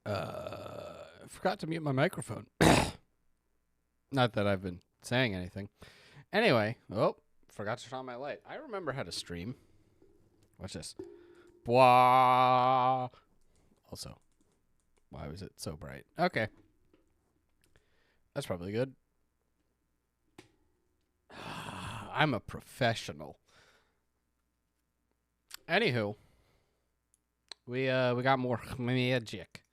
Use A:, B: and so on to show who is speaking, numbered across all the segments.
A: I forgot to mute my microphone. Not that I've been saying anything. Anyway, forgot to turn on my light. I remember how to stream. Watch this. Bwah. Also, why was it so bright? Okay. That's probably good. I'm a professional. Anywho, we got more magic.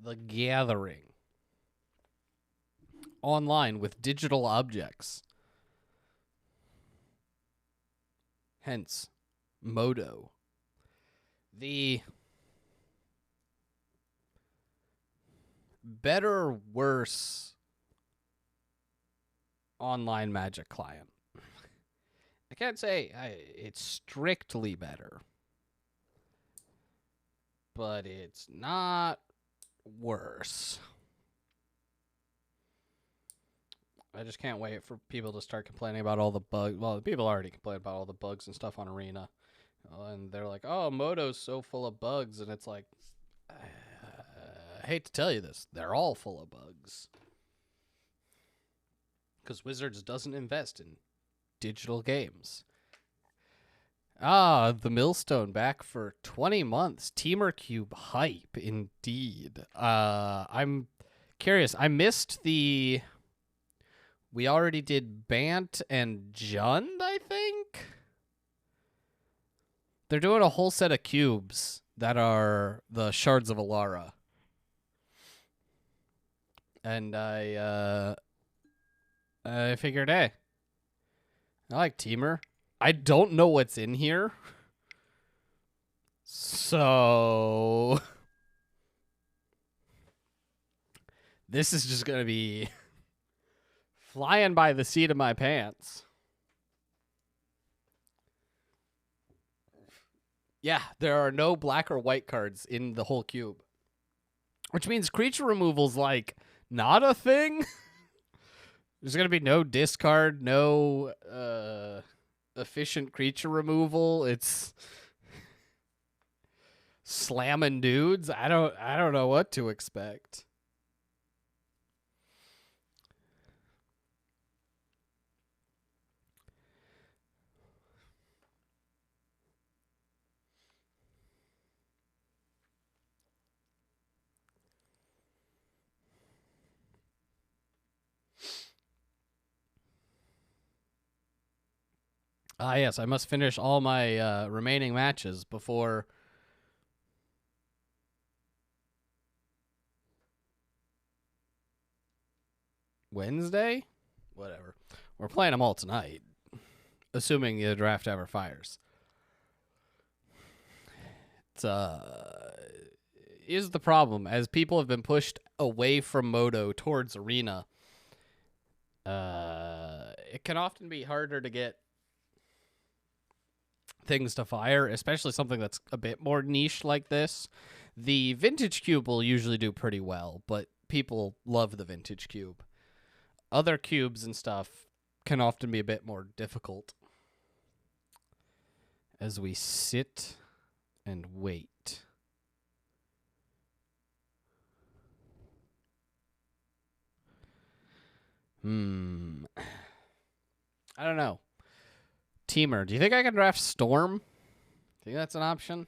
A: The Gathering. Online with digital objects. Hence, Modo. The better or worse online Magic client. I can't say it's strictly better, but it's not worse. I just can't wait for people to start complaining about all the bugs. Well, people already complain about all the bugs and stuff on Arena. And they're like, oh, Moto's so full of bugs. And it's like, I hate to tell you this. They're all full of bugs. Because Wizards doesn't invest in digital games. The Millstone back for 20 months. Temur Cube hype, indeed. I'm curious. I missed the... We already did Bant and Jund, I think? They're doing a whole set of cubes that are the Shards of Alara. And I figured, hey, I like Temur. I don't know what's in here. So... this is just going to be... flying by the seat of my pants. Yeah, there are no black or white cards in the whole cube. Which means creature removal's like not a thing. There's going to be no discard, no efficient creature removal. It's slamming dudes. I don't know what to expect. Yes, I must finish all my remaining matches before... Wednesday? Whatever. We're playing them all tonight. Assuming the draft ever fires. It's, is the problem. As people have been pushed away from Modo towards Arena, it can often be harder to get things to fire, especially something that's a bit more niche like this. The Vintage Cube will usually do pretty well, but people love the Vintage Cube. Other cubes and stuff can often be a bit more difficult. As we sit and wait. I don't know. Temur, do you think I can draft Storm? Think that's an option?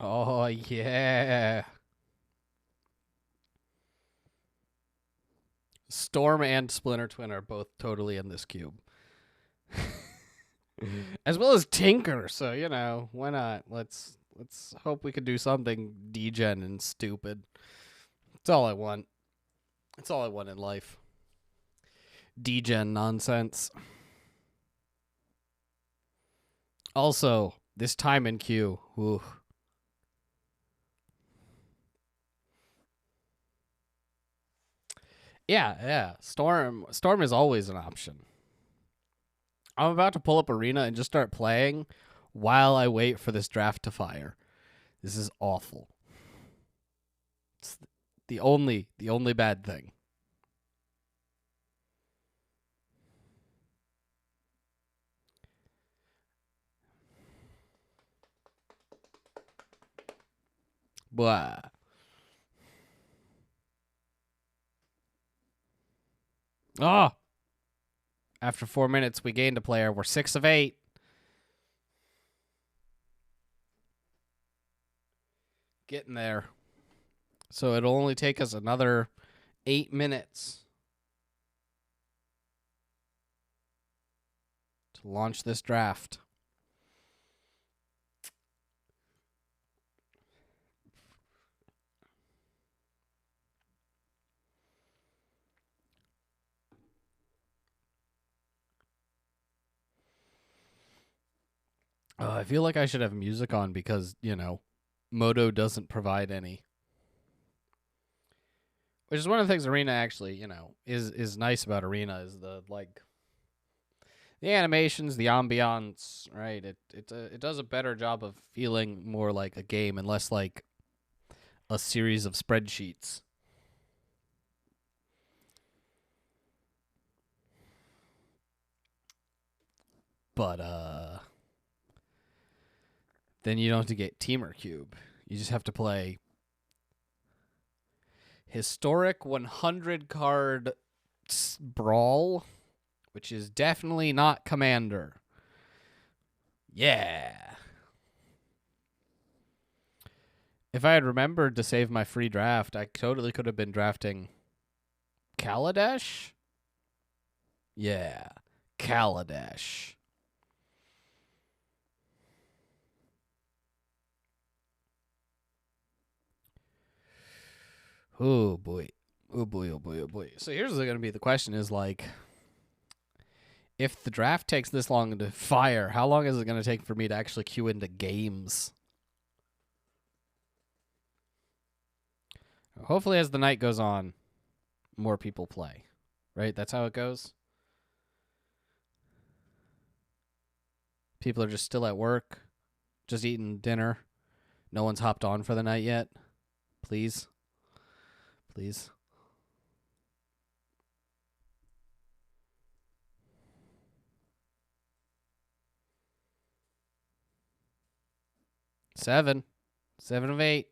A: Oh, yeah. Storm and Splinter Twin are both totally in this cube. As well as Tinker, so why not? Let's hope we can do something degen and stupid. That's all I want. That's all I want in life. Degen nonsense. Also, this time in queue. Ooh. Yeah. Storm is always an option. I'm about to pull up Arena and just start playing while I wait for this draft to fire. This is awful. It's the only bad thing. Blah. Oh! After 4 minutes, we gained a player. We're 6 of 8. Getting there. So it'll only take us another 8 minutes to launch this draft. I feel like I should have music on because, Moto doesn't provide any. Which is one of the things Arena actually, is nice about Arena is the animations, the ambiance, right? It does a better job of feeling more like a game and less like a series of spreadsheets. But then you don't have to get Temur Cube. You just have to play Historic 100 card Brawl, which is definitely not Commander. Yeah. If I had remembered to save my free draft, I totally could have been drafting Kaladesh. Yeah, Kaladesh. Oh boy. Oh boy, oh boy, oh boy. So here's going to be the question is if the draft takes this long to fire, how long is it going to take for me to actually queue into games? Hopefully as the night goes on, more people play. Right? That's how it goes. People are just still at work, just eating dinner. No one's hopped on for the night yet. Please. Please. Seven of 8.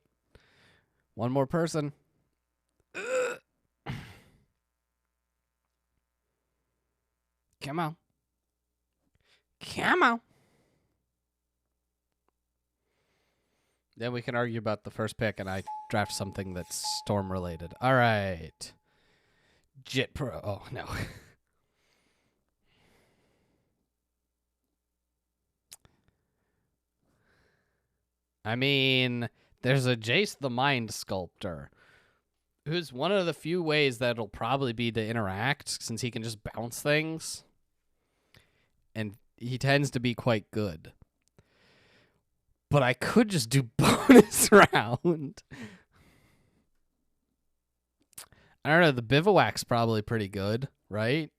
A: One more person. Come on. Come on. Then we can argue about the first pick, and I draft something that's Storm related. All right. Jit Pro. Oh, no. I mean, there's a Jace the Mind Sculptor, who's one of the few ways that it'll probably be to interact, since he can just bounce things. And he tends to be quite good. But I could just do bonus round. I don't know. The Bivouac's probably pretty good, right?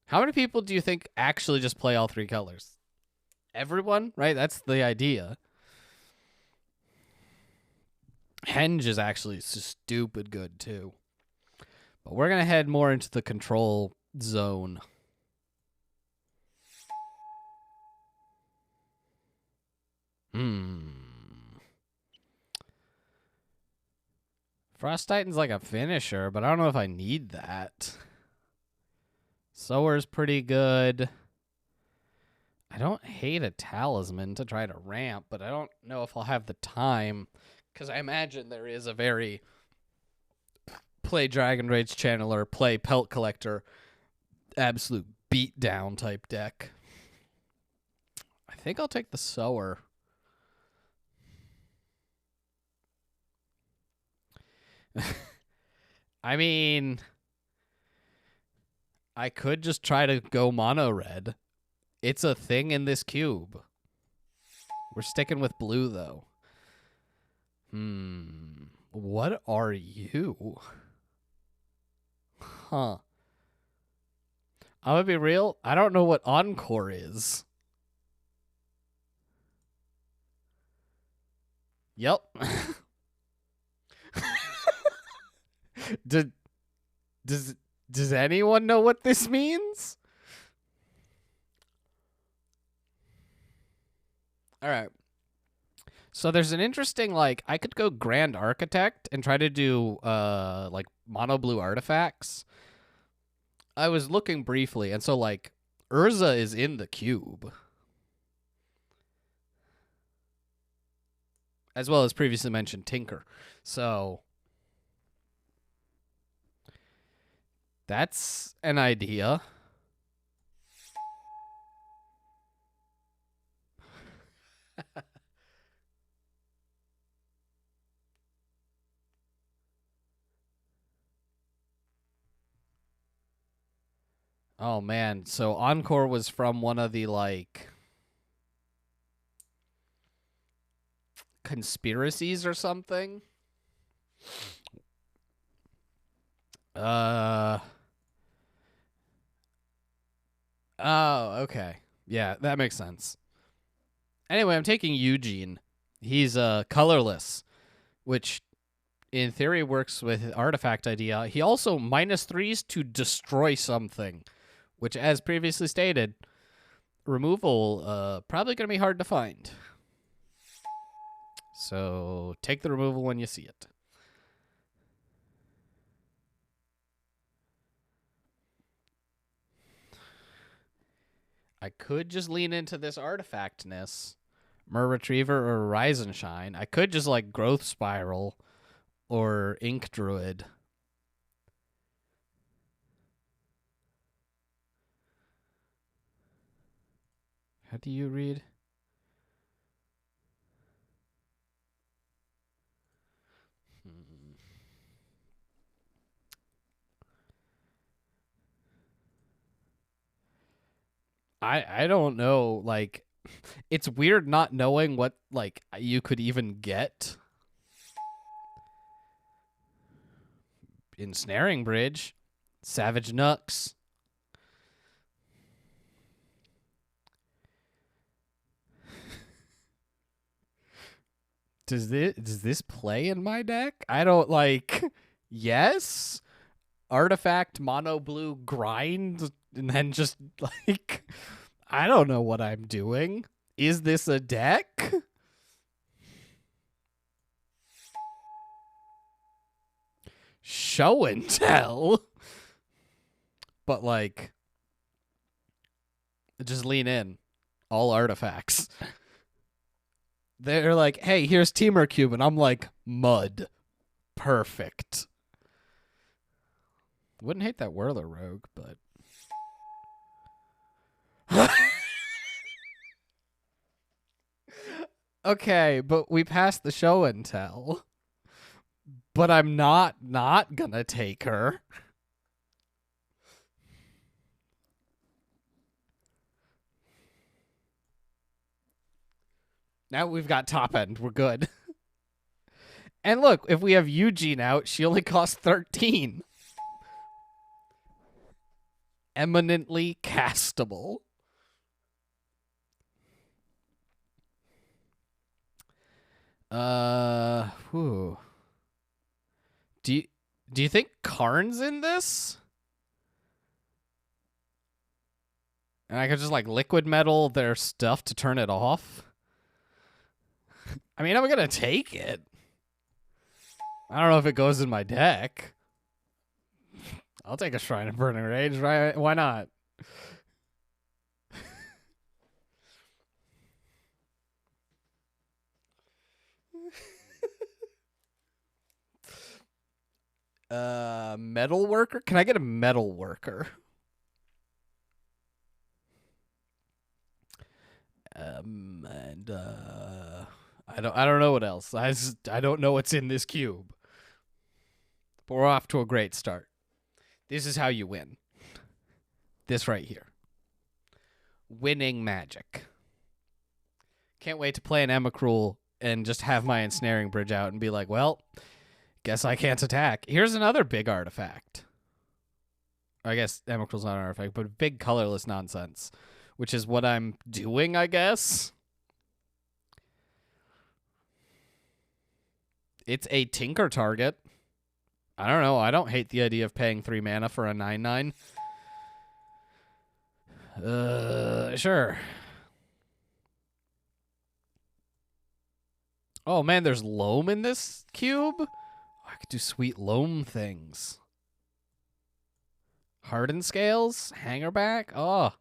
A: How many people do you think actually just play all 3 colors? Everyone, right? That's the idea. Henge is actually stupid good, too. But we're going to head more into the control zone. Frost Titan's like a finisher, but I don't know if I need that. Sower's pretty good. I don't hate a talisman to try to ramp, but I don't know if I'll have the time, because I imagine there is a very play Dragon Rage Channeler, play Pelt Collector, absolute beatdown type deck. I think I'll take the Sower. I mean, I could just try to go mono red. It's a thing in this cube. We're sticking with blue, though. What are you? Huh. I'm gonna be real. I don't know what Encore is. Yep. Does anyone know what this means? All right. So there's an interesting, like, I could go Grand Architect and try to do like mono blue artifacts. I was looking briefly, and so like Urza is in the cube. As well as previously mentioned Tinker. So that's an idea. Oh man, so Encore was from one of the like conspiracies or something. Oh, okay. Yeah, that makes sense. Anyway, I'm taking Eugene. He's colorless, which in theory works with artifact idea. He also -3s to destroy something, which, as previously stated, removal probably going to be hard to find. So take the removal when you see it. I could just lean into this artifactness, Mer Retriever or Rise and Shine. I could just like Growth Spiral or Ink Druid. How do you read? I don't know. Like, it's weird not knowing what like you could even get. Ensnaring Bridge, Savage Nux. Does this play in my deck? I don't like. Yes, artifact mono blue grind, and then just like I don't know what I'm doing. Is this a deck? Show and tell. But like just lean in. All artifacts. They're like, hey, here's Temur Cube, and I'm like, mud. Perfect. Wouldn't hate that Whirler Rogue, but okay, but we passed the show and tell. But I'm not gonna take her. Now we've got top end. We're good. And look, if we have Eugene out, she only costs 13. Eminently castable. Whew. Do you think Karn's in this? And I could just like liquid metal their stuff to turn it off? I mean, I'm gonna take it. I don't know if it goes in my deck. I'll take a Shrine of Burning Rage, right? Why not? Metal worker? Can I get a metal worker? And I don't know what else. I don't know what's in this cube. But we're off to a great start. This is how you win. This right here. Winning magic. Can't wait to play an Emacruel and just have my ensnaring bridge out and be like, well, guess I can't attack. Here's another big artifact. I guess Emacruel's not an artifact, but big colorless nonsense, which is what I'm doing, I guess. It's a Tinker target. I don't know. I don't hate the idea of paying 3 mana for a 9/9. Sure. Oh, man, there's loam in this cube? I could do sweet loam things. Hardened scales? Hangerback? Oh.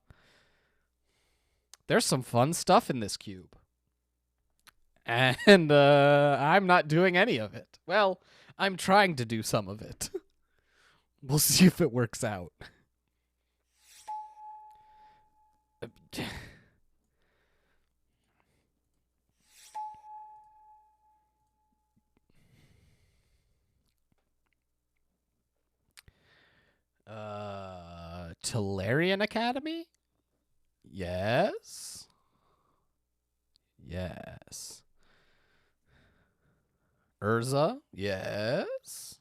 A: There's some fun stuff in this cube. And I'm not doing any of it. Well, I'm trying to do some of it. We'll see if it works out. Tolarian Academy? Yes. Yes. Urza? Yes.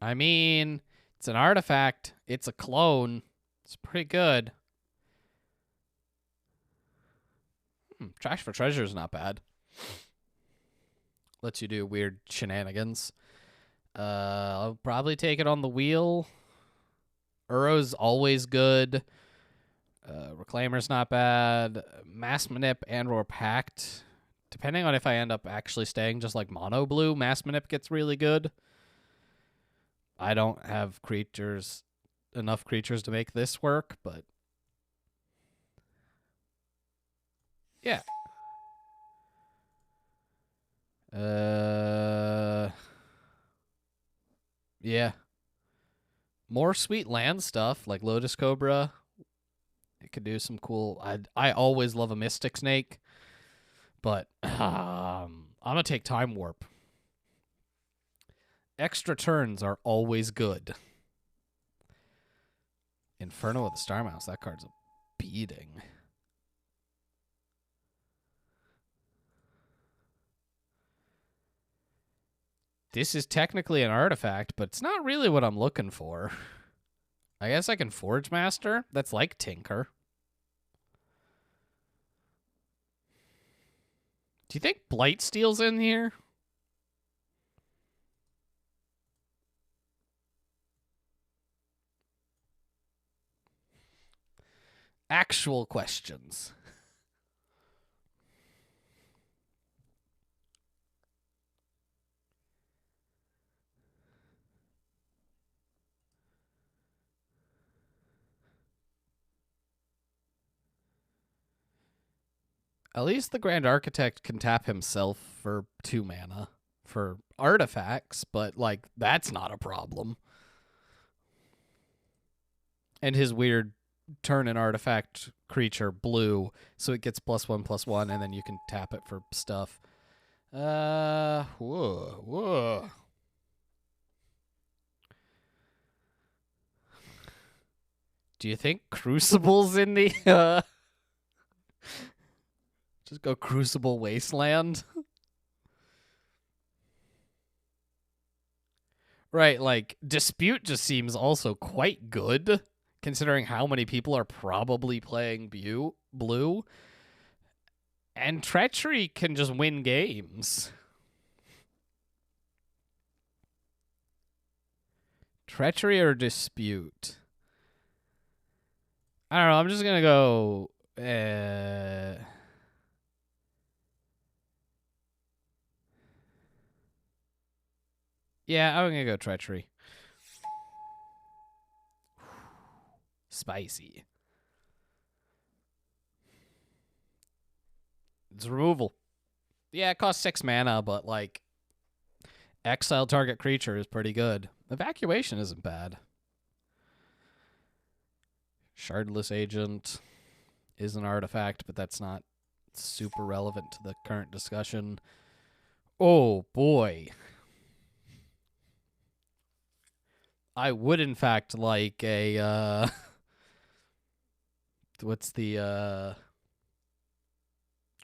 A: I mean, it's an artifact. It's a clone. It's pretty good. Trash for treasure is not bad. Lets you do weird shenanigans. I'll probably take it on the wheel. Uro's always good. Reclaimer's not bad. Mass Manip and or Pact. Depending on if I end up actually staying just like mono blue, Mass Manip gets really good. I don't have enough creatures to make this work, but yeah. Yeah. More sweet land stuff like Lotus Cobra. It could do some cool. I always love a Mystic Snake, but I'm gonna take Time Warp. Extra turns are always good. Inferno of the Star Mouse. That card's a beating. This is technically an artifact, but it's not really what I'm looking for. I guess I can Forge Master. That's like Tinker. Do you think Blightsteel's in here? Actual questions. At least the Grand Architect can tap himself for 2 mana for artifacts, but, like, that's not a problem. And his weird turn an artifact creature blue, so it gets +1/+1, and then you can tap it for stuff. Whoa. Do you think Crucible's in the, Just go Crucible Wasteland? Right, like, Dispute just seems also quite good, considering how many people are probably playing blue. And Treachery can just win games. Treachery or Dispute? I don't know, I'm just gonna go... Yeah, I'm gonna go Treachery. Spicy. It's removal. Yeah, it costs 6 mana, but like exile target creature is pretty good. Evacuation isn't bad. Shardless Agent is an artifact, but that's not super relevant to the current discussion. Oh boy. I would in fact like a what's the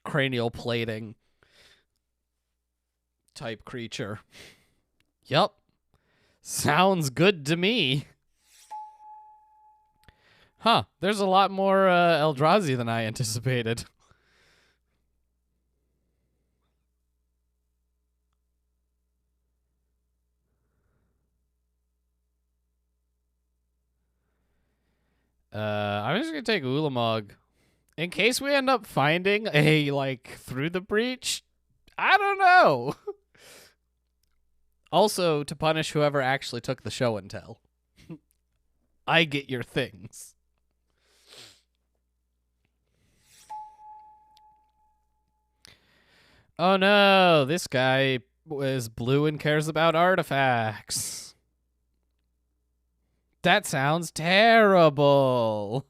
A: cranial plating type creature. Yup. Sounds good to me. Huh, there's a lot more Eldrazi than I anticipated. I'm just gonna take Ulamog. In case we end up finding a, like, through the breach, I don't know. Also, to punish whoever actually took the show and tell. I get your things. Oh no, this guy is blue and cares about artifacts. That sounds terrible.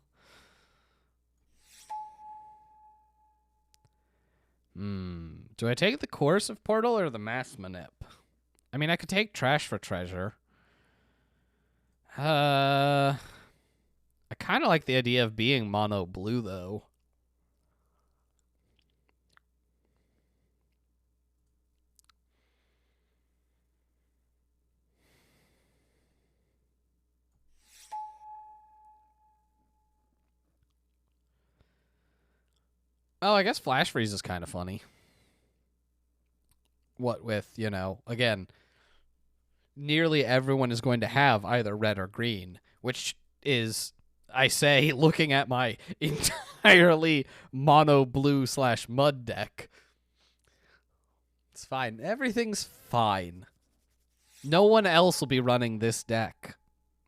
A: Do I take the Coercive Portal or the Mass Manip? I mean, I could take Trash for Treasure. I kind of like the idea of being mono blue, though. Oh, I guess Flash Freeze is kind of funny. What with, you know, again, nearly everyone is going to have either red or green, which is, I say, looking at my entirely mono blue / mud deck. It's fine. Everything's fine. No one else will be running this deck.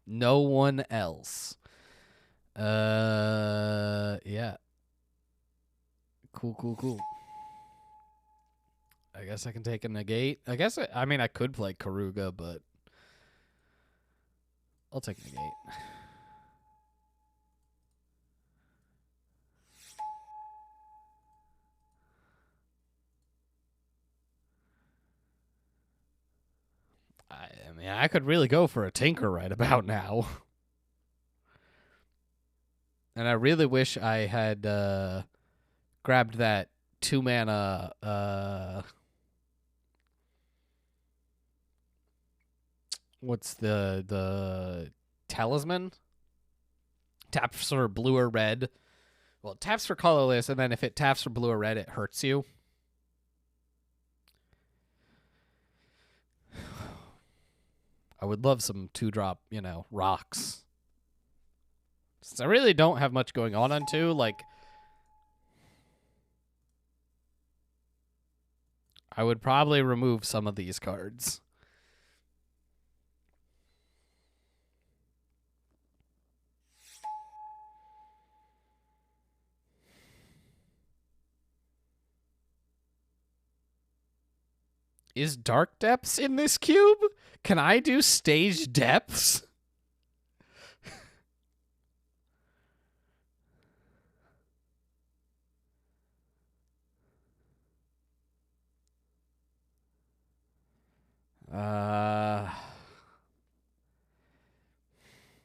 A: No one else. Yeah. Cool. I guess I can take a negate. I guess, I mean, I could play Karuga, but I'll take negate. I mean, I could really go for a Tinker right about now. And I really wish I had grabbed that 2-mana what's the talisman? Taps for blue or red. Well, it taps for colorless, and then if it taps for blue or red, it hurts you. I would love some 2-drop, you know, rocks. Since I really don't have much going on 2, like, I would probably remove some of these cards. Is Dark Depths in this cube? Can I do Stage Depths?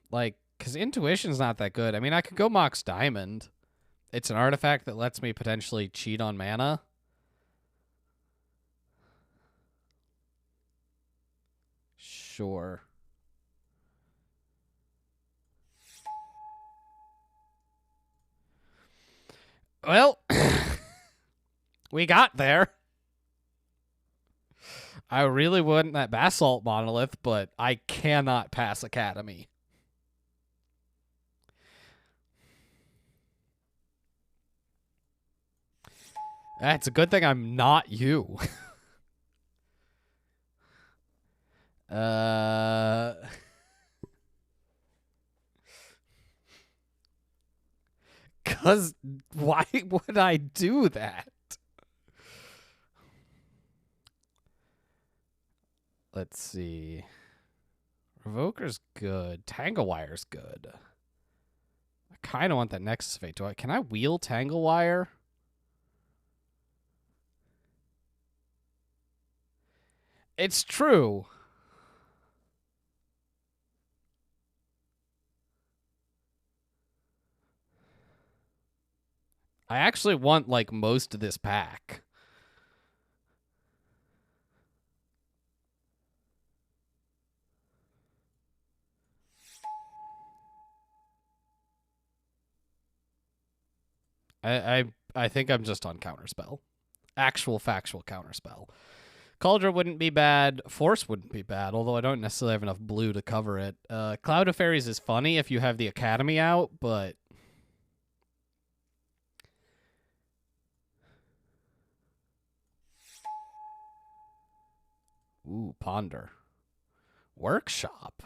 A: Like, because Intuition's not that good. I mean, I could go Mox Diamond. It's an artifact that lets me potentially cheat on mana. Sure. Well, we got there. I really wouldn't that Basalt Monolith, but I cannot pass Academy. That's a good thing I'm not you. Cause why would I do that? Let's see. Revoker's good. Tanglewire's good. I kind of want that Nexus Fate. Can I wheel Tanglewire? It's true. I actually want, like, most of this pack. I think I'm just on Counterspell. Actual factual Counterspell. Cauldron wouldn't be bad. Force wouldn't be bad, although I don't necessarily have enough blue to cover it. Cloud of Fairies is funny if you have the Academy out, but... Ooh, Ponder. Workshop.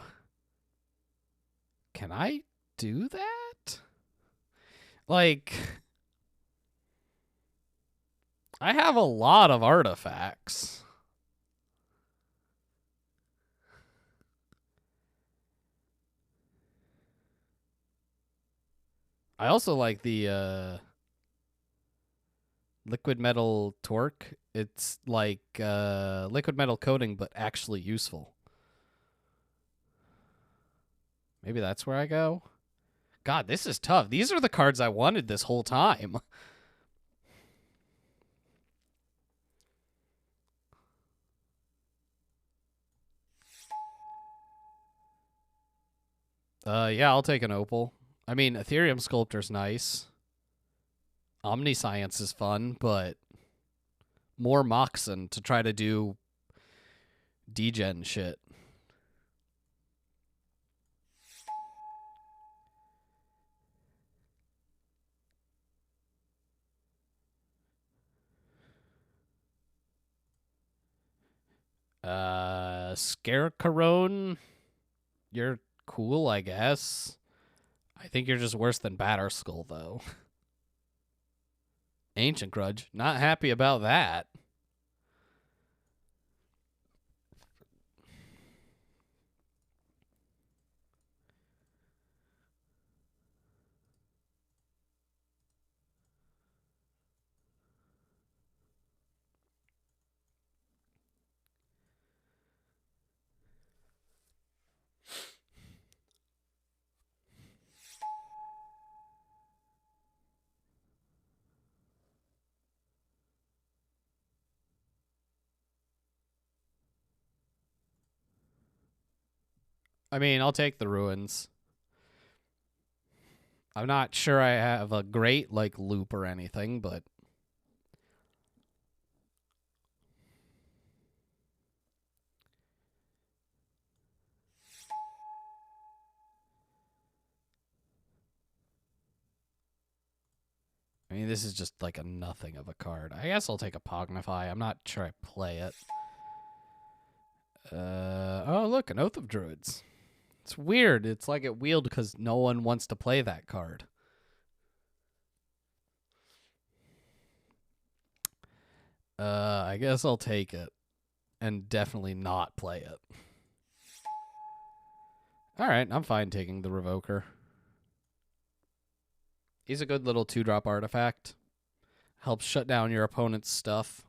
A: Can I do that? Like... I have a lot of artifacts. I also like the liquid metal torque. It's like liquid metal coating, but actually useful. Maybe that's where I go. God, this is tough. These are the cards I wanted this whole time. Yeah, I'll take an Opal. I mean, Ethereum Sculptor's nice. Omniscience is fun, but more Moxen to try to do degen shit. Scarecarone, you're cool, I guess. I think you're just worse than Batterskull, though. Ancient Grudge, not happy about that. I mean, I'll take the Ruins. I'm not sure I have a great, like, loop or anything, but... I mean, this is just, like, a nothing of a card. I guess I'll take a Pognify. I'm not sure I play it. Oh, look, an Oath of Druids. It's weird. It's like it wheeled because no one wants to play that card. I guess I'll take it. And definitely not play it. Alright, I'm fine taking the Revoker. He's a good little 2-drop artifact. Helps shut down your opponent's stuff.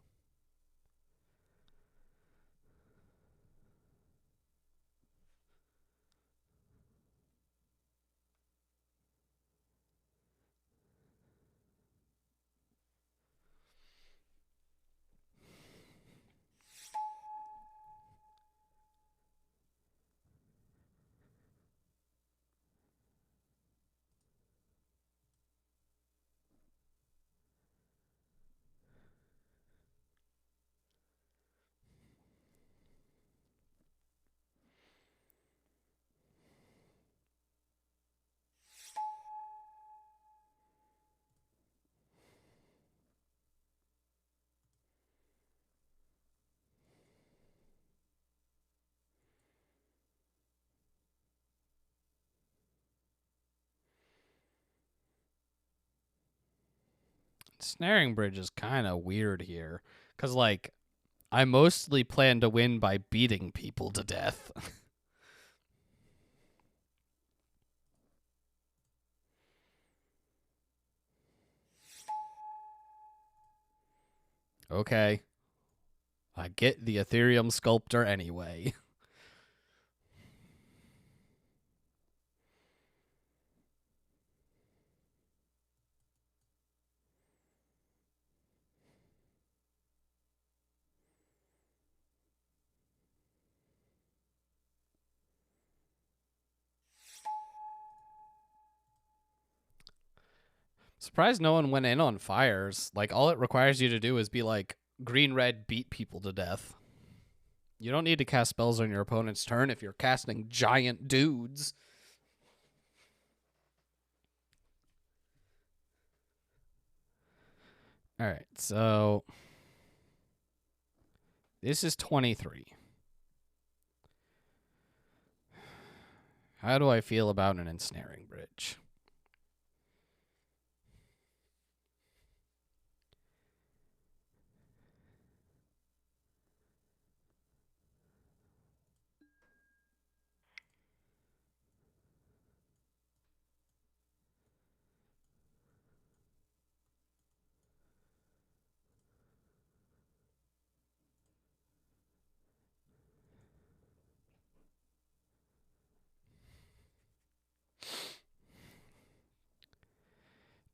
A: Snaring Bridge is kind of weird here. Because, like, I mostly plan to win by beating people to death. Okay. I get the Ethereum Sculptor anyway. Surprised no one went in on fires. Like, all it requires you to do is be like, green, red, beat people to death. You don't need to cast spells on your opponent's turn if you're casting giant dudes. Alright, so this is 23. How do I feel about an ensnaring bridge?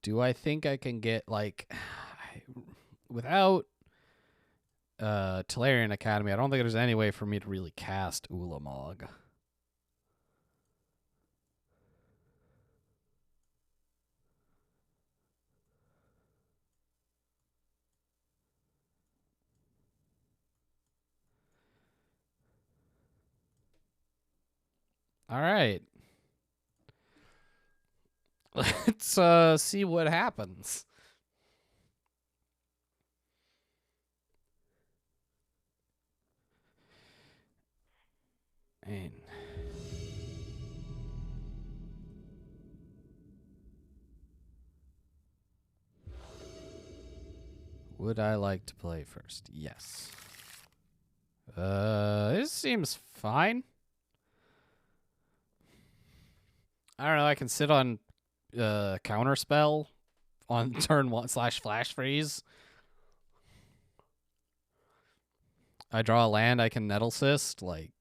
A: Do I think I can get, like, without Tolarian Academy, I don't think there's any way for me to really cast Ulamog. All right. Let's see what happens. And would I like to play first? Yes. This seems fine. I don't know. I can sit on counter spell on turn 1 / flash freeze. I draw a land. I can nettle cyst. Like,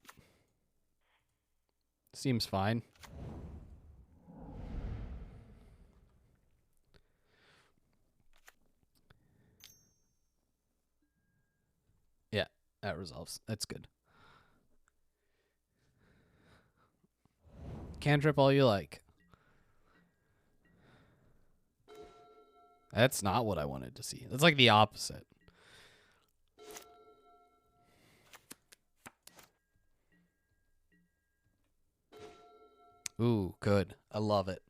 A: seems fine. Yeah, that resolves. That's good. Cantrip all you like. That's not what I wanted to see. That's like the opposite. Ooh, good. I love it.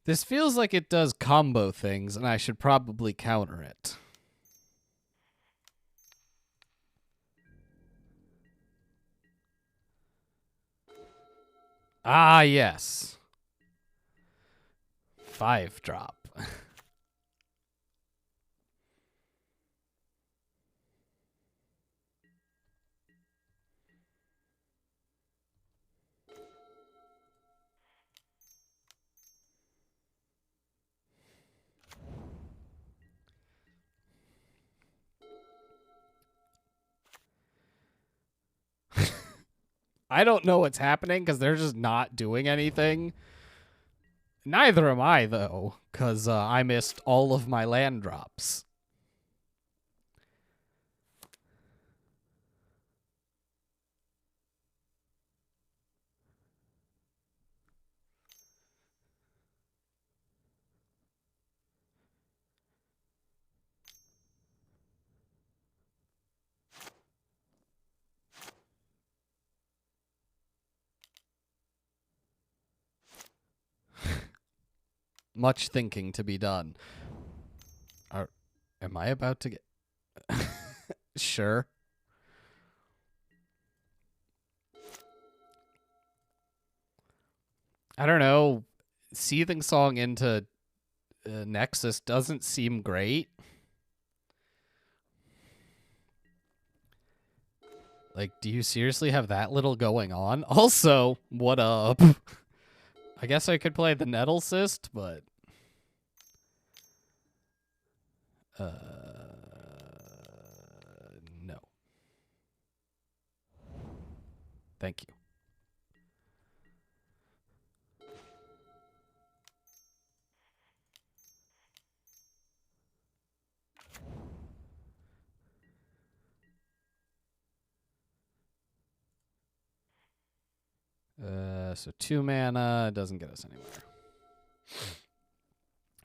A: This feels like it does combo things, and I should probably counter it. Ah, yes. 5-drop. I don't know what's happening because they're just not doing anything. Neither am I, though, because I missed all of my land drops. Much thinking to be done. Am I about to get... Sure. I don't know. Seething Song into Nexus doesn't seem great. Like, do you seriously have that little going on? Also, what up? I guess I could play the Nettle Cyst, but no. Thank you. So 2 mana doesn't get us anywhere.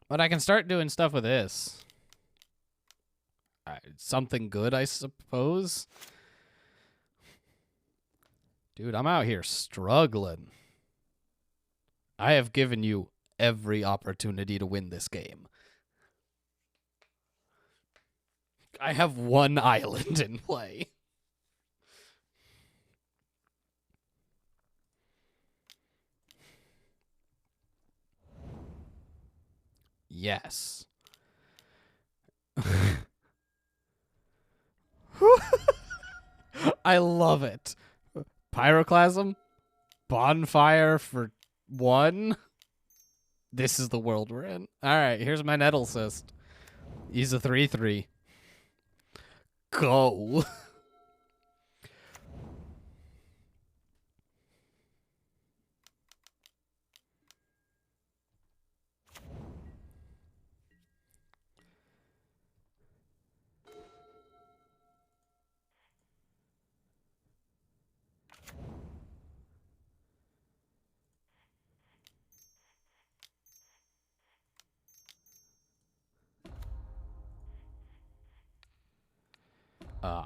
A: But I can start doing stuff with this. Something good, I suppose. Dude, I'm out here struggling. I have given you every opportunity to win this game. I have 1 island in play. Yes. I love it. Pyroclasm, bonfire for 1. This is the world we're in. All right, here's my Nettle Cyst. He's a 3/3. Go.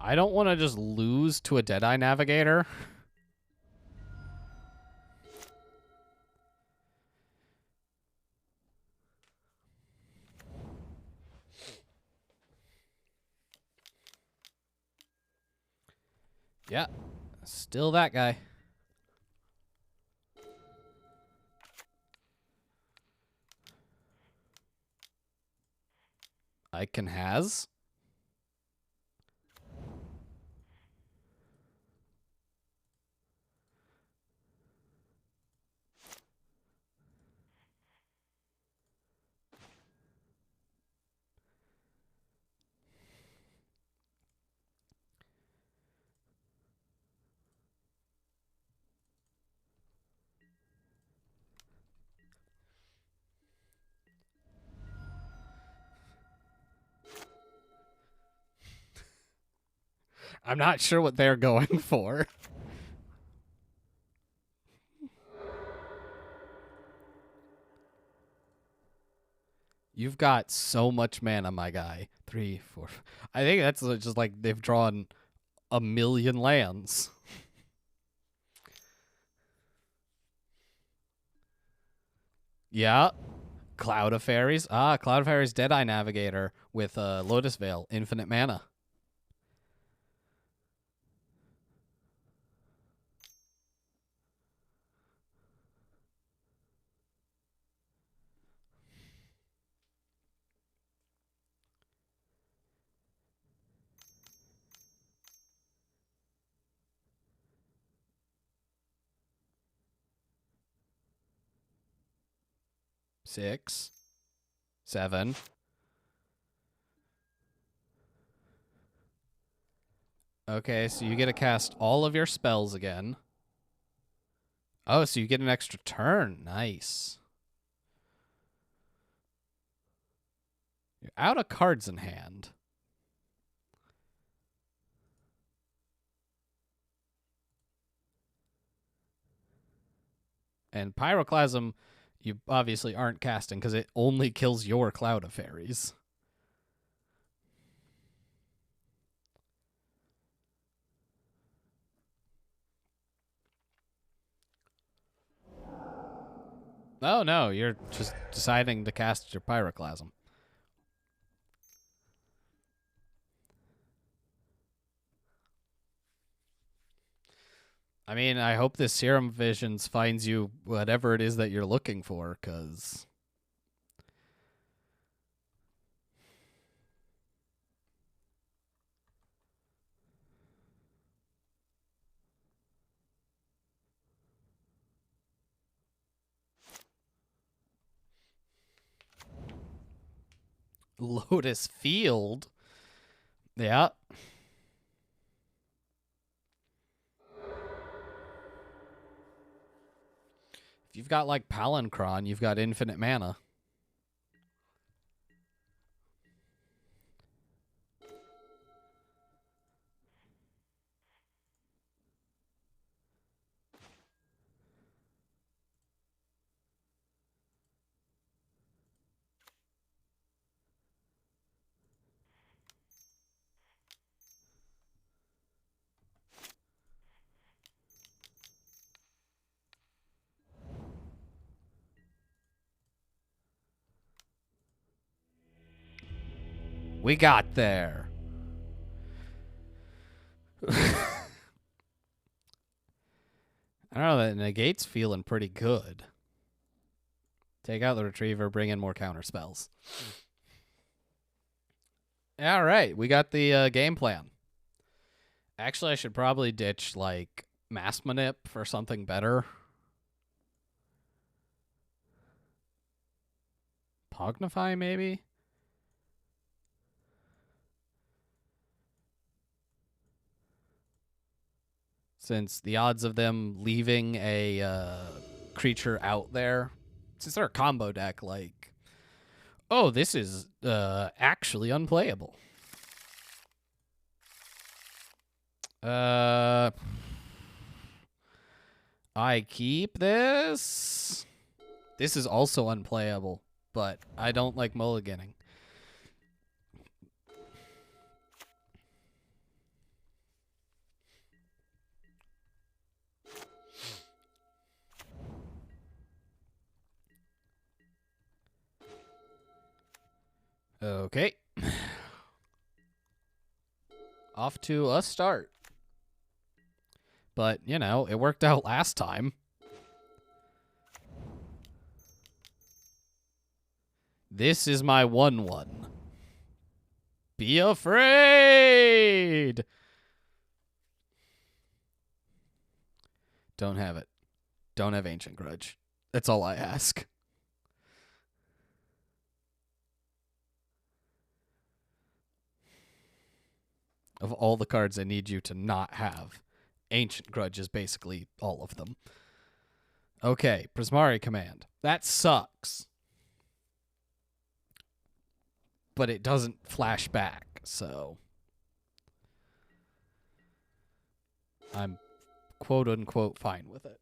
A: I don't want to just lose to a Deadeye Navigator. Yeah, still that guy. I can has. I'm not sure what they're going for. You've got so much mana, my guy. 3, 4. I think that's just like they've drawn a million lands. Yeah. Cloud of Fairies. Cloud of Fairies Deadeye Navigator with Lotus Veil, infinite mana. Six, 7. Okay, so you get to cast all of your spells again. Oh, so you get an extra turn. Nice. You're out of cards in hand. And Pyroclasm, you obviously aren't casting because it only kills your Cloud of Fairies. Oh, no, you're just deciding to cast your Pyroclasm. I mean, I hope this Serum Visions finds you whatever it is that you're looking for, because... Lotus Field? Yeah. If you've got, like, Palancron, you've got infinite mana. We got there. I don't know, that negate's feeling pretty good. Take out the Retriever, bring in more counter spells. All right, we got the game plan. Actually, I should probably ditch, like, Mass Manip for something better. Pognify, maybe? Since the odds of them leaving a creature out there, since they're a combo deck, like, oh, this is actually unplayable. I keep this. This is also unplayable, but I don't like mulliganing. Okay. Off to a start. But, you know, it worked out last time. This is my 1/1. Be afraid! Don't have it. Don't have Ancient Grudge. That's all I ask. Of all the cards I need you to not have, Ancient Grudge is basically all of them. Okay, Prismari Command. That sucks. But it doesn't flash back, so... I'm quote-unquote fine with it.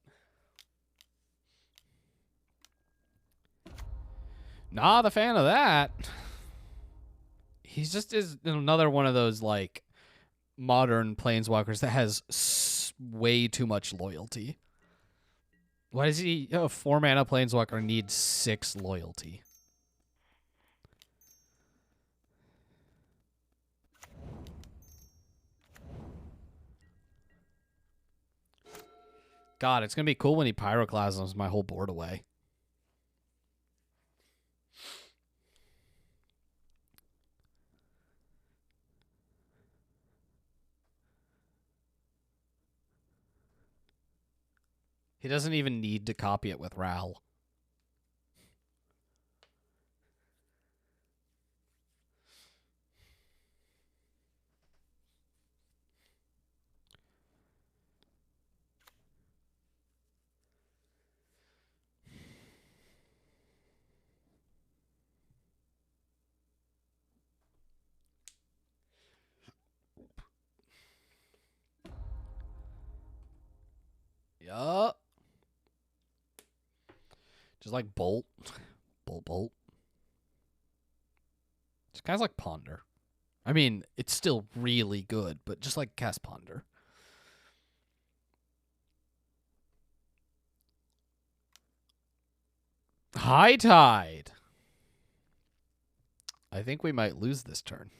A: Not a fan of that. He just is another one of those, like, modern planeswalkers that has way too much loyalty. Why does he, a 4-mana planeswalker, need 6 loyalty? God, it's going to be cool when he Pyroclasms my whole board away. He doesn't even need to copy it with Ral. Yup. Just like Bolt. Bolt. Just guys like Ponder. I mean, it's still really good, but just like cast Ponder. High Tide. I think we might lose this turn.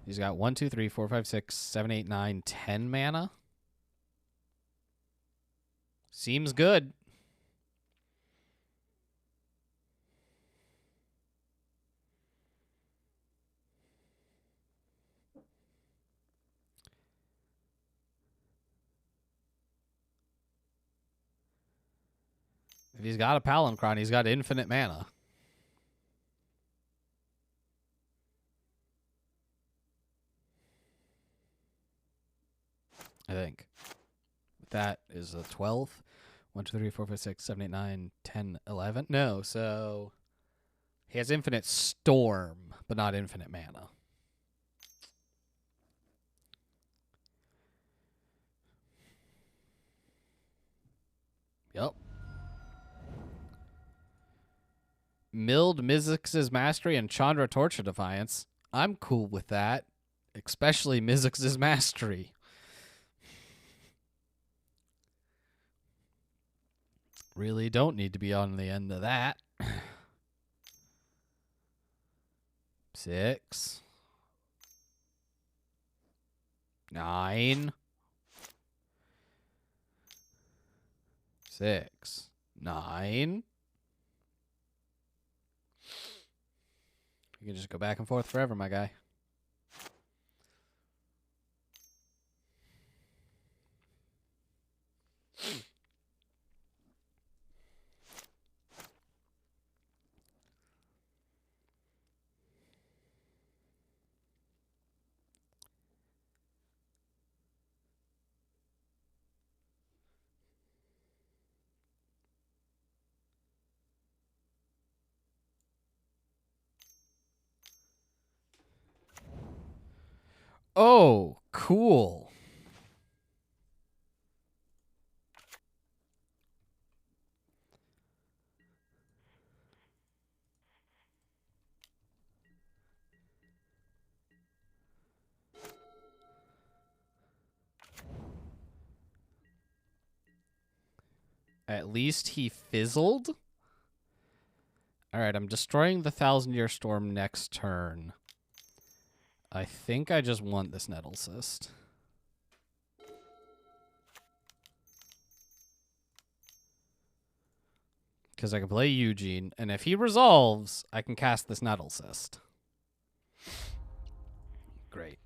A: He's got 1, 2, 3, 4, 5, 6, 7, 8, 9, 10 mana. Seems good. If he's got a Palinchron, he's got infinite mana. I think. That is a 12. 1, 2, 3, 4, 5, 6, 7, 8, 9, 10, 11. No, so he has infinite storm, but not infinite mana. Yep. Milled Mizzix's Mastery and Chandra Torch of Defiance. I'm cool with that. Especially Mizzix's Mastery. Really don't need to be on the end of that. 6. 9. 6. 9. You can just go back and forth forever, my guy. Oh, cool. At least he fizzled. All right, I'm destroying the 1,000-Year Storm next turn. I think I just want this Nettle Cyst. Because I can play Eugene, and if he resolves, I can cast this Nettle Cyst. Great.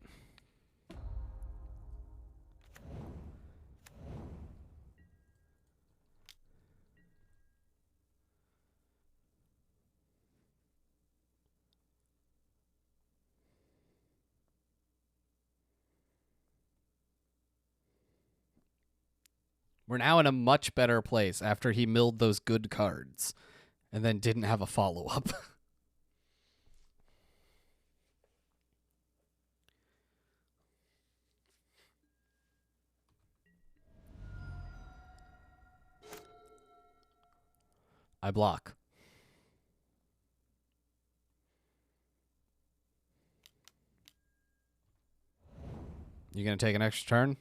A: We're now in a much better place after he milled those good cards and then didn't have a follow-up. I block. You gonna take an extra turn?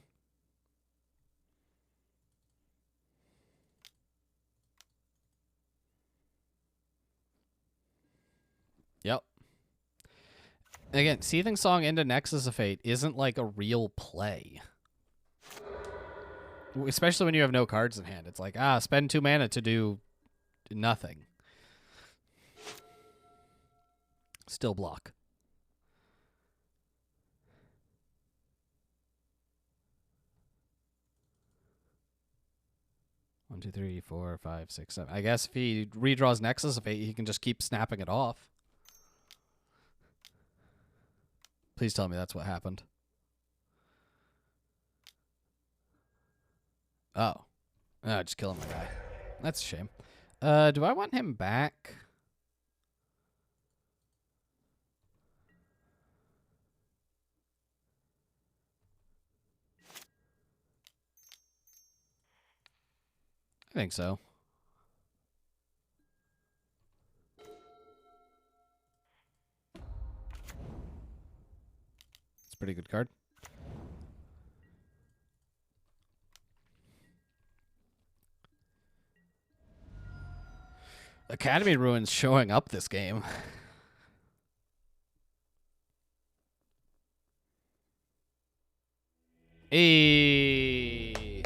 A: Yep. Again, Seething Song into Nexus of Fate isn't like a real play. Especially when you have no cards in hand. It's like, spend 2 mana to do nothing. Still block. One, 2, 3, 4, 5, 6, 7. I guess if he redraws Nexus of Fate, he can just keep snapping it off. Please tell me that's what happened. Oh. Just killing my guy. That's a shame. Do I want him back? I think so. It's a pretty good card. Academy Ruins showing up this game. Hey.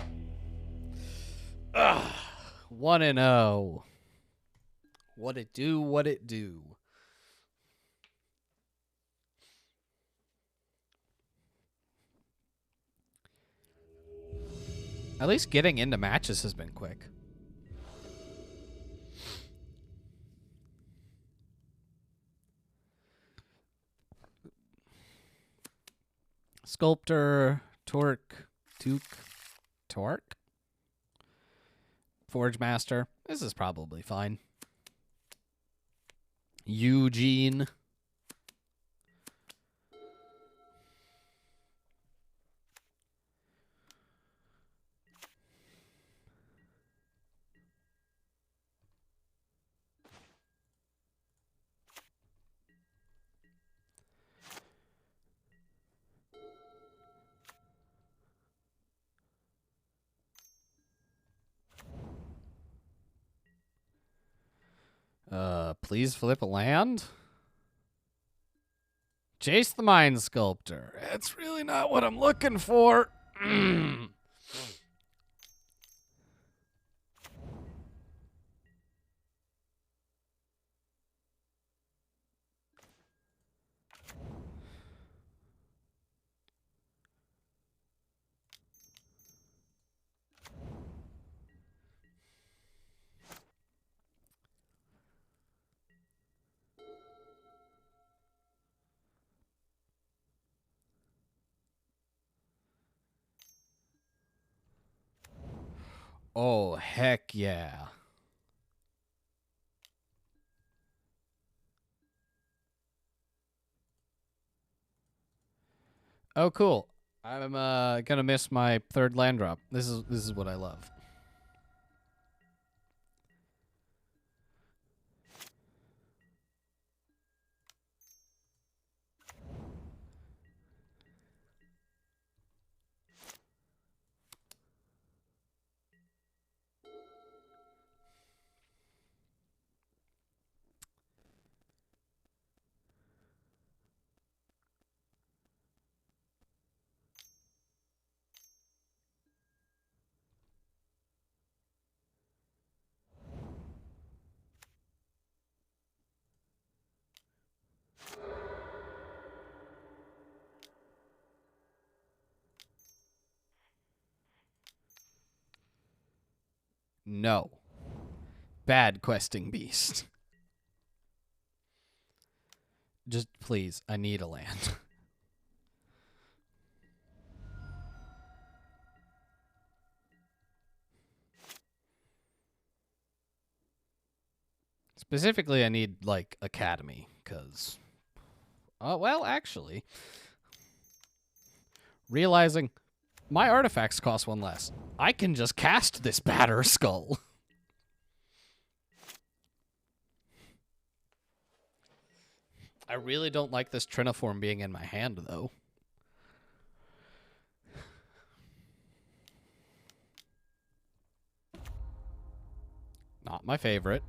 A: 1-0. What it do, what it do. At least getting into matches has been quick. Sculptor, Torque, Forge Master. This is probably fine. Eugene. Please flip a land. Chase the Mind Sculptor. That's really not what I'm looking for. Oh, heck yeah. Oh, cool. I'm gonna miss my third land drop. This is what I love. No. Bad questing beast. Just please, I need a land. Specifically, I need, like, Academy, because... well, actually... Realizing my artifacts cost one less. I can just cast this Batter Skull. I really don't like this Triniform being in my hand, though. Not my favorite.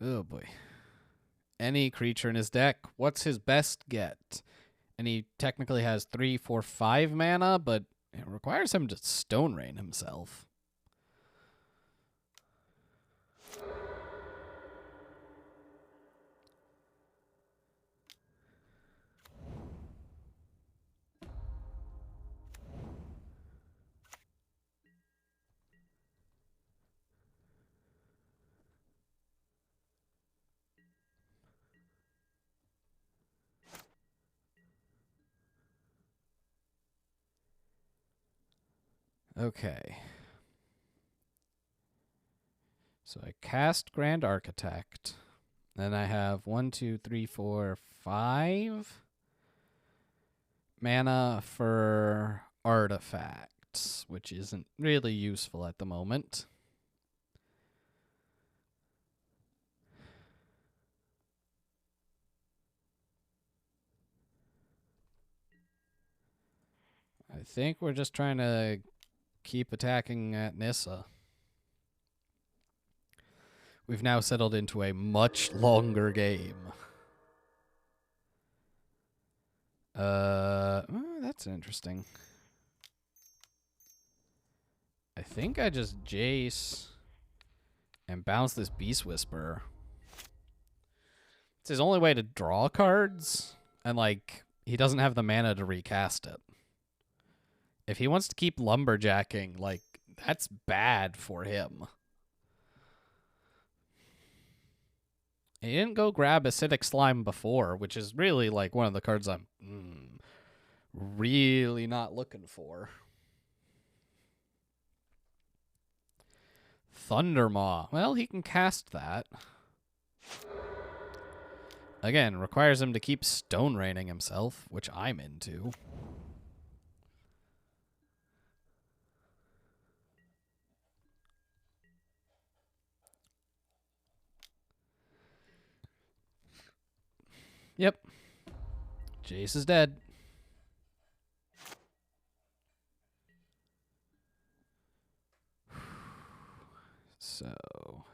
A: Oh, boy. Any creature in his deck. What's his best get? And he technically has 3, 4, 5 mana, but it requires him to Stone Rain himself. Okay. So I cast Grand Architect. Then I have 1, 2, 3, 4, 5 mana for artifacts, which isn't really useful at the moment. I think we're just trying to keep attacking at Nissa. We've now settled into a much longer game. That's interesting. I think I just Jace and bounce this Beast Whisperer. It's his only way to draw cards, and, like, he doesn't have the mana to recast it. If he wants to keep lumberjacking, like, that's bad for him. He didn't go grab Acidic Slime before, which is really, like, one of the cards I'm really not looking for. Thundermaw. Well, he can cast that. Again, requires him to keep Stone Raining himself, which I'm into. Yep. Jace is dead. So...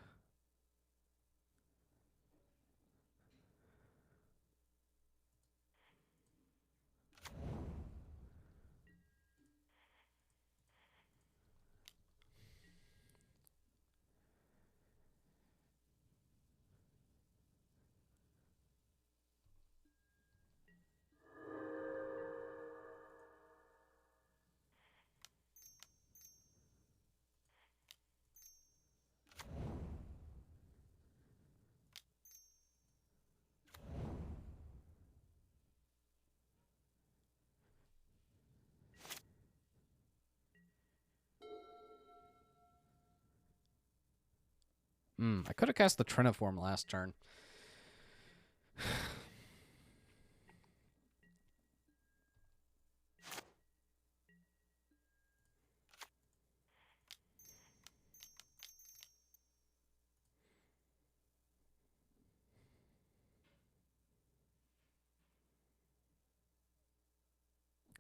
A: I could have cast the Triniform last turn.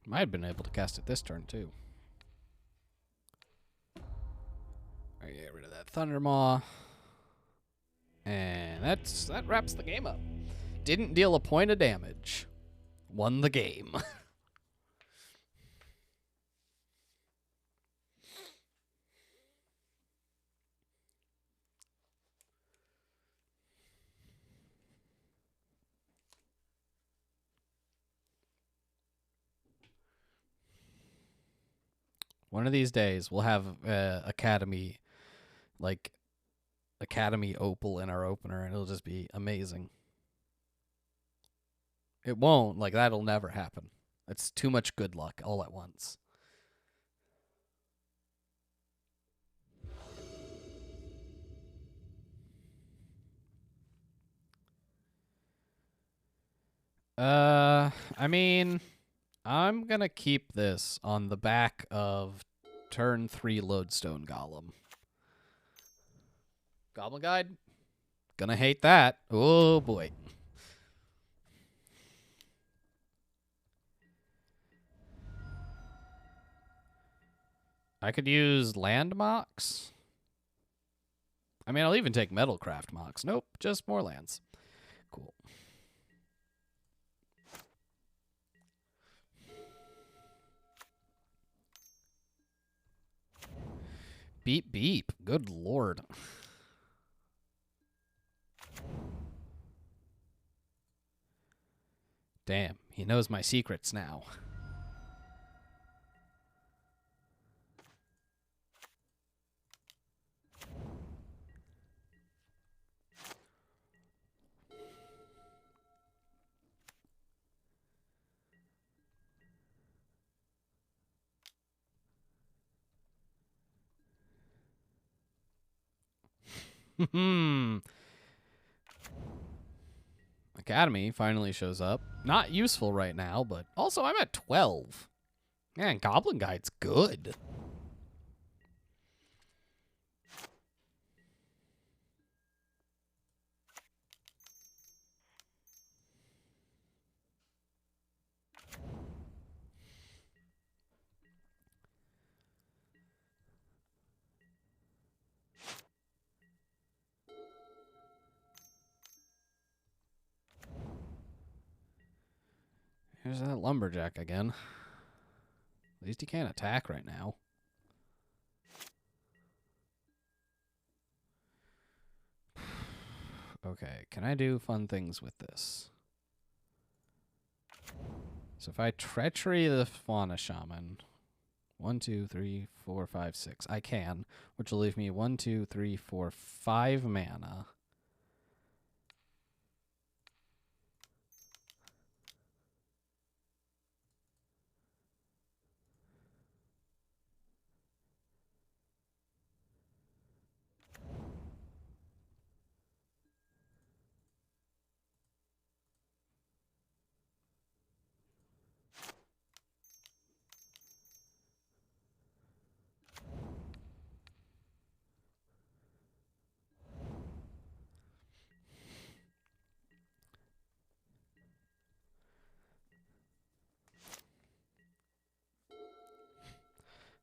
A: Might have been able to cast it this turn, too. Alright, get rid of that Thundermaw. And that wraps the game up. Didn't deal a point of damage. Won the game. One of these days, we'll have Academy Opal in our opener, and it'll just be amazing. It won't. Like, that'll never happen. It's too much good luck all at once. I mean, I'm gonna keep this on the back of turn 3 Lodestone Golem. Goblin Guide? Gonna hate that. Oh, boy. I could use land mocks. I mean, I'll even take Metalcraft mocks. Nope, just more lands. Cool. Beep, beep. Good lord. Damn, he knows my secrets now. Academy finally shows up. Not useful right now, but also I'm at 12. Man, Goblin Guide's good. Here's that lumberjack again. At least he can't attack right now. Okay, can I do fun things with this? So if I treachery the Fauna Shaman, 1, 2, 3, 4, 5, 6. I can, which will leave me 1, 2, 3, 4, 5 mana.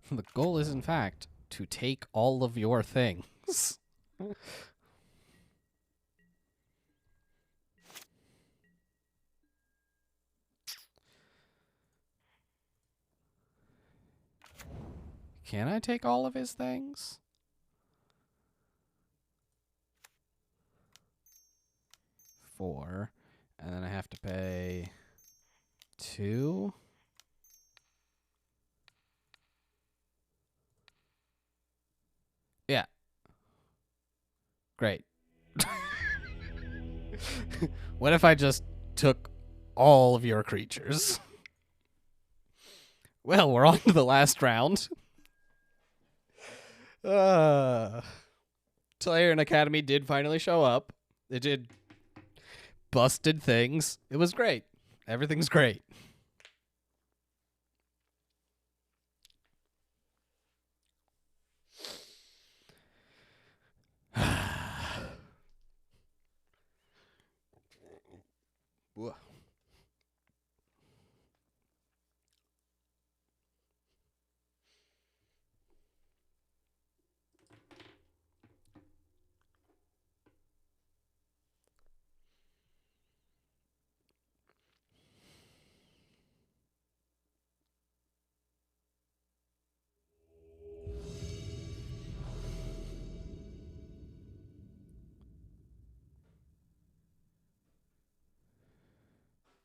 A: The goal is, in fact, to take all of your things. Can I take all of his things? 4. And then I have to pay 2. Yeah. Great. What if I just took all of your creatures? Well, we're on to the last round. Slayer and Academy did finally show up. They did busted things. It was great. Everything's great.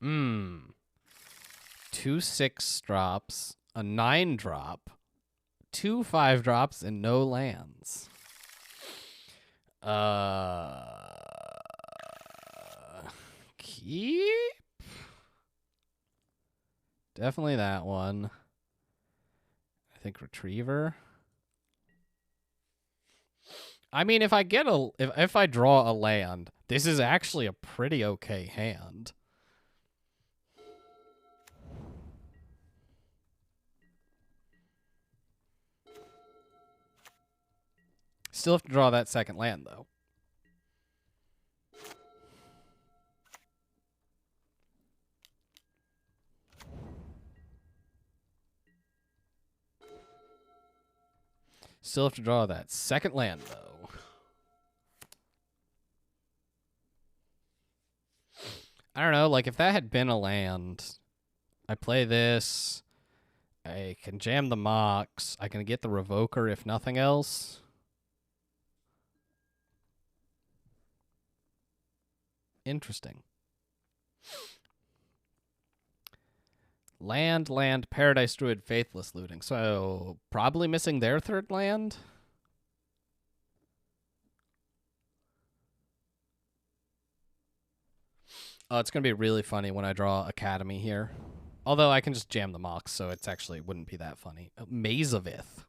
A: Mmm. 2 6 drops, a 9 drop, 2 5 drops, and no lands. Keep? Definitely that one. I think Retriever. I mean, if I get if I draw a land, this is actually a pretty okay hand. Still have to draw that second land, though. Still have to draw that second land, though. I don't know, like, if that had been a land, I play this, I can jam the Mox, I can get the Revoker if nothing else. Interesting. Land, Paradise Druid, Faithless Looting. So, probably missing their third land? Oh, it's going to be really funny when I draw Academy here. Although I can just jam the Mox, so it's actually wouldn't be that funny. Maze of Ith.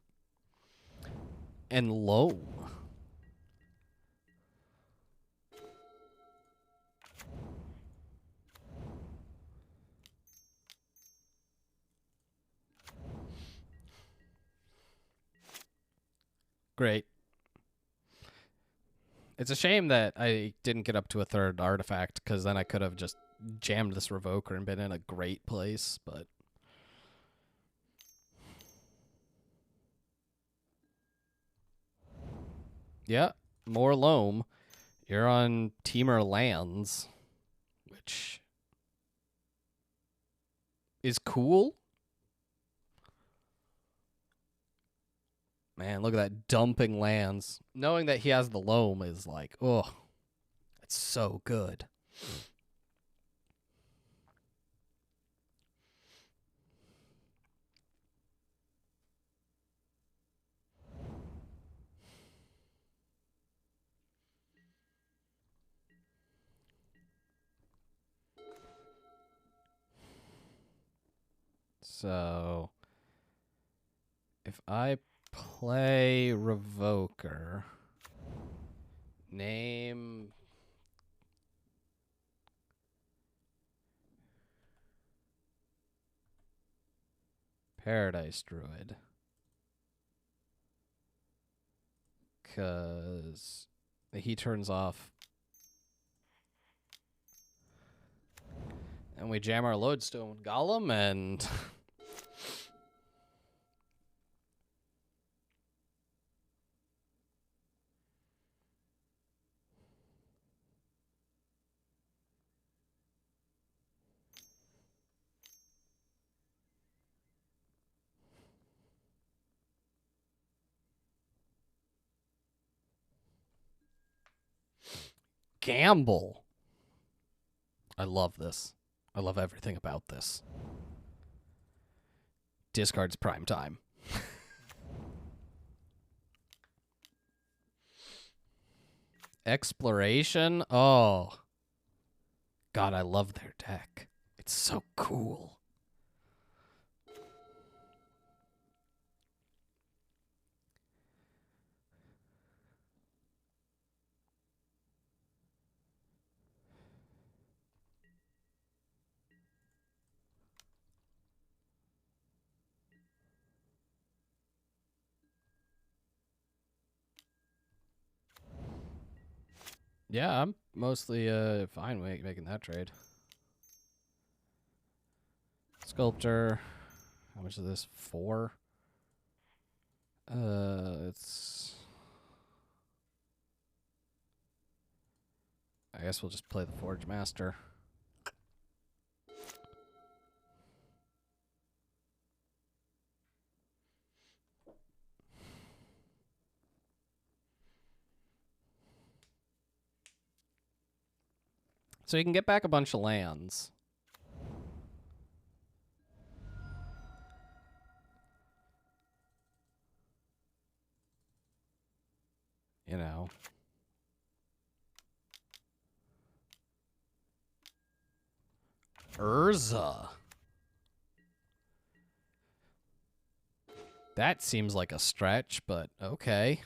A: And Loam. Great. It's a shame that I didn't get up to a third artifact, because then I could have just jammed this Revoker and been in a great place, but... Yeah, more loam. You're on Temur lands, which is cool. Man, look at that, dumping lands. Knowing that he has the loam is like, oh, it's so good. So, if I play Revoker, name... Paradise Druid. Because he turns off. And we jam our Lodestone Golem and... gamble. I love this. I love everything about this. Discard's prime time. Exploration? Oh. God, I love their deck. It's so cool. Yeah, I'm mostly fine making that trade. Sculptor. How much is this? 4? It's... I guess we'll just play the Forge Master. So you can get back a bunch of lands. You know. Urza. That seems like a stretch, but okay.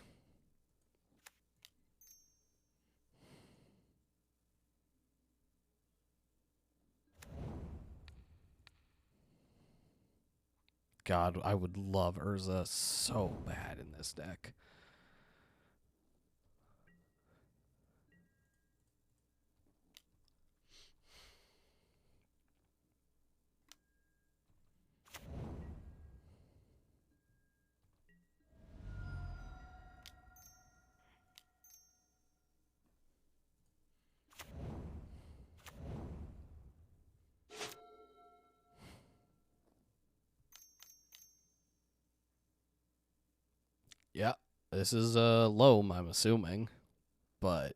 A: God, I would love Urza so bad in this deck. Yeah, this is loam, I'm assuming, but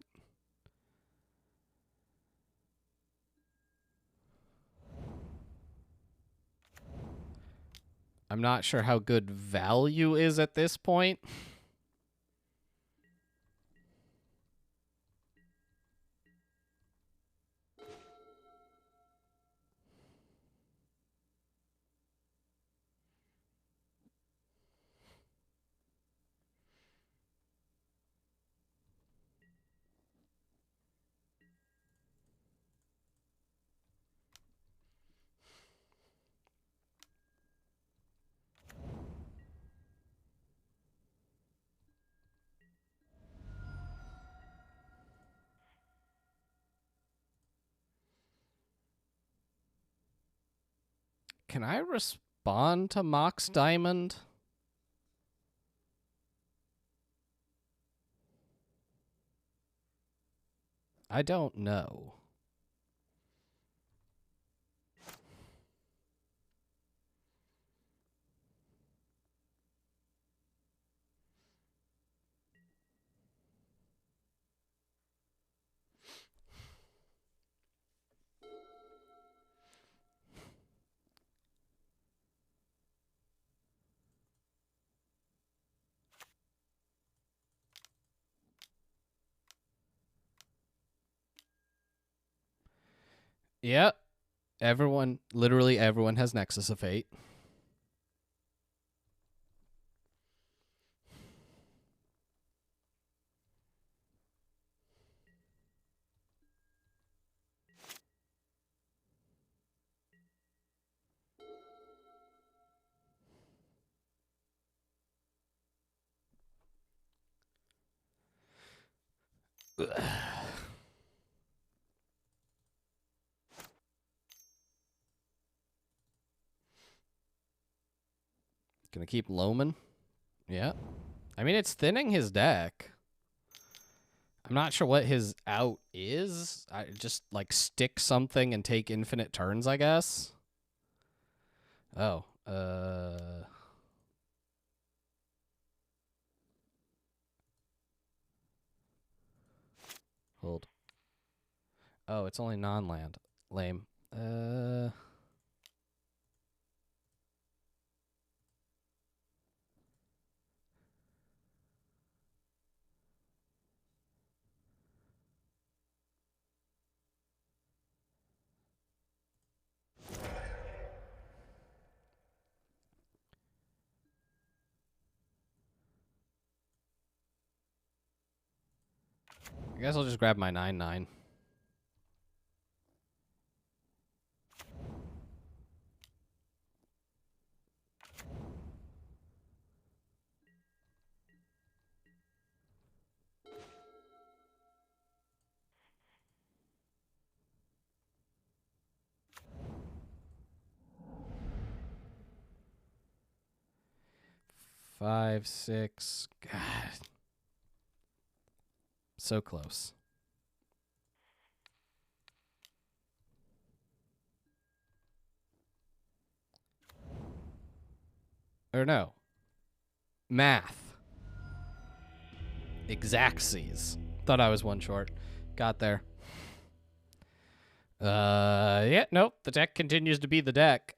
A: I'm not sure how good value is at this point. Can I respond to Mox Diamond? I don't know. Yep. Everyone, literally everyone has Nexus of Fate. Gonna keep Loman. Yeah. I mean, it's thinning his deck. I'm not sure what his out is. I just, like, stick something and take infinite turns, I guess. Oh. Hold. Oh, it's only non-land. Lame. 'll just grab my 9/9. Five, 6. God. So close. Or no. Math. Exactsies. Thought I was one short. Got there. Yeah, nope. The deck continues to be the deck.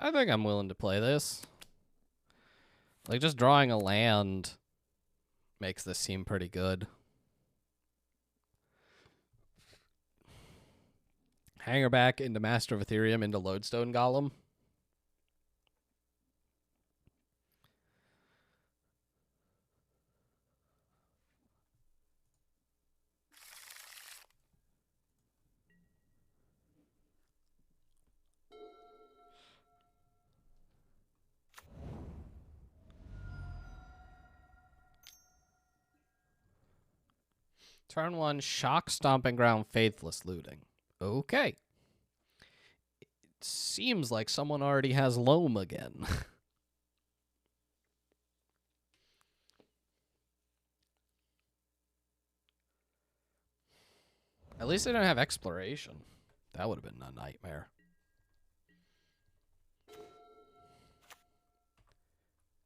A: I think I'm willing to play this. Like, just drawing a land makes this seem pretty good. Hang her back into Master of Ethereum into Lodestone Golem. Turn 1, Shock, Stomping Ground, Faithless Looting. Okay. It seems like someone already has Loam again. At least they don't have Exploration. That would have been a nightmare.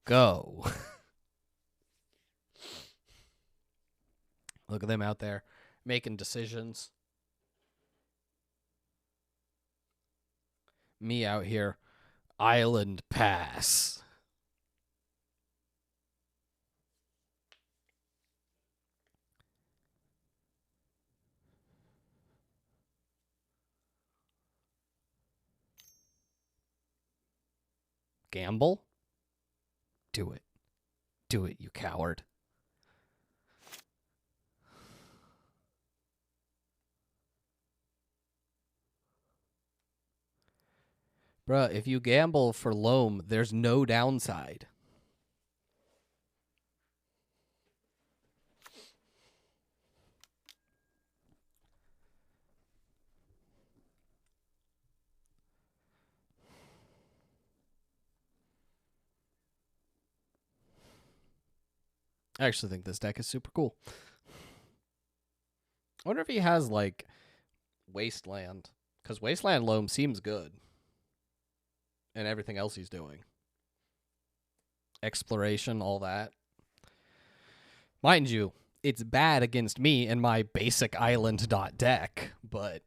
A: Go. Look at them out there making decisions. Me out here, Island Pass. Gamble? Do it. Do it, you coward. Bruh, if you gamble for loam, there's no downside. I actually think this deck is super cool. I wonder if he has, like, Wasteland. Because Wasteland Loam seems good. And everything else he's doing. Exploration, all that. Mind you, it's bad against me and my basic island deck, but...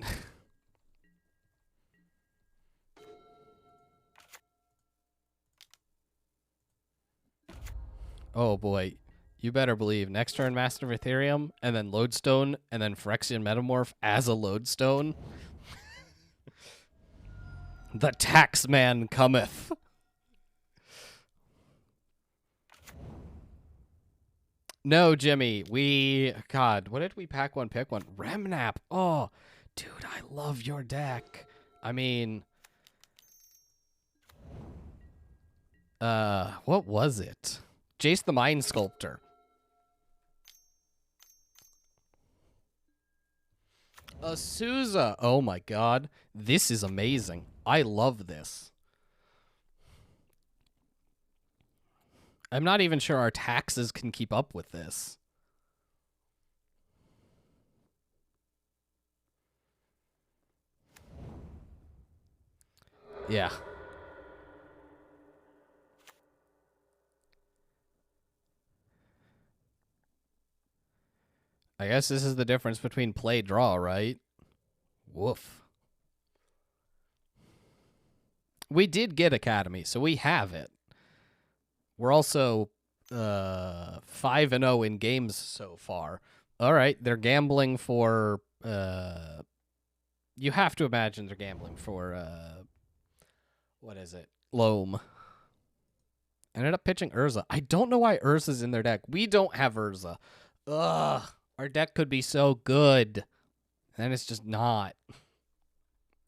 A: oh boy. You better believe next turn Master of Ethereum, and then Lodestone, and then Phyrexian Metamorph as a Lodestone. The Taxman cometh. No, Jimmy. God, what did we pack one, pick one? Remnap. Oh, dude, I love your deck. I mean, what was it? Jace the Mind Sculptor. Azusa. Oh my god. This is amazing. I love this. I'm not even sure our taxes can keep up with this. Yeah. I guess this is the difference between play draw, right? Woof. We did get Academy, so we have it. We're also 5-0 in games so far. All right, they're gambling for you have to imagine they're gambling for what is it? Loam. Ended up pitching Urza. I don't know why Urza's in their deck. We don't have Urza. Ugh. Our deck could be so good. And it's just not.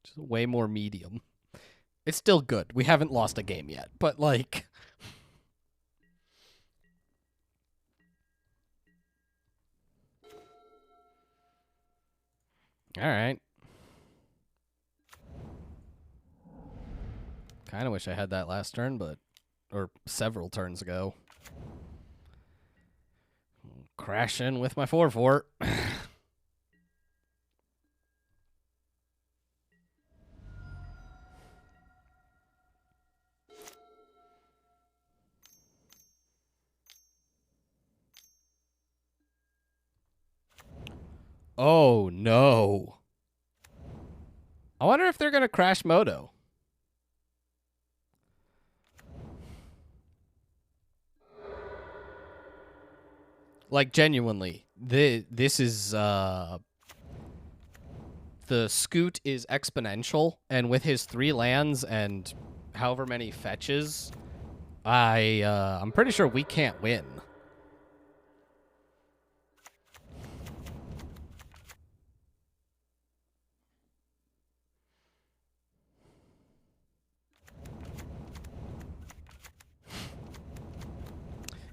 A: Just way more medium. It's still good. We haven't lost a game yet. But, like... Alright. Kind of wish I had that last turn, but... or several turns ago. Crash in with my 4/4. Oh, no. I wonder if they're going to crash Moto. Like, genuinely. This is, the Scoot is exponential, and with his 3 lands and however many fetches, I'm pretty sure we can't win.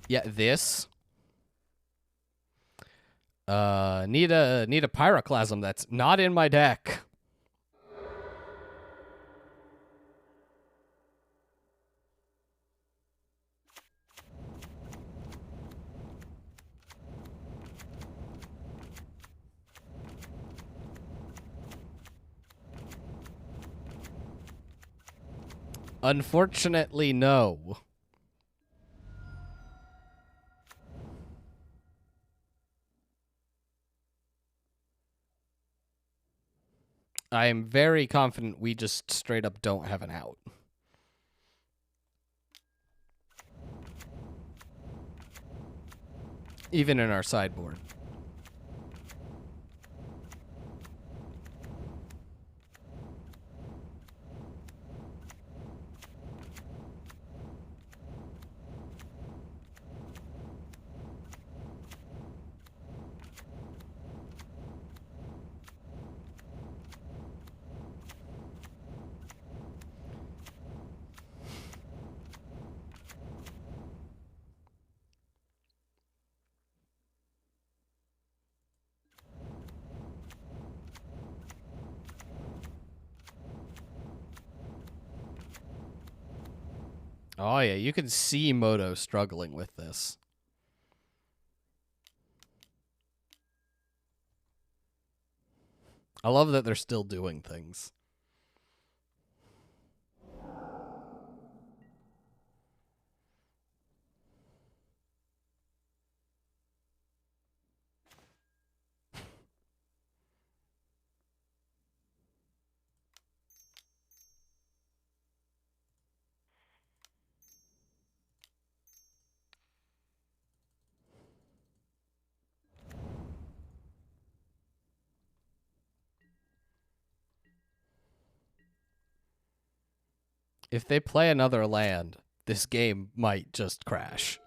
A: Yeah, this. Need a Pyroclasm that's not in my deck. Unfortunately, no. I am very confident we just straight up don't have an out. Even in our sideboard. Oh, yeah, you can see Moto struggling with this. I love that they're still doing things. If they play another land, this game might just crash.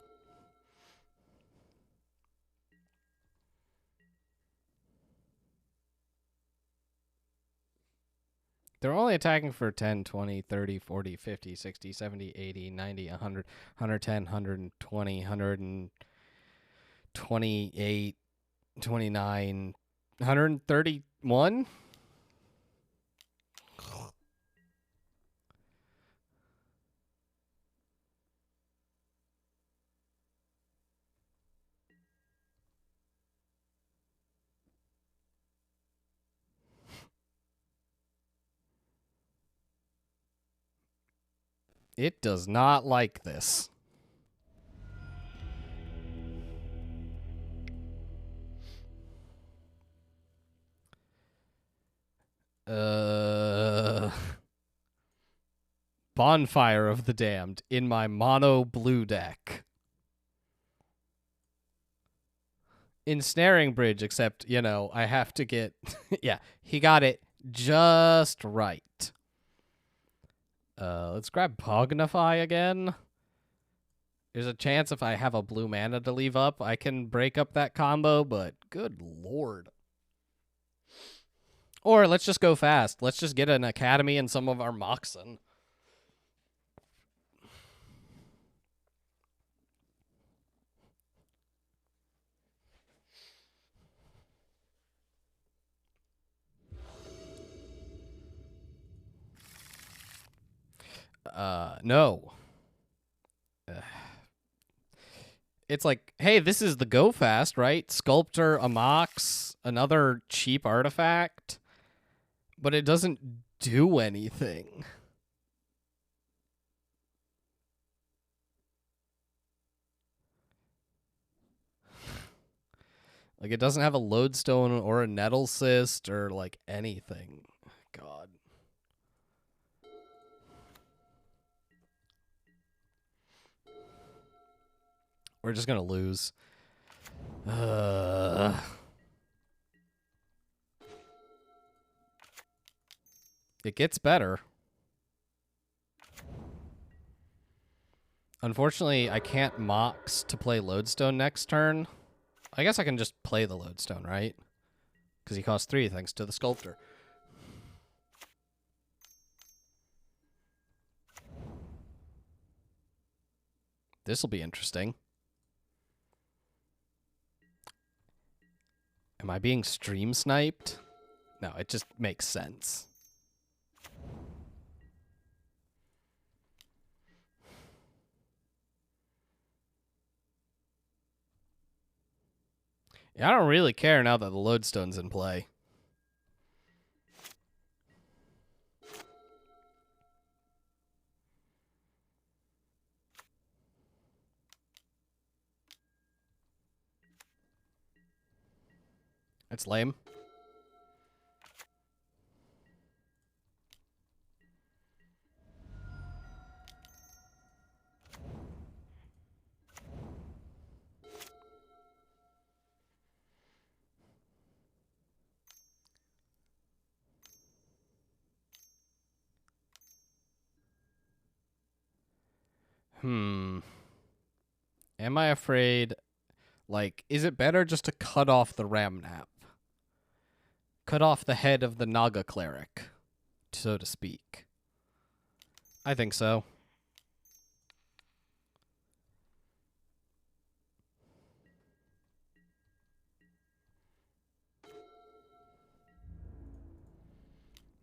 A: They're only attacking for 10, 20, 30, 40, 50, 60, 70, 80, 90, 100, 110, 120, 128, 29, 131? It does not like this. Bonfire of the Damned in my mono blue deck. Ensnaring Bridge, except, you know, I have to get... yeah, he got it just right. Let's grab Pognify again. There's a chance if I have a blue mana to leave up, I can break up that combo, but good lord. Or let's just go fast. Let's just get an Academy and some of our Moxen. No. It's like, hey, this is the go fast, right? Sculptor, a Mox, another cheap artifact, but it doesn't do anything. Like, it doesn't have a Lodestone or a Nettle Cyst or, like, anything. God. We're just gonna lose. It gets better. Unfortunately, I can't Mox to play Lodestone next turn. I guess I can just play the Lodestone, right? Because he costs 3 thanks to the Sculptor. This'll be interesting. Am I being stream sniped? No, it just makes sense. Yeah, I don't really care now that the Lodestone's in play. That's lame. Am I afraid, like, is it better just to cut off the Ramnap? Cut off the head of the Naga Cleric, so to speak. I think so.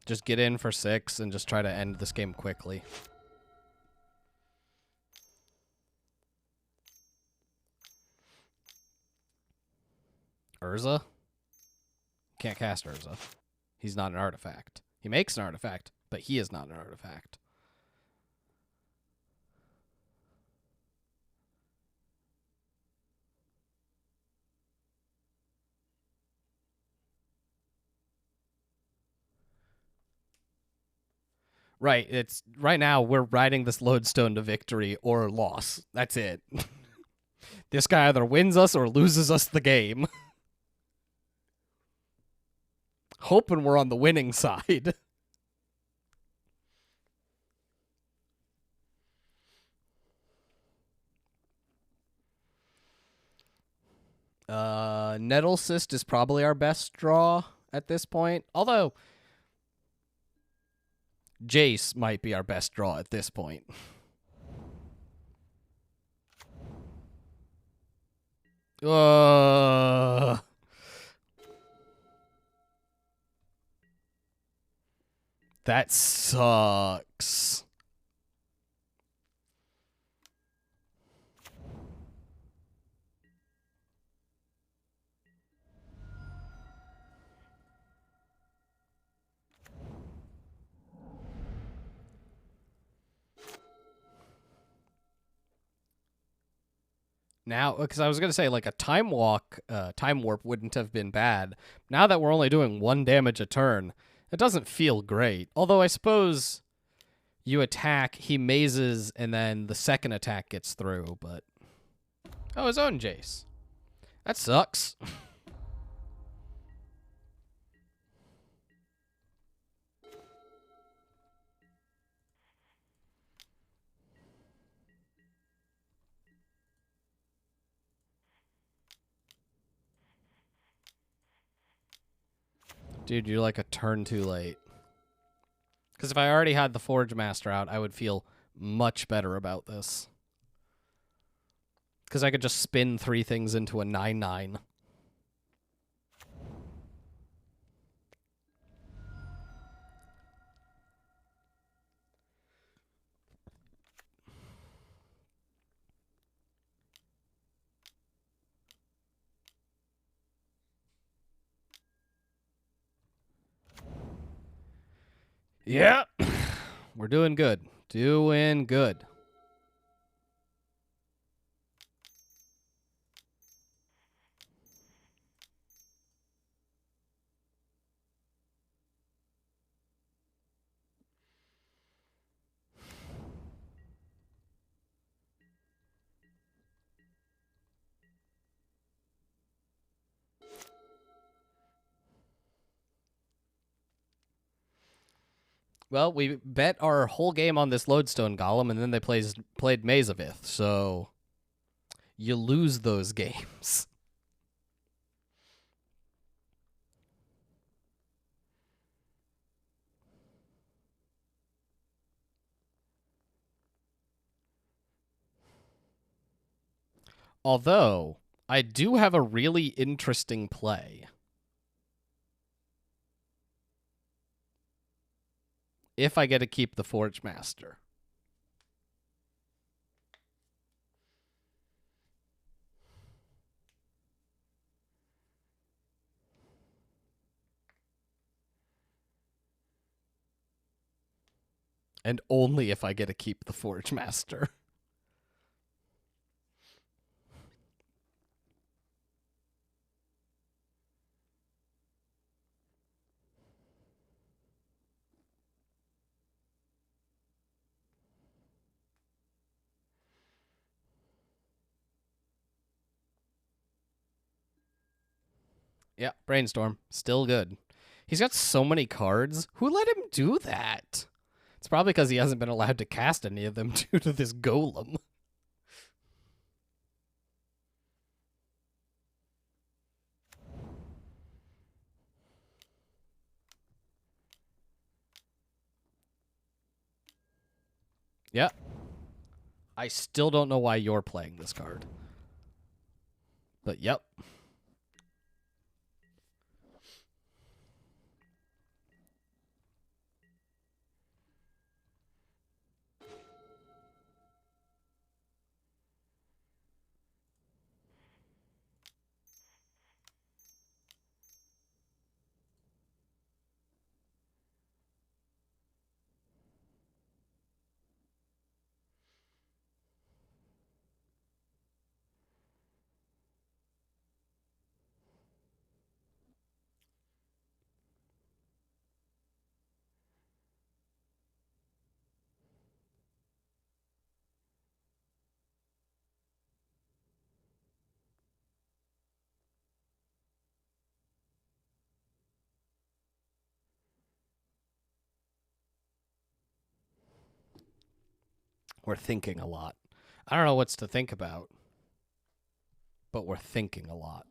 A: Just get in for 6 and just try to end this game quickly. Urza? Can't cast Urza. He's not an artifact. He makes an artifact, but he is not an artifact. Right, it's right now we're riding this lodestone to victory or loss. That's it. This guy either wins us or loses us the game. Hoping we're on the winning side. Nettle Cyst is probably our best draw at this point. Although Jace might be our best draw at this point. That sucks. Now, because I was going to say, like, a time warp wouldn't have been bad. Now that we're only doing 1 damage a turn, it doesn't feel great. Although I suppose you attack, he mazes, and then the second attack gets through, but... Oh, his own Jace. That sucks. Dude, you're like a turn too late. Because if I already had the Forge Master out, I would feel much better about this. Because I could just spin 3 things into a 9/9. Yeah. We're doing good. Doing good. Well, we bet our whole game on this Lodestone Golem, and then they played Maze of Ith, so you lose those games. Although, I do have a really interesting play. If I get to keep the Forge Master. And only if I get to keep the Forge Master. Yeah, Brainstorm. Still good. He's got so many cards. Who let him do that? It's probably because he hasn't been allowed to cast any of them due to this golem. Yeah. I still don't know why you're playing this card. But yep. We're thinking a lot. I don't know what's to think about, but we're thinking a lot.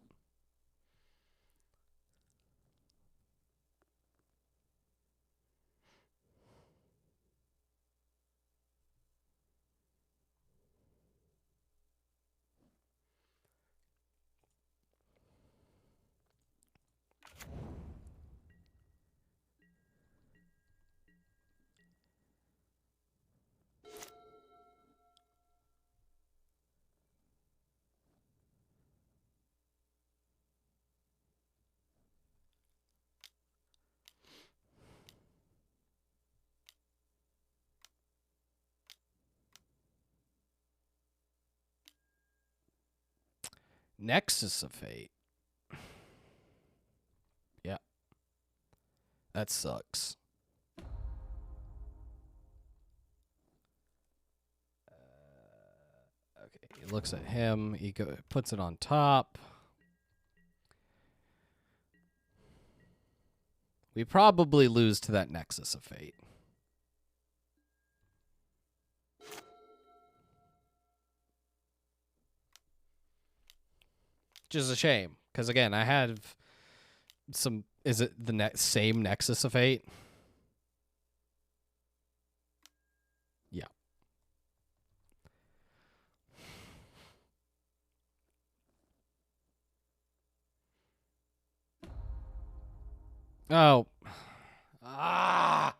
A: Nexus of Fate. Yeah. That sucks. Okay, he looks at him. He puts it on top. We probably lose to that Nexus of Fate. Which is a shame, because again, I have some. Is it the same Nexus of Fate? Yeah. Oh. Ah.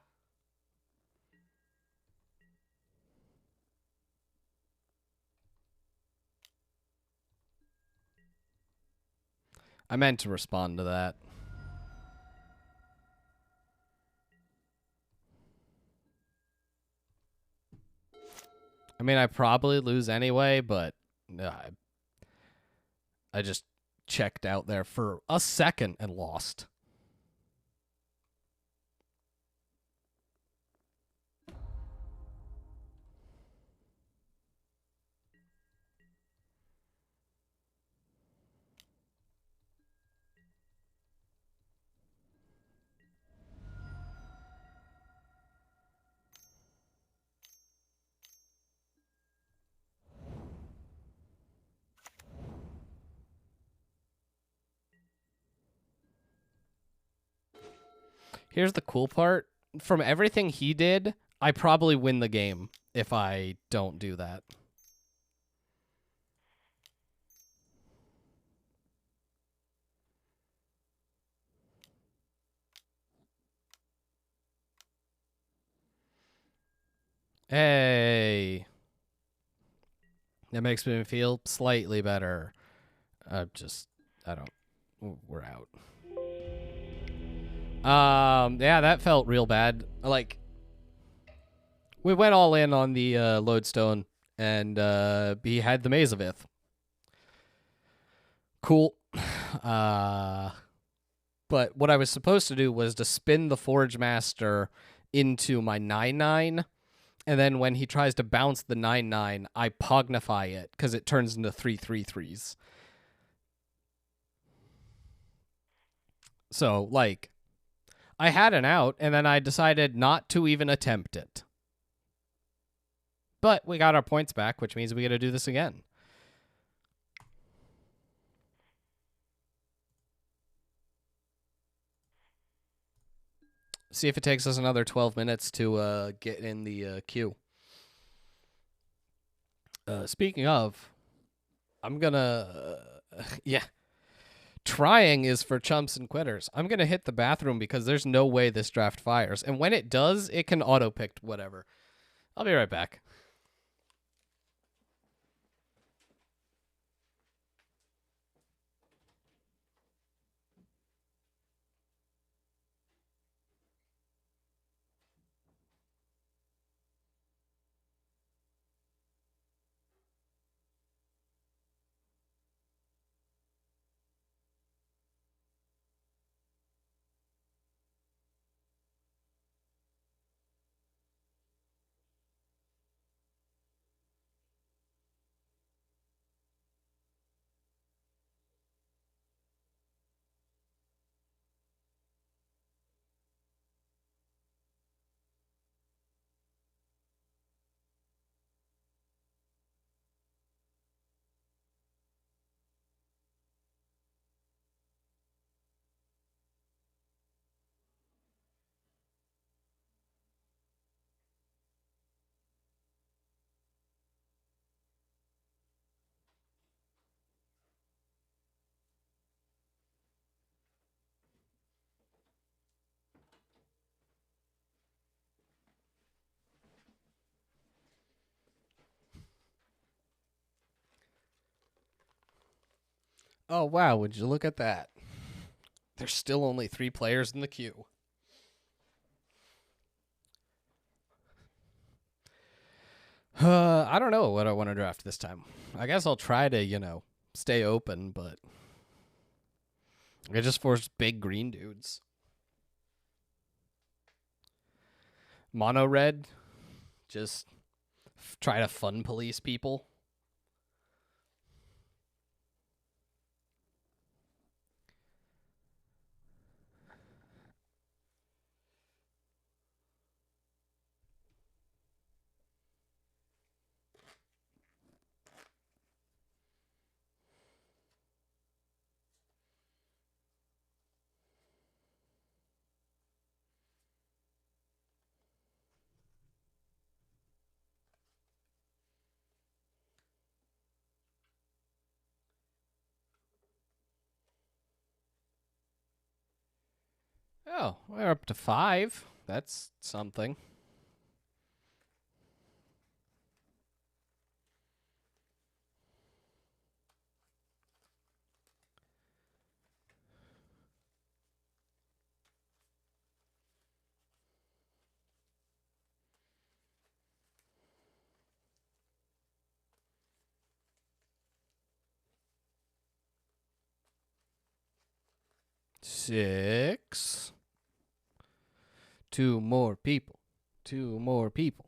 A: I meant to respond to that. I mean, I probably lose anyway, but I just checked out there for a second and lost. Here's the cool part. From everything he did, I probably win the game if I don't do that. Hey. That makes me feel slightly better. I don't. We're out. Yeah, that felt real bad. Like, we went all in on the lodestone, and he had the Maze of Ith. Cool. But what I was supposed to do was to spin the Forge Master into my 9/9, and then when he tries to bounce the 9/9, I pognify it because it turns into 3/3/3s. So, like, I had an out, and then I decided not to even attempt it. But we got our points back, which means we got to do this again. See if it takes us another 12 minutes to get in the queue. Speaking of, I'm gonna... yeah. Trying is for chumps and quitters. I'm gonna hit the bathroom because there's no way this draft fires. And when it does, it can auto-pick whatever. I'll be right back. Oh, wow. Would you look at that? There's still only 3 players in the queue. I don't know what I want to draft this time. I guess I'll try to, stay open, but I just force big green dudes. Mono red, just try to fun police people. Oh, we're up to 5. That's something. Six. 2 more people. 2 more people.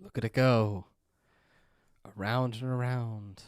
A: Look at it go. Around and around.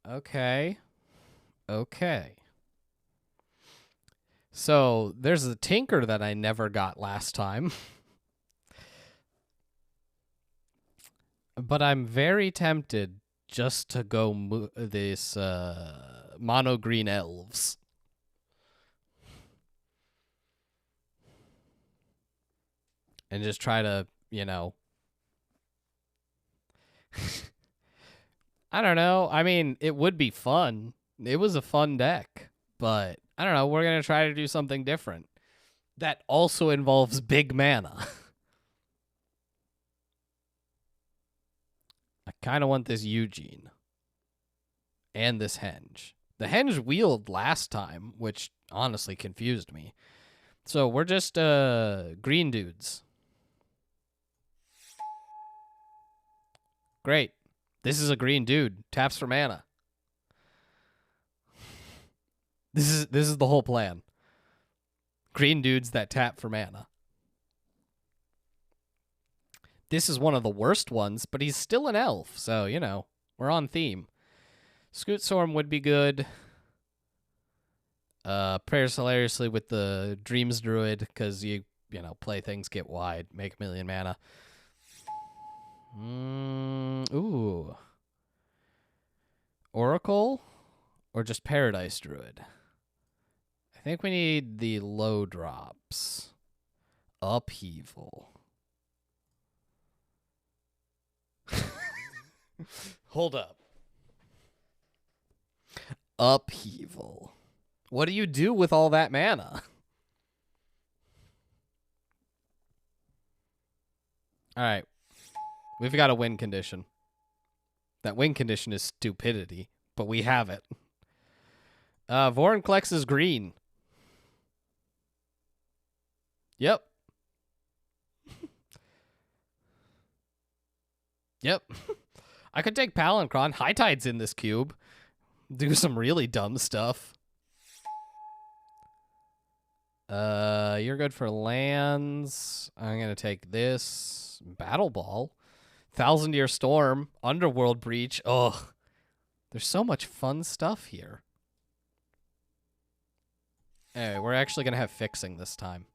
A: Okay. Okay. So there's a tinker that I never got last time. But I'm very tempted just to go this mono green elves. And just try to, I don't know. I mean, it would be fun. It was a fun deck. But I don't know. We're going to try to do something different. That also involves big mana. I kind of want this Eugene. And this Henge. The Henge wheeled last time, which honestly confused me. So we're just green dudes. Great. This is a green dude. Taps for mana. This is the whole plan. Green dudes that tap for mana. This is one of the worst ones, but he's still an elf, so, we're on theme. Scoot Storm would be good. Pairs hilariously with the Dreams Druid because you know, play things get wide, make a million mana. Ooh. Oracle or just Paradise Druid? I think we need the low drops. Upheaval. Hold up. Upheaval. What do you do with all that mana? All right. We've got a win condition. That win condition is stupidity, but we have it. Vorinclex is green. Yep. Yep. I could take Palancron. High Tide's in this cube. Do some really dumb stuff. You're good for lands. I'm going to take this. Battle Ball. 1,000-Year Storm. Underworld Breach. Ugh. There's so much fun stuff here. Anyway, we're actually going to have fixing this time.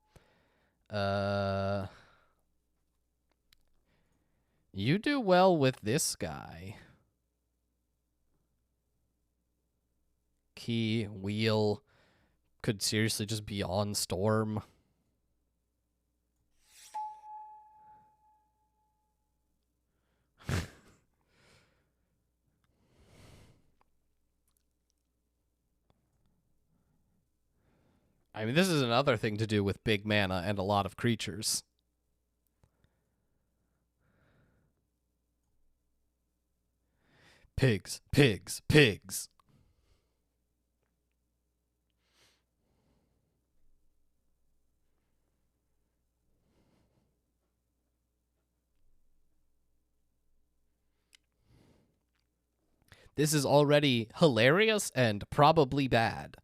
A: You do well with this guy. Key, wheel. Could seriously just be on Storm. I mean, this is another thing to do with big mana and a lot of creatures. Pigs, pigs, pigs. This is already hilarious and probably bad,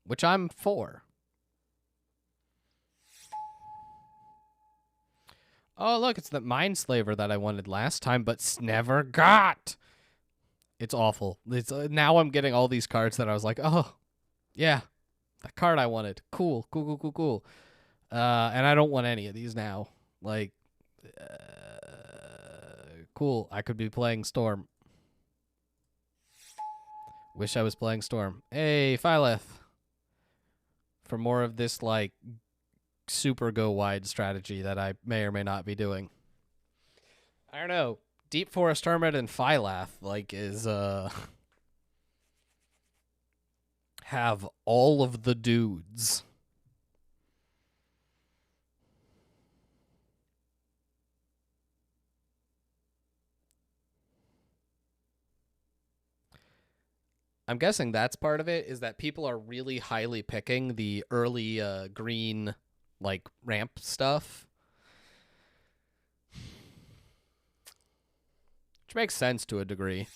A: which I'm for. Oh, look, it's that Mindslaver that I wanted last time, but never got. It's awful. It's now I'm getting all these cards that I was like, oh, yeah, that card I wanted. Cool, cool, cool, cool, cool. And I don't want any of these now. Like, cool. I could be playing Storm. Wish I was playing Storm. Hey, Phyleth. For more of this, like, super go wide strategy that I may or may not be doing. I don't know. Deep Forest Hermit and Phylath, like, is, have all of the dudes. I'm guessing that's part of it, is that people are really highly picking the early green, like, ramp stuff. Which makes sense to a degree.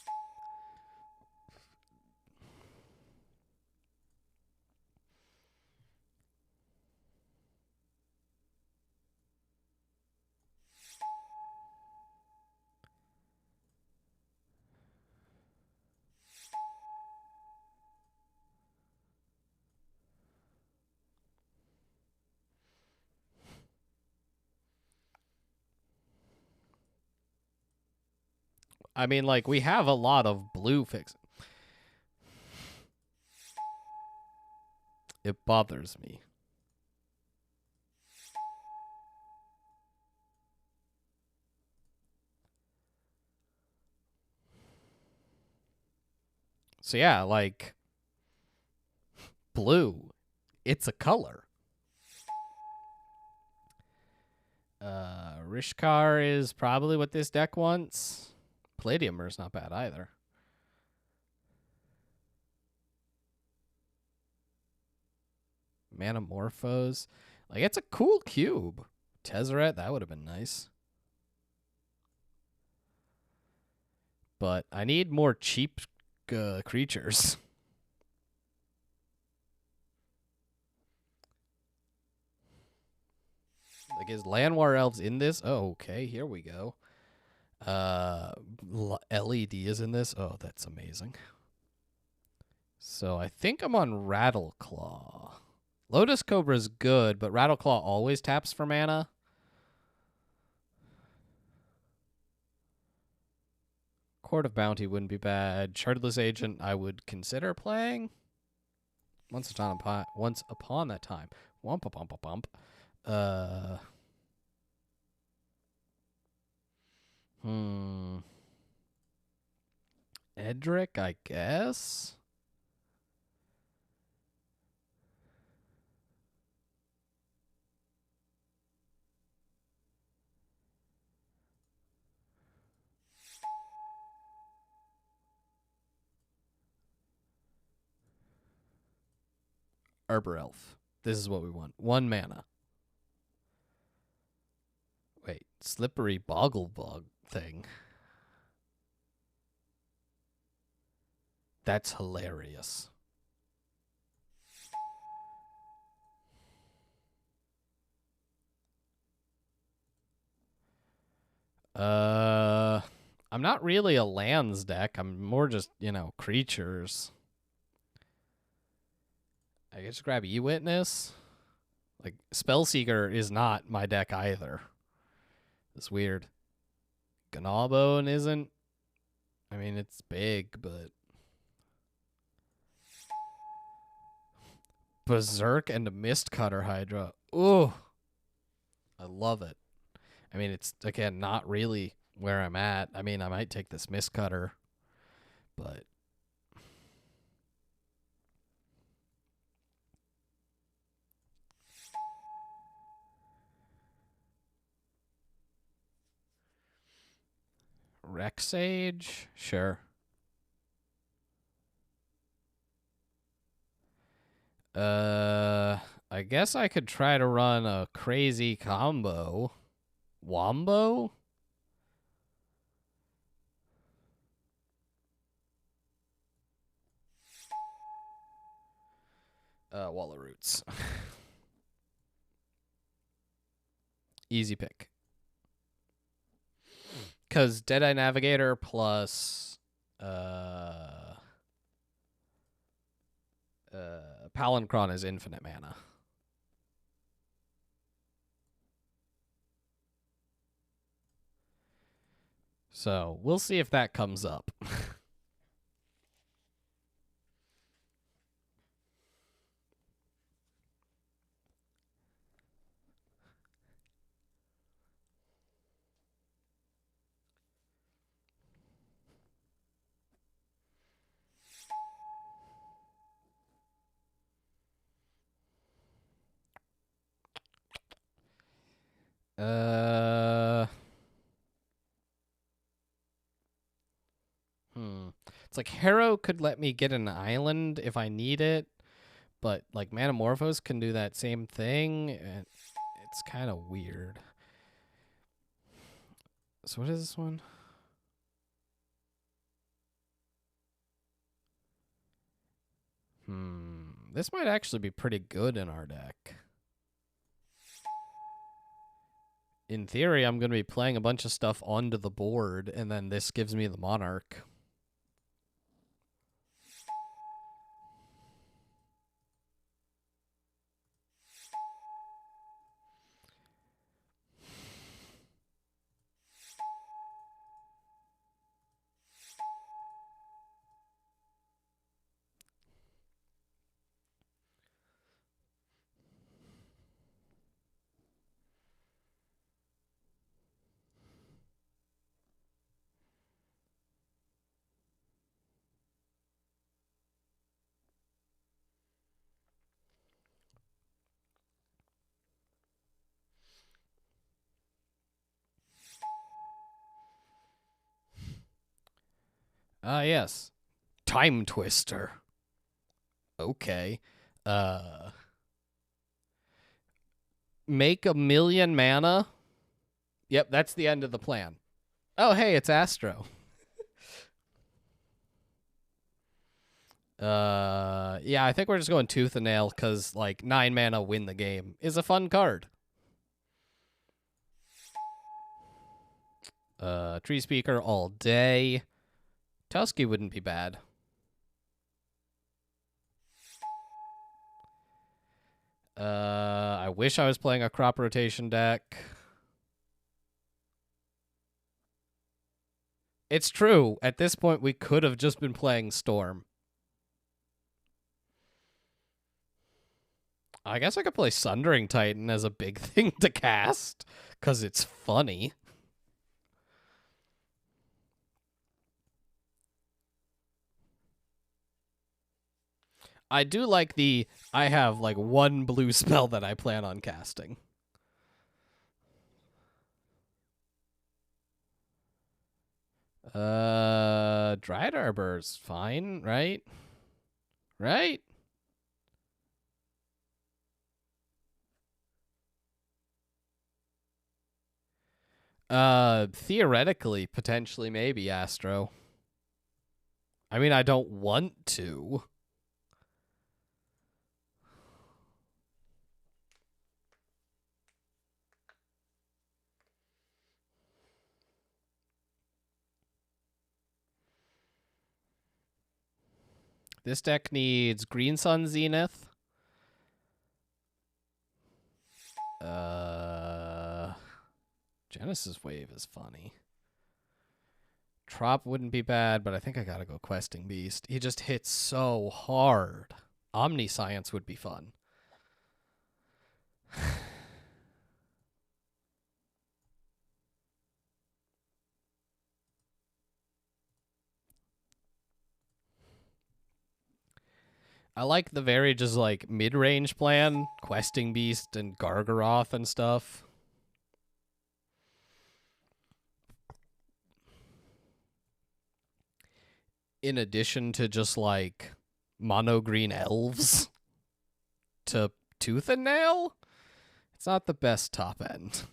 A: I mean, like, we have a lot of blue fixes. It bothers me. So yeah, like, blue, it's a color. Rishkar is probably what this deck wants. Palladiumer's not bad either. Manamorphose. Like, it's a cool cube. Tezzeret, that would have been nice. But I need more cheap creatures. Like, is Llanowar Elves in this? Oh, okay, here we go. LED is in this. Oh, that's amazing. So I think I'm on Rattleclaw. Lotus Cobra is good, but Rattleclaw always taps for mana. Court of Bounty wouldn't be bad. Shardless Agent I would consider playing. Once upon that time. Wumpa bumpa bump. Edric, I guess. Arbor Elf. This is what we want. 1 mana. Wait, Slippery Bogglebug thing. That's hilarious. I'm not really a lands deck. I'm more just, creatures. I guess grab E-Witness. Like, Spellseeker is not my deck either. It's weird. Gnawbone isn't. I mean, it's big, but... Berserk and a Mistcutter Hydra. Ooh. I love it. I mean, it's, again, not really where I'm at. I mean, I might take this Mistcutter, but... Rexage? Sure. I guess I could try to run a crazy combo. Wombo? Wall of Roots. Easy pick. Because Deadeye Navigator plus Palancron is infinite mana. So we'll see if that comes up. It's like Harrow could let me get an island if I need it, but like Manamorphose can do that same thing, and it's kind of weird. So what is this one? This might actually be pretty good in our deck. In theory, I'm going to be playing a bunch of stuff onto the board, and then this gives me the Monarch. Ah, yes. Time Twister. Okay. Make 1,000,000 mana. Yep, that's the end of the plan. Oh, hey, it's Astro. Yeah, I think we're just going tooth and nail because, like, 9 mana win the game is a fun card. Tree Speaker all day. Tusky wouldn't be bad. I wish I was playing a crop rotation deck. It's true. At this point, we could have just been playing Storm. I guess I could play Sundering Titan as a big thing to cast, because it's funny. I do like I have like one blue spell that I plan on casting. Dryad Arbor's fine, right? Right? Theoretically, potentially, maybe Astro. I mean, I don't want to. This deck needs Green Sun Zenith. Genesis Wave is funny. Trop wouldn't be bad, but I think I gotta go Questing Beast. He just hits so hard. Omniscience would be fun. I like the very just like mid-range plan, Questing Beast and Gargaroth and stuff. In addition to just like mono green elves to Tooth and Nail, it's not the best top end.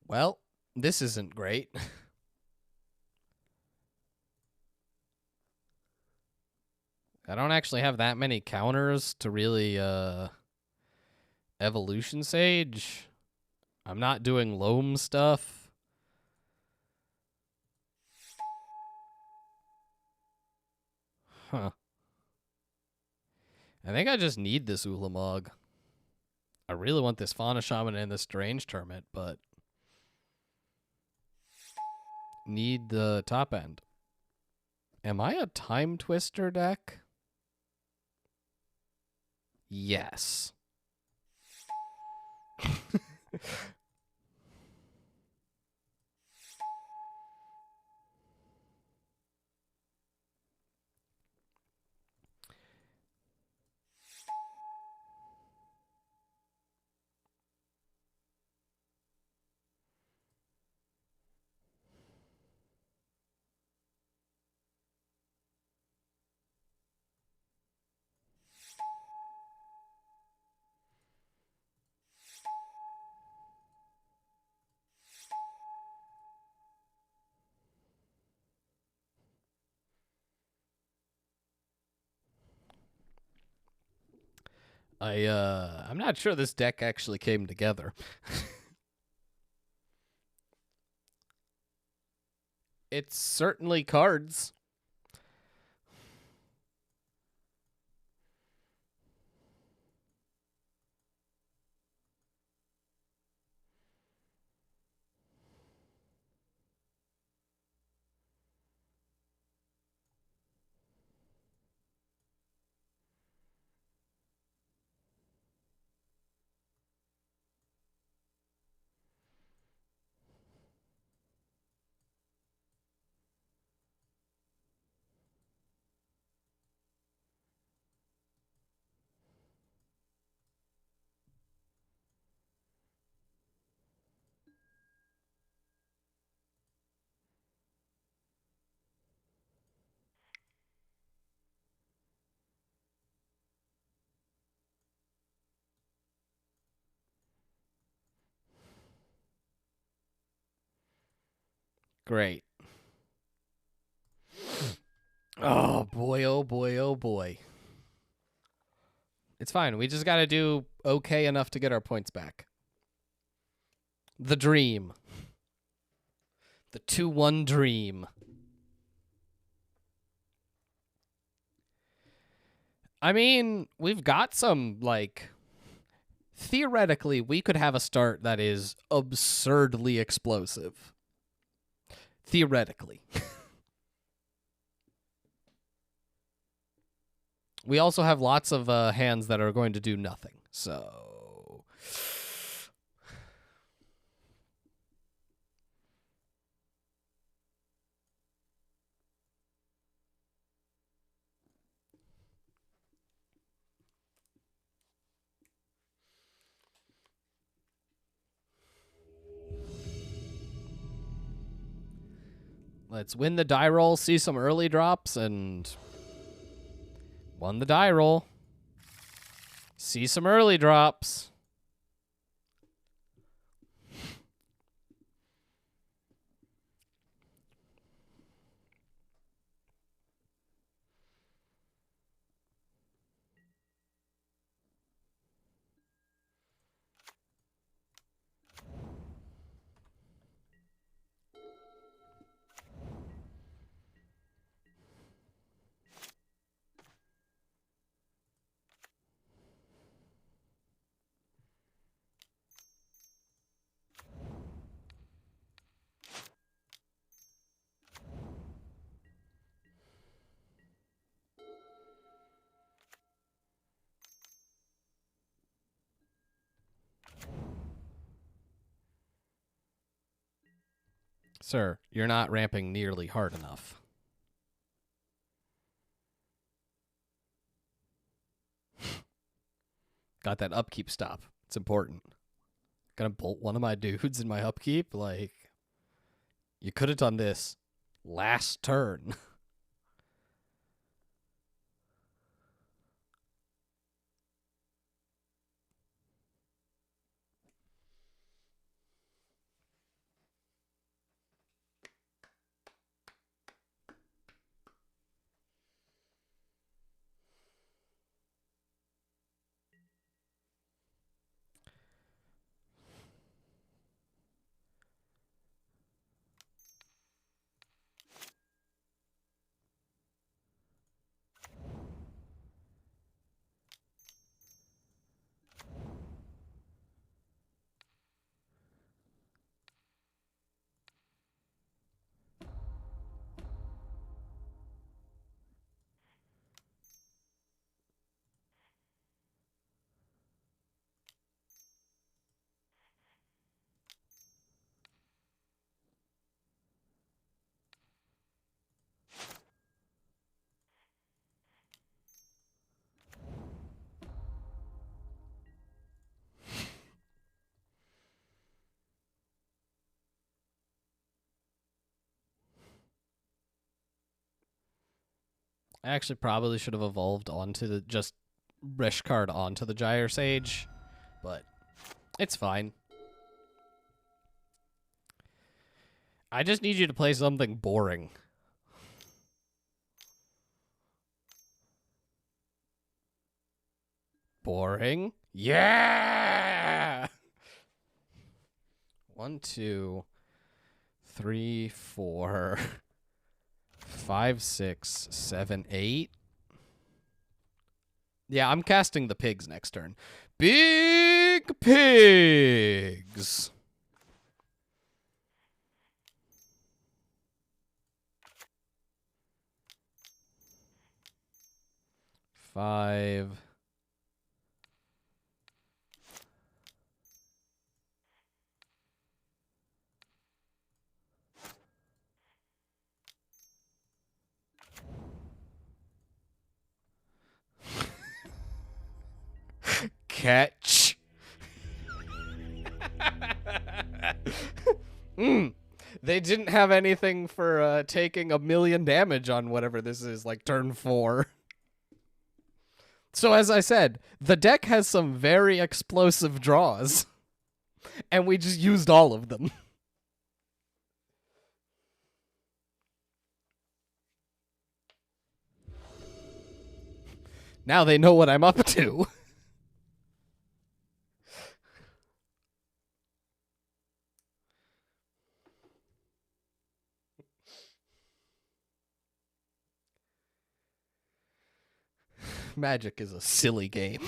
A: Well, this isn't great. I don't actually have that many counters to really Evolution Sage. I'm not doing Loam stuff. Huh. I think I just need this Ulamog. I really want this Fauna Shaman and this Strange Termit, but need the top end. Am I a Time Twister deck? Yes. I'm not sure this deck actually came together. It's certainly cards. Great. Oh boy, oh boy, oh boy. It's fine. We just got to do okay enough to get our points back. The dream. The 2-1 dream. I mean, we've got some, like... Theoretically, we could have a start that is absurdly explosive. Theoretically. We also have lots of hands that are going to do nothing, so... Let's win the die roll, see some early drops, and... Won the die roll. See some early drops. Sir, you're not ramping nearly hard enough. Got that upkeep stop. It's important. Gonna bolt one of my dudes in my upkeep? Like, you could have done this last turn. I actually probably should have evolved onto the just Rishcard onto the Gyre Sage, but it's fine. I just need you to play something boring. Boring? Yeah! 1, 2, 3, 4, 5, 6, 7, 8. Yeah, I'm casting the pigs next turn. Big pigs! Five. Catch. They didn't have anything for taking 1,000,000 damage on whatever this is, like turn 4. So as I said, the deck has some very explosive draws, and we just used all of them. Now they know what I'm up to. Magic is a silly game.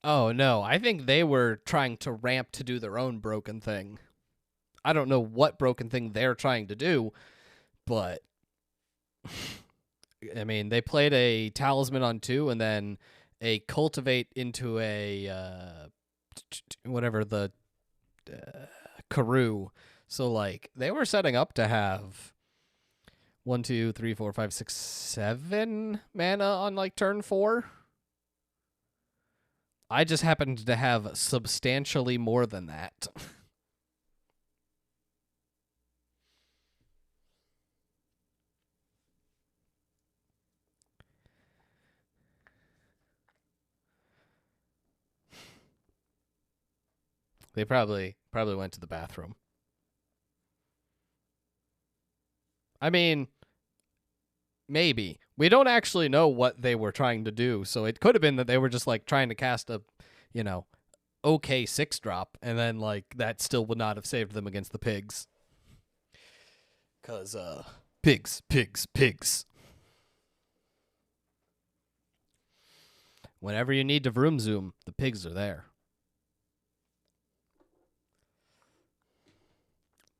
A: Oh, no. I think they were trying to ramp to do their own broken thing. I don't know what broken thing they're trying to do, but I mean, they played a Talisman on 2 and then a Cultivate into a whatever the Karoo. So, like, they were setting up to have 1, 2, 3, 4, 5, 6, 7 mana on, like, turn 4. I just happened to have substantially more than that. They probably went to the bathroom. I mean, maybe. We don't actually know what they were trying to do, so it could have been that they were just like trying to cast a, okay 6-drop, and then like that still would not have saved them against the pigs. 'Cause pigs. Whenever you need to vroom zoom, the pigs are there.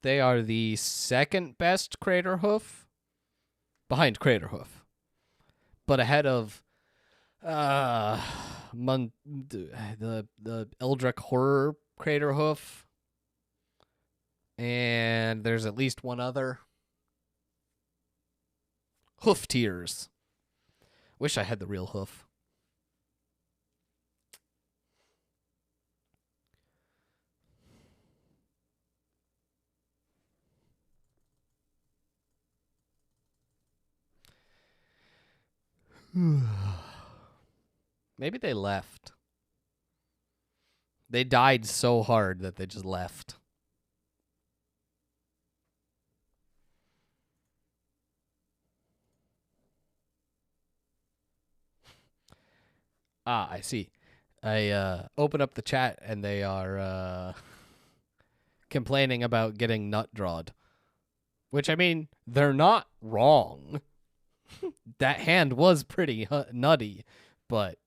A: They are the second best Crater Hoof, behind Crater Hoof, but ahead of the Eldritch Horror Crater Hoof, and there's at least one other. Hoof Tears. Wish I had the real hoof. Maybe they left. They died so hard that they just left. Ah, I see. I open up the chat and they are complaining about getting nut drawed. Which, I mean, they're not wrong. That hand was pretty nutty, but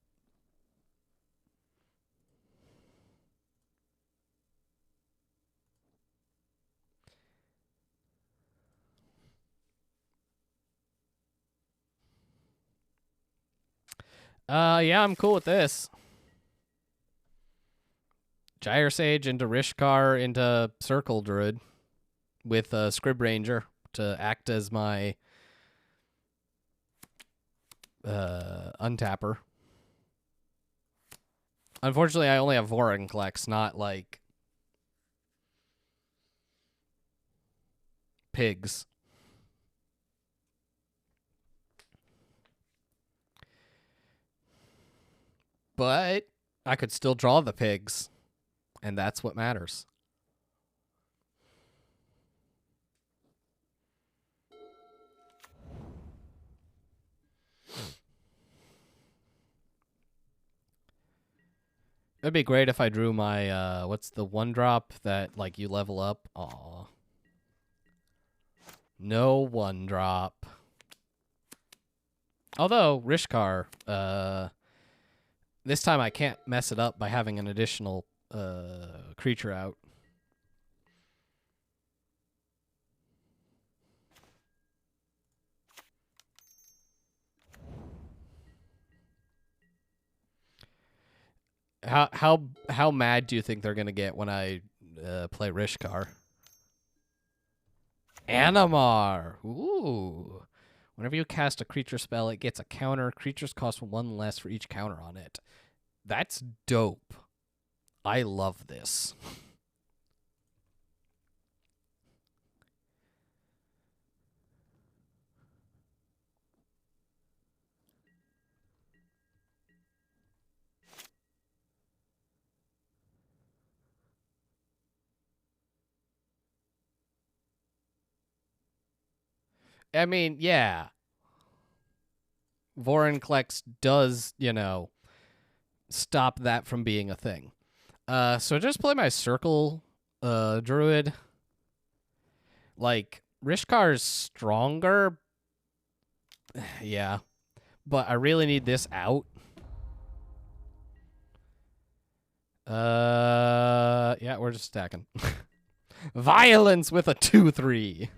A: yeah, I'm cool with this. Gyre Sage into Rishkar into Circle Druid with Scrib Ranger to act as my untapper. Unfortunately, I only have Vorinclex, not like pigs. But I could still draw the pigs, and that's what matters. It'd be great if I drew my, what's the 1-drop that, like, you level up? Aw. No 1-drop. Although, Rishkar, this time I can't mess it up by having an additional creature out. How mad do you think they're gonna get when I play Rishkar? Animar. Ooh. Whenever you cast a creature spell, it gets a counter. Creatures cost 1 less for each counter on it. That's dope. I love this. I mean, yeah. Vorinclex does, stop that from being a thing. So just play my circle druid. Like, Rishkar's stronger. Yeah. But I really need this out. Yeah, we're just stacking. Violence with a 2/3.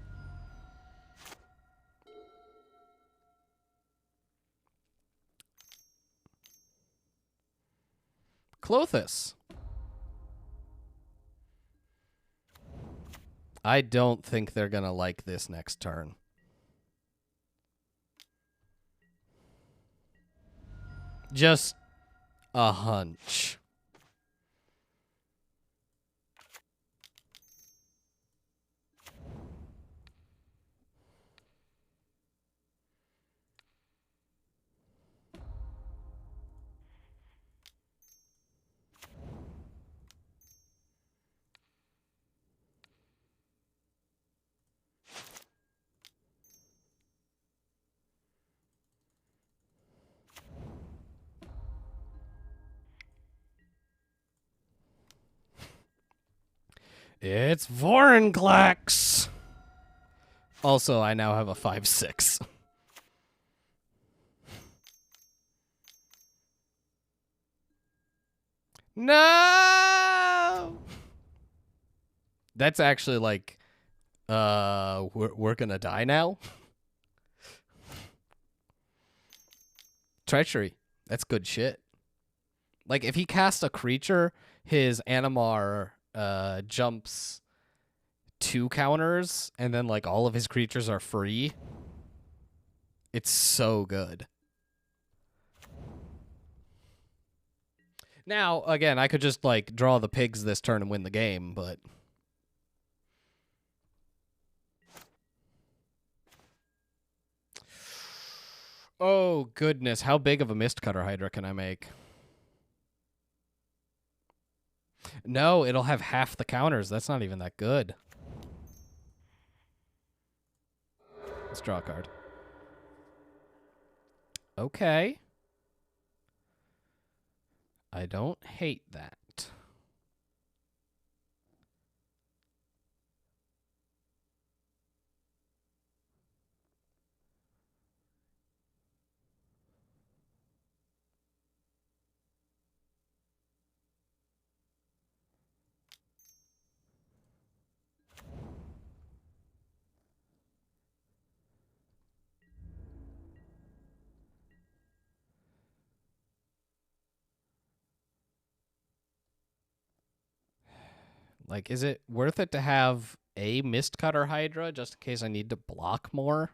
A: Clothis. I don't think they're gonna like this next turn. Just a hunch. It's Vorinclex. Also, I now have a 5/6. No! That's actually like, we're gonna die now? Treachery. That's good shit. Like, if he casts a creature, his Animar jumps 2 counters, and then, like, all of his creatures are free. It's so good. Now, again, I could just, like, draw the pigs this turn and win the game, but... Oh, goodness. How big of a Mistcutter Hydra can I make? No, it'll have half the counters. That's not even that good. Let's draw a card. Okay. I don't hate that. Like, is it worth it to have a Mistcutter Hydra just in case I need to block more?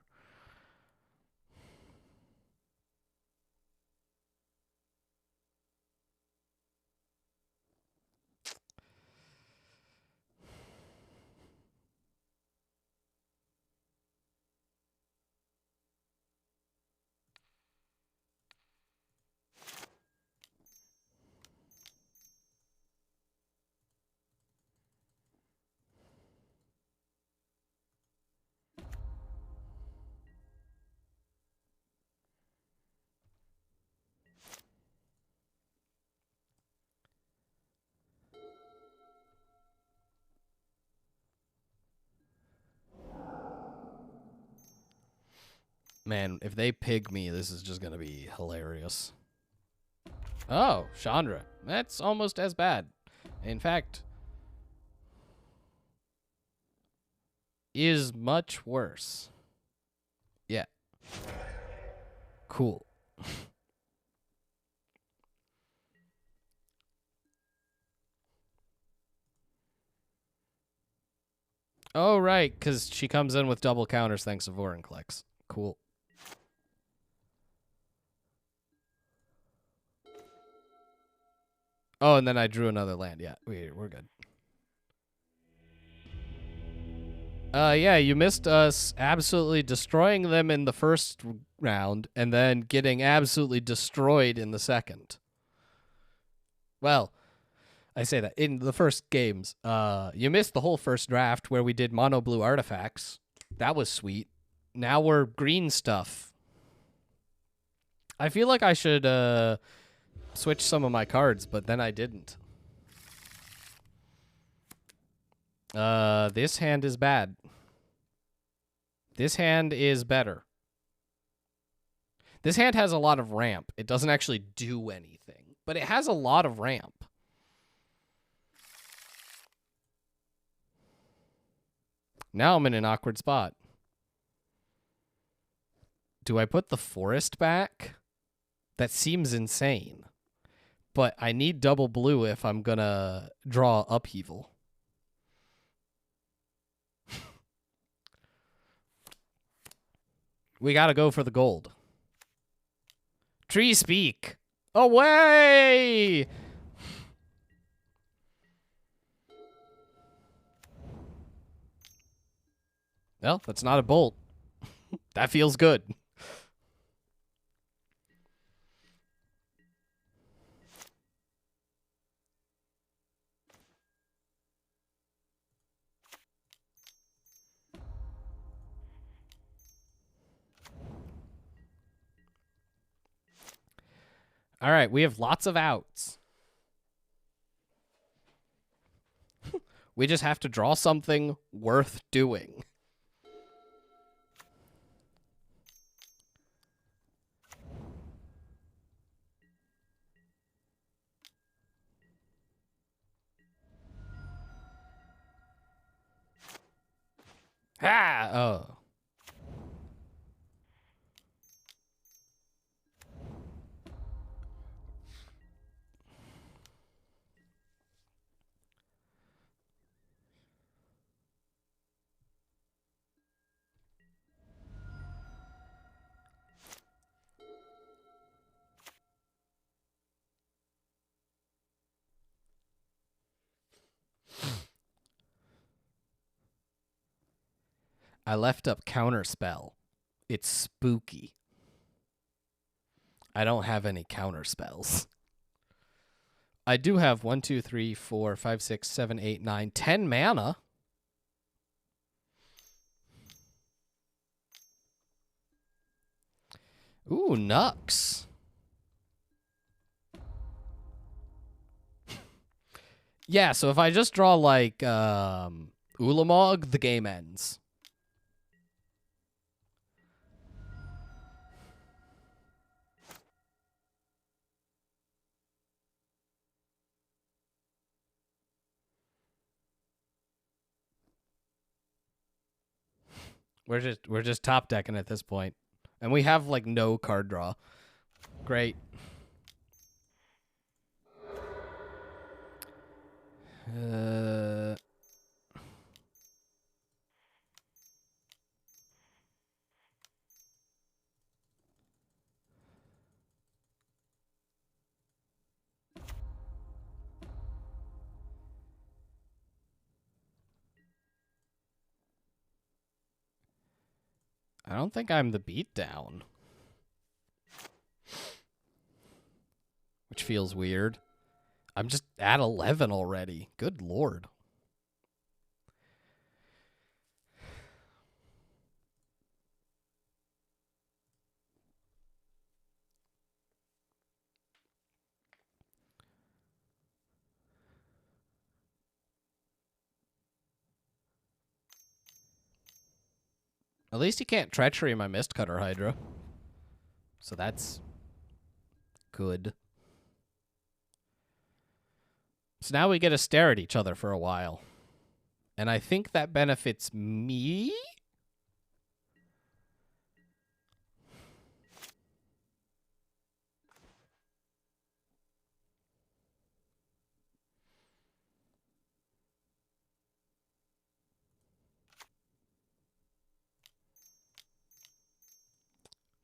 A: Man, if they pig me, this is just going to be hilarious. Oh, Chandra. That's almost as bad. In fact, is much worse. Yeah. Cool. Oh, right, because she comes in with double counters thanks to Vorinclex. Cool. Oh, and then I drew another land. Yeah, we're good. Yeah, you missed us absolutely destroying them in the first round and then getting absolutely destroyed in the second. Well, I say that in the first games. You missed the whole first draft where we did mono blue artifacts. That was sweet. Now we're green stuff. I feel like I should switch some of my cards, but then I didn't. This hand is bad. This hand is better. This hand has a lot of ramp. It doesn't actually do anything, but it has a lot of ramp. Now I'm in an awkward spot. Do I put the forest back? That seems insane. But I need double blue if I'm gonna draw upheaval. We gotta go for the gold. Tree speak. Away! Well, that's not a bolt. That feels good. All right, we have lots of outs. We just have to draw something worth doing. Ah! Oh. I left up counterspell. It's spooky. I don't have any counterspells. I do have 1, 2, 3, 4, 5, 6, 7, 8, 9, 10 mana. Ooh, Nux. Yeah, so if I just draw like Ulamog, the game ends. We're just top decking at this point. And we have like no card draw. Great. I don't think I'm the beatdown. Which feels weird. I'm just at 11 already. Good lord. At least you can't treachery my Mistcutter Hydra. So that's good. So now we get to stare at each other for a while. And I think that benefits me?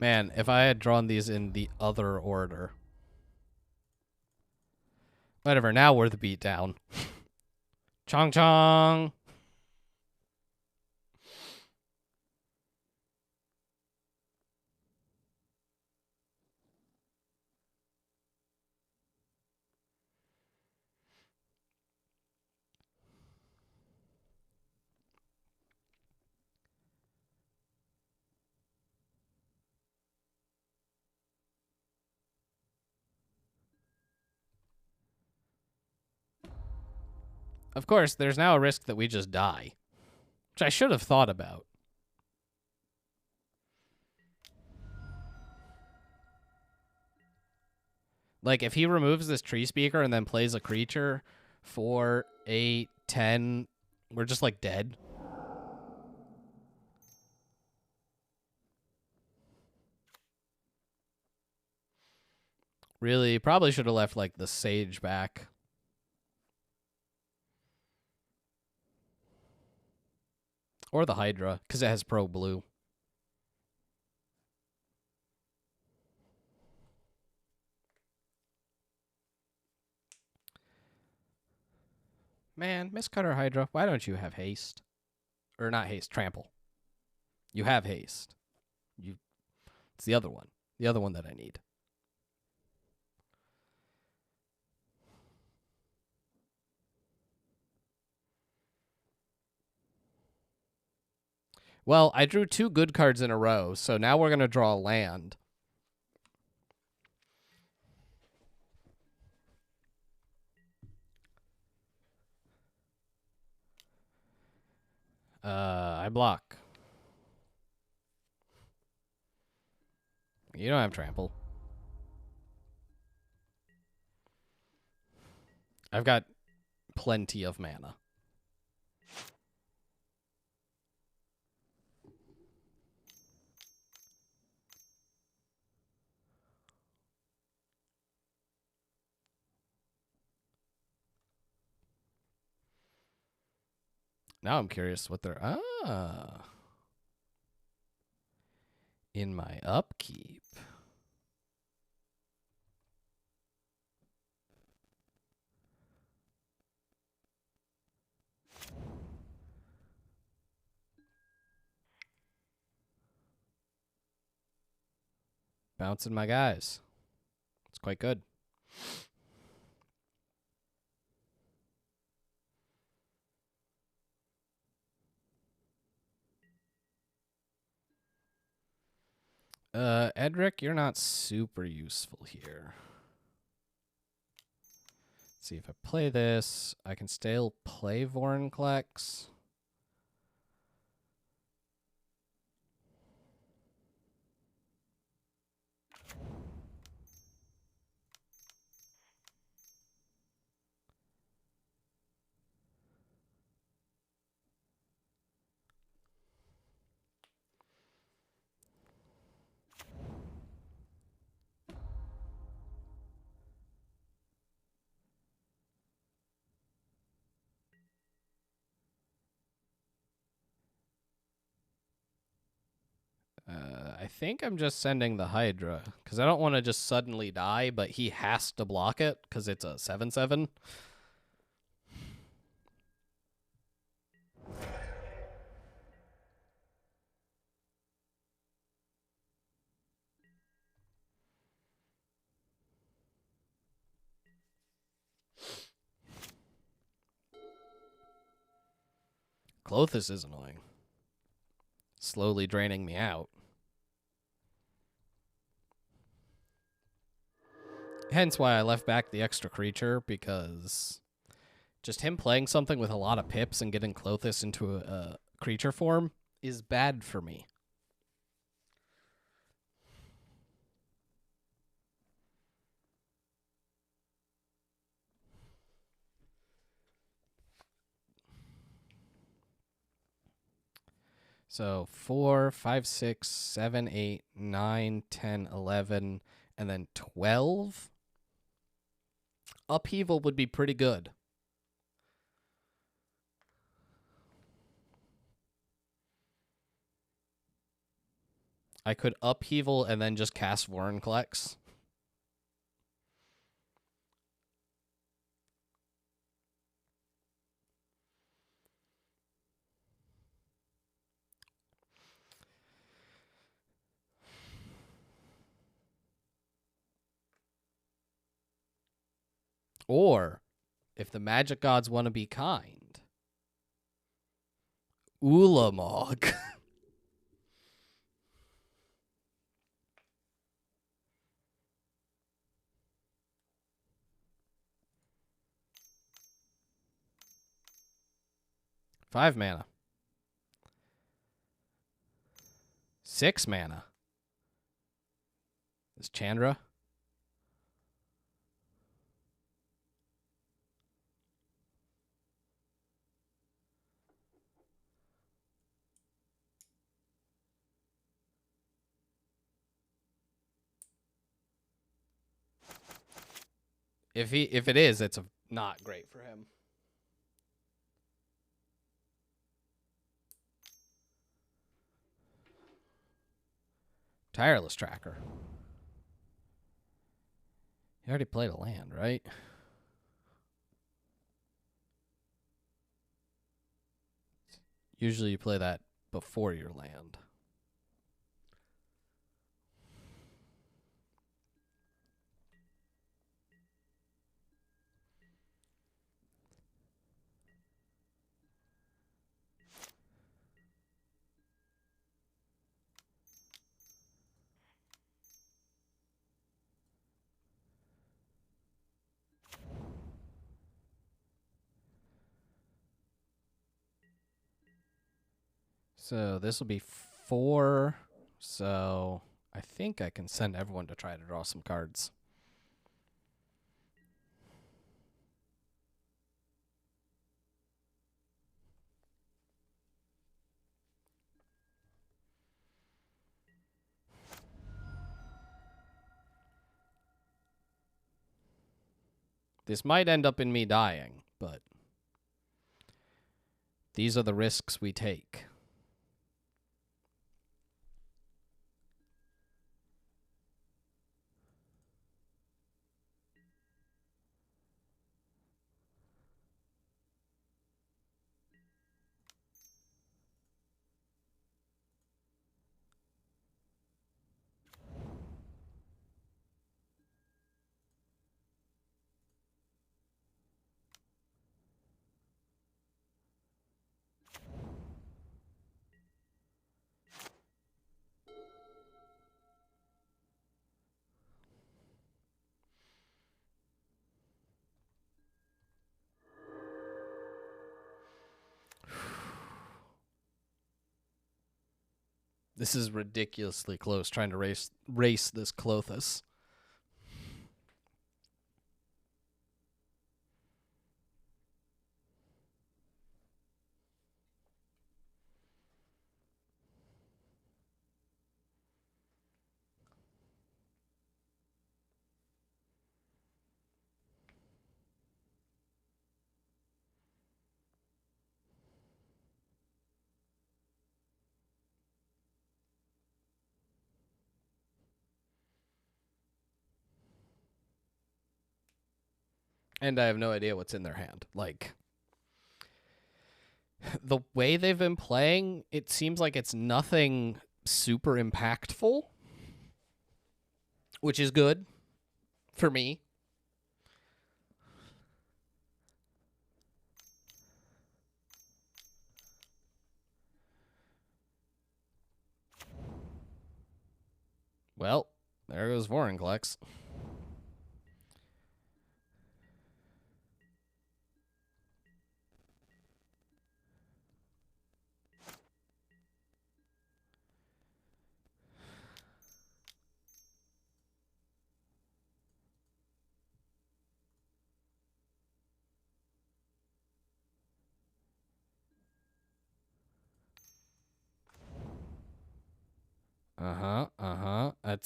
A: Man, if I had drawn these in the other order. Whatever, now we're the beatdown. Chong chong. Of course, there's now a risk that we just die, which I should have thought about. Like, if he removes this tree speaker and then plays a creature, 4, 8, 10, we're just, like, dead. Really, probably should have left, like, the Sage back. Or the Hydra, because it has Pro Blue. Man, Miss Cutter Hydra, why don't you have haste? Or not haste, trample. You have haste. It's the other one. The other one that I need. Well, I drew 2 good cards in a row, so now we're going to draw a land. I block. You don't have trample. I've got plenty of mana. Now I'm curious what they're... In my upkeep. Bouncing my guys. It's quite good. Edric, you're not super useful here. Let's see if I play this. I can still play Vorinclex. I think I'm just sending the Hydra, because I don't want to just suddenly die, but he has to block it, because it's a 7/7. Clothis is annoying. Slowly draining me out. Hence why I left back the extra creature, because just him playing something with a lot of pips and getting Clothis into a creature form is bad for me. So 4, 5, 6, 7, 8, 9, 10, 11, and then 12. Upheaval would be pretty good. I could upheaval and then just cast Vorinclex. Or, if the magic gods want to be kind, Ulamog. 5 mana. 6 mana. Is Chandra? If it is, it's not great for him. Tireless Tracker. He already played a land, right? Usually you play that before your land. So this will be 4. So I think I can send everyone to try to draw some cards. This might end up in me dying, but these are the risks we take. This is ridiculously close, trying to race this Clothis. And I have no idea what's in their hand. Like, the way they've been playing, it seems like it's nothing super impactful, which is good for me. Well, there goes Vorinclex.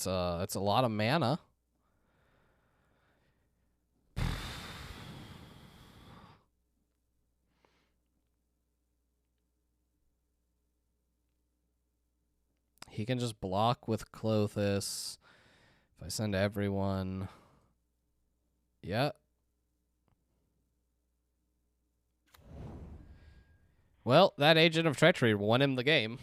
A: That's a lot of mana. He can just block with Clothis. If I send everyone. Yeah. Well, that Agent of Treachery won him the game.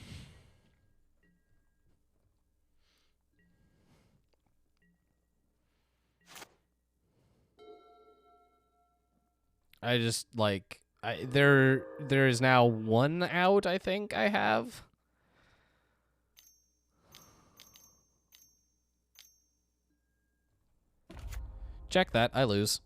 A: I just, like, there is now 1 out, I think I have. Check that. I lose.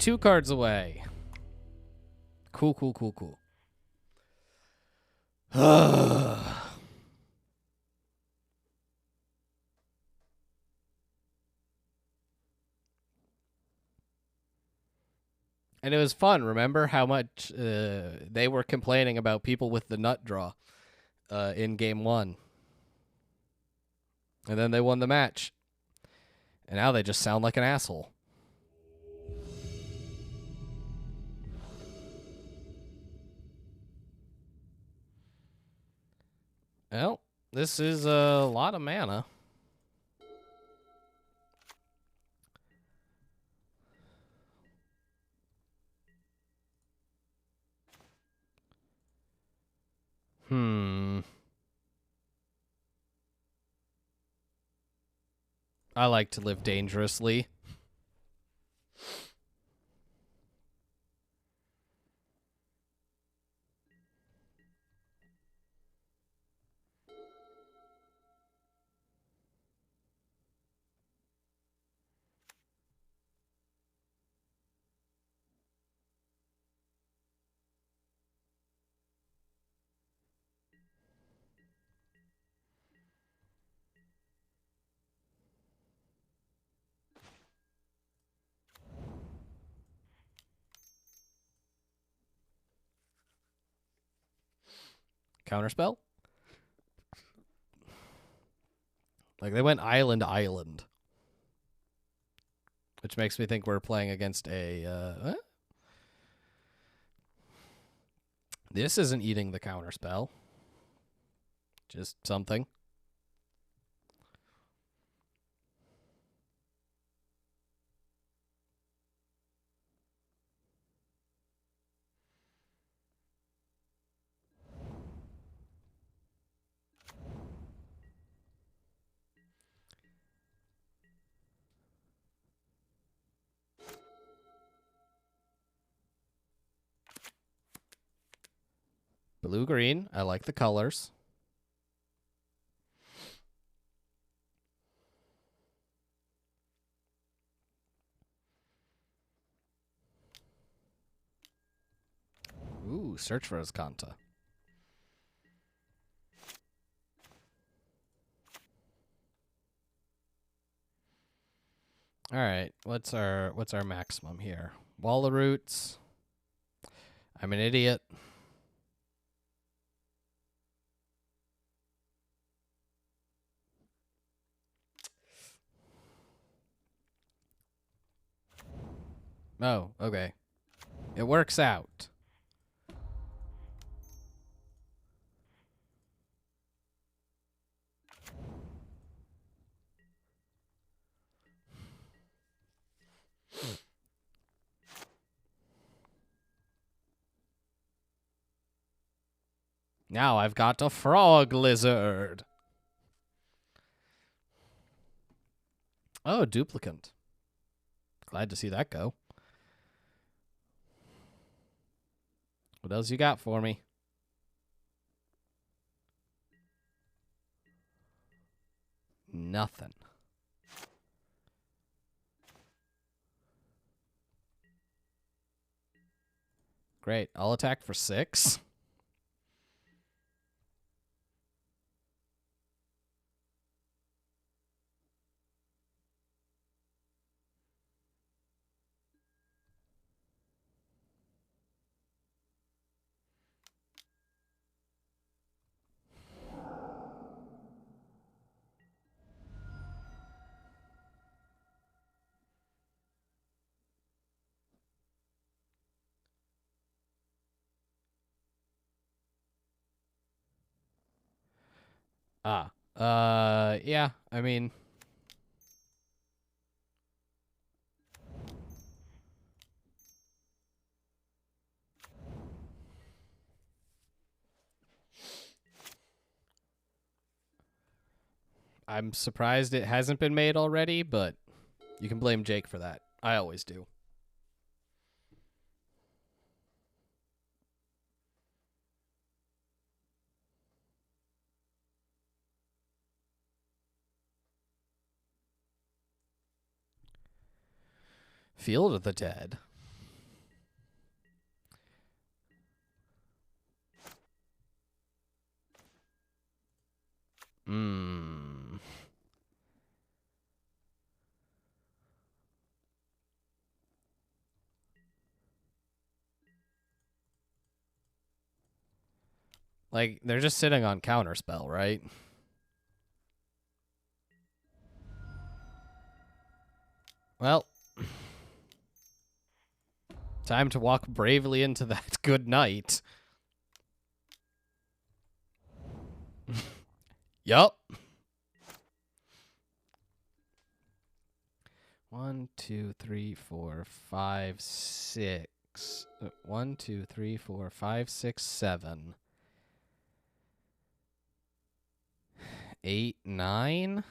A: 2 cards away. Cool, cool, cool, cool. And it was fun. Remember how much they were complaining about people with the nut draw in game 1. And then they won the match. And now they just sound like an asshole. Well, this is a lot of mana. I like to live dangerously. Counterspell? Like, they went island, which makes me think we're playing against a... This isn't eating the counterspell. Just something. Blue-green. I like the colors. Ooh, search for Azcanta. All right, what's our maximum here? Wall of Roots. I'm an idiot. Oh, okay. It works out. Now I've got a frog lizard. Oh, duplicant. Glad to see that go. What else you got for me? Nothing. Great. I'll attack for 6. Yeah, I mean... I'm surprised it hasn't been made already, but you can blame Jake for that. I always do. Field of the Dead. Hmm. Like, they're just sitting on counterspell, right? Well, time to walk bravely into that good night. Yup. 1, 2, 3, 4, 5, 6. 1, 2, 3, 4, 5, 6, 7. 8, 9.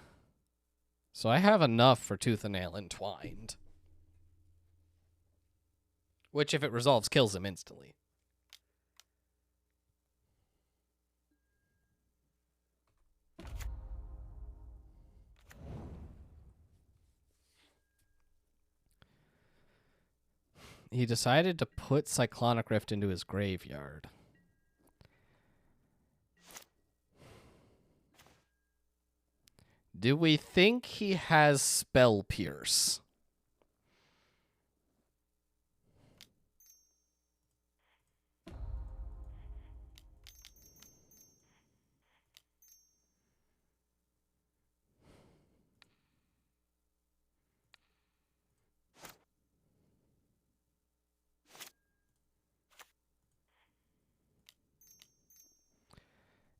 A: So I have enough for Tooth and Nail Entwined. Which, if it resolves, kills him instantly. He decided to put Cyclonic Rift into his graveyard. Do we think he has Spell Pierce?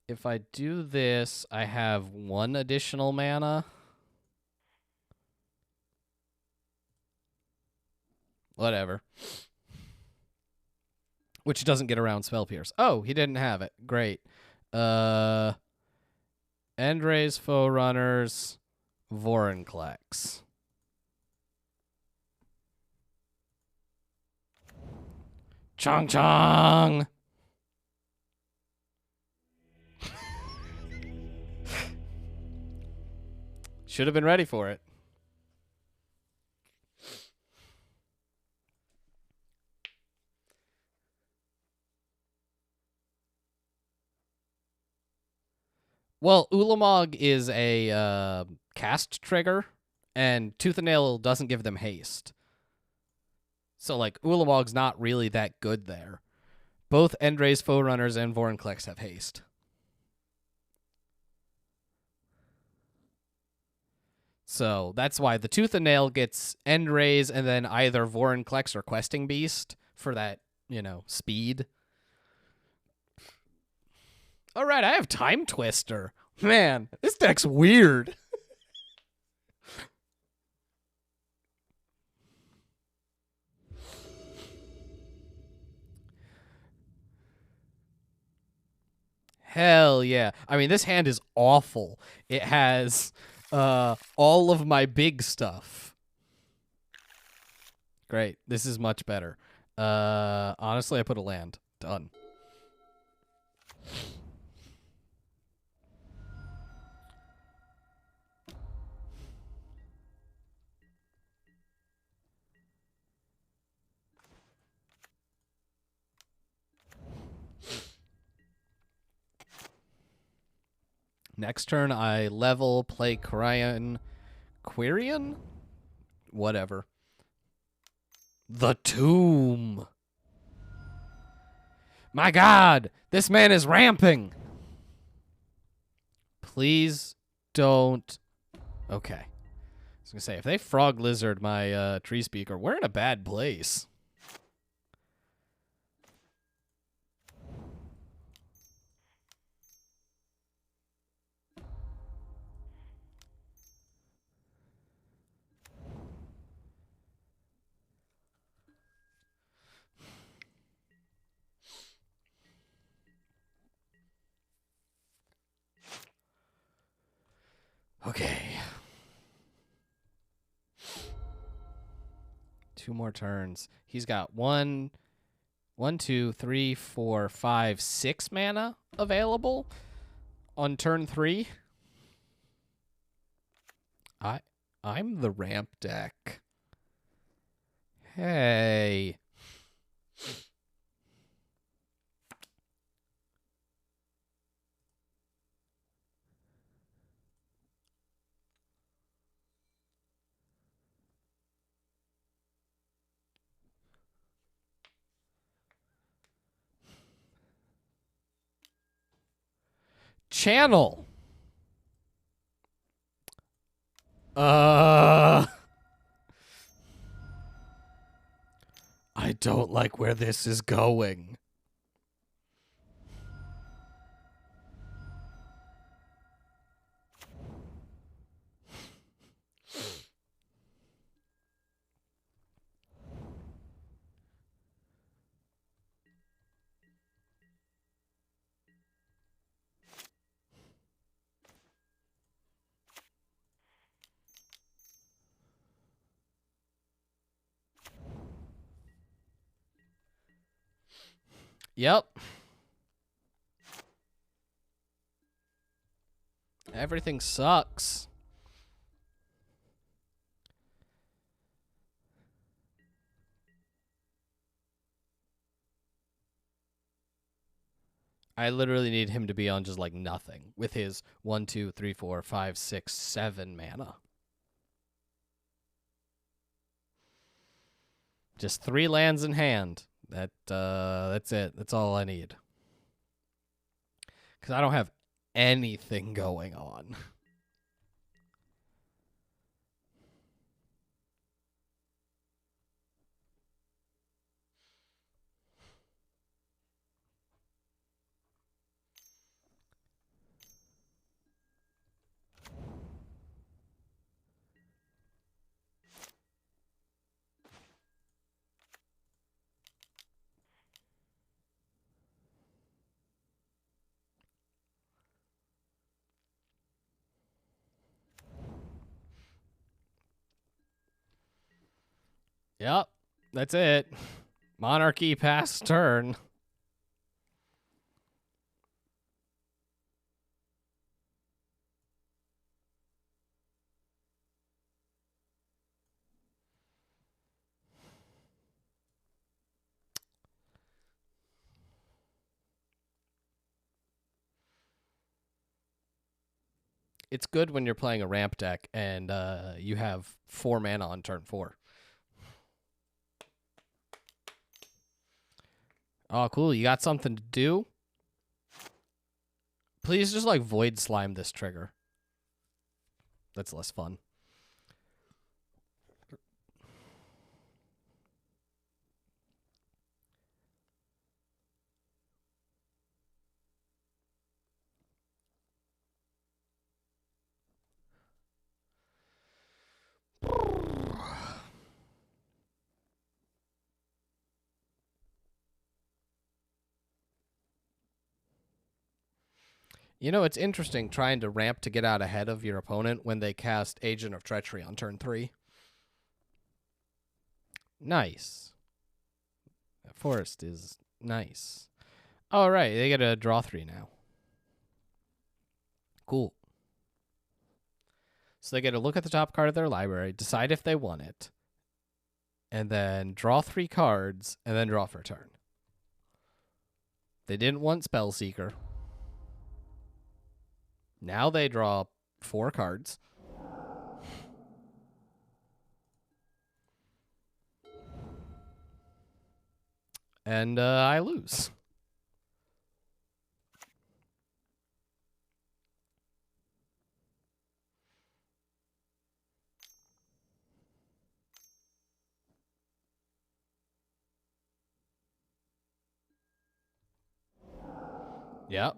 A: If I do this, I have 1 additional mana. Whatever. Which doesn't get around Spell Pierce. Oh, he didn't have it. Great. Endray's Forerunners, Vorinclex. Chong Chong! Should have been ready for it. Well, Ulamog is a cast trigger, and Tooth and Nail doesn't give them haste. So, like, Ulamog's not really that good there. Both Endray's Forerunners and Vorinclex have haste. So that's why the Tooth and Nail gets Endray's and then either Vorinclex or Questing Beast for that, speed. All right, I have Time Twister. Man, this deck's weird. Hell yeah. I mean, this hand is awful. It has all of my big stuff. Great. This is much better. Honestly, I put a land. Done. Next turn, I level, play Quirion. Whatever. The Tomb. My God, this man is ramping. Please don't. Okay. I was going to say, if they Frog Lizard my Tree Speaker, we're in a bad place. Okay. 2 more turns. He's got 1, 2, 3, 4, 5, 6 mana available on turn 3. I'm the ramp deck. Hey. channel. I don't like where this is going. Yep. Everything sucks. I literally need him to be on just like nothing with his 1, 2, 3, 4, 5, 6, 7 mana. Just 3 lands in hand. That's it. That's all I need. Because I don't have anything going on. Yep, that's it. Monarchy pass turn. It's good when you're playing a ramp deck and you have 4 mana on turn 4. Oh, cool. You got something to do? Please just, like, Void Slime this trigger. That's less fun. You know, it's interesting trying to ramp to get out ahead of your opponent when they cast Agent of Treachery on turn 3. Nice. That forest is nice. All right, they get to draw 3 now. Cool. So they get to look at the top card of their library, decide if they want it, and then draw 3 cards, and then draw for a turn. They didn't want Spellseeker. Now they draw 4 cards. And I lose. Yep.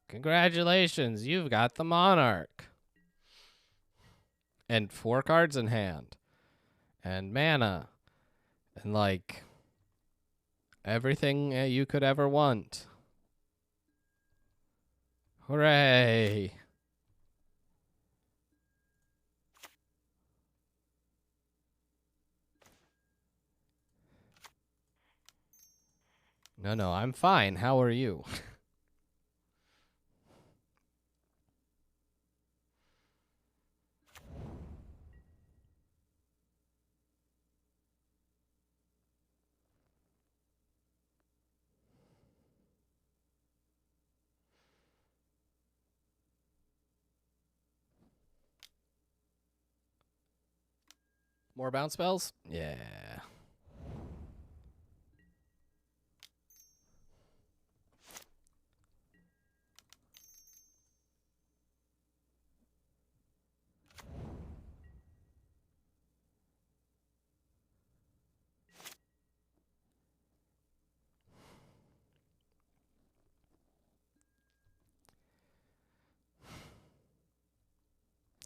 A: Congratulations, you've got the Monarch. And 4 cards in hand. And mana. And, like, everything you could ever want. Hooray. No, I'm fine. How are you? More bounce spells? Yeah.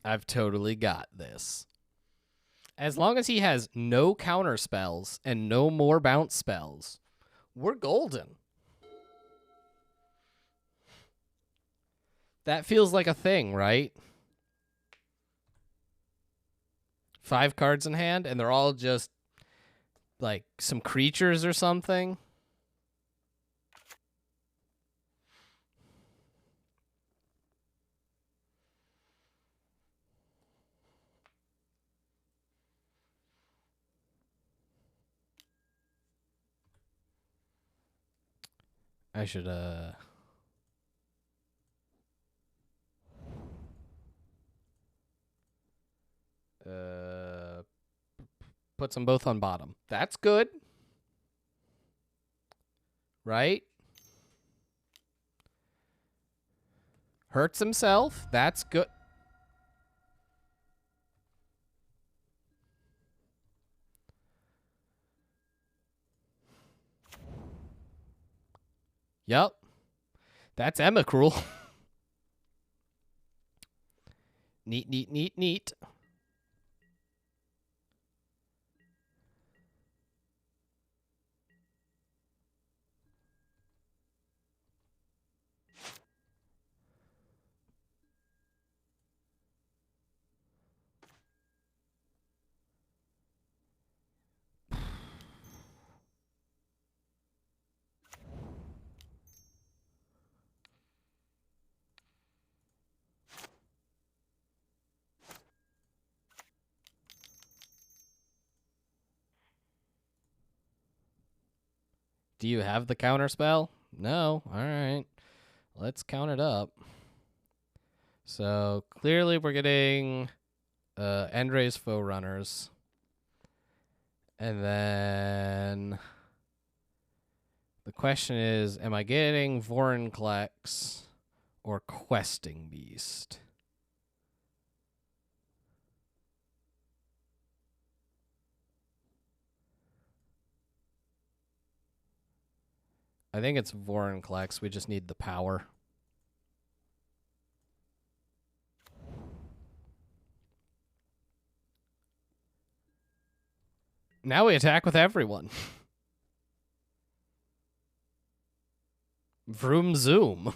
A: I've totally got this. As long as he has no counter spells and no more bounce spells, we're golden. That feels like a thing, right? 5 cards in hand, and they're all just like some creatures or something. I should puts them both on bottom. That's good. Right? Hurts himself. That's good. Yep. That's Emicruel. Neat, neat, neat, neat. Do you have the counter spell? No. All right. Let's count it up. So clearly we're getting Endre's Foe Runners. And then the question is, am I getting Vorinclex or Questing Beast? I think it's Vorinclex. We just need the power. Now we attack with everyone. Vroom zoom.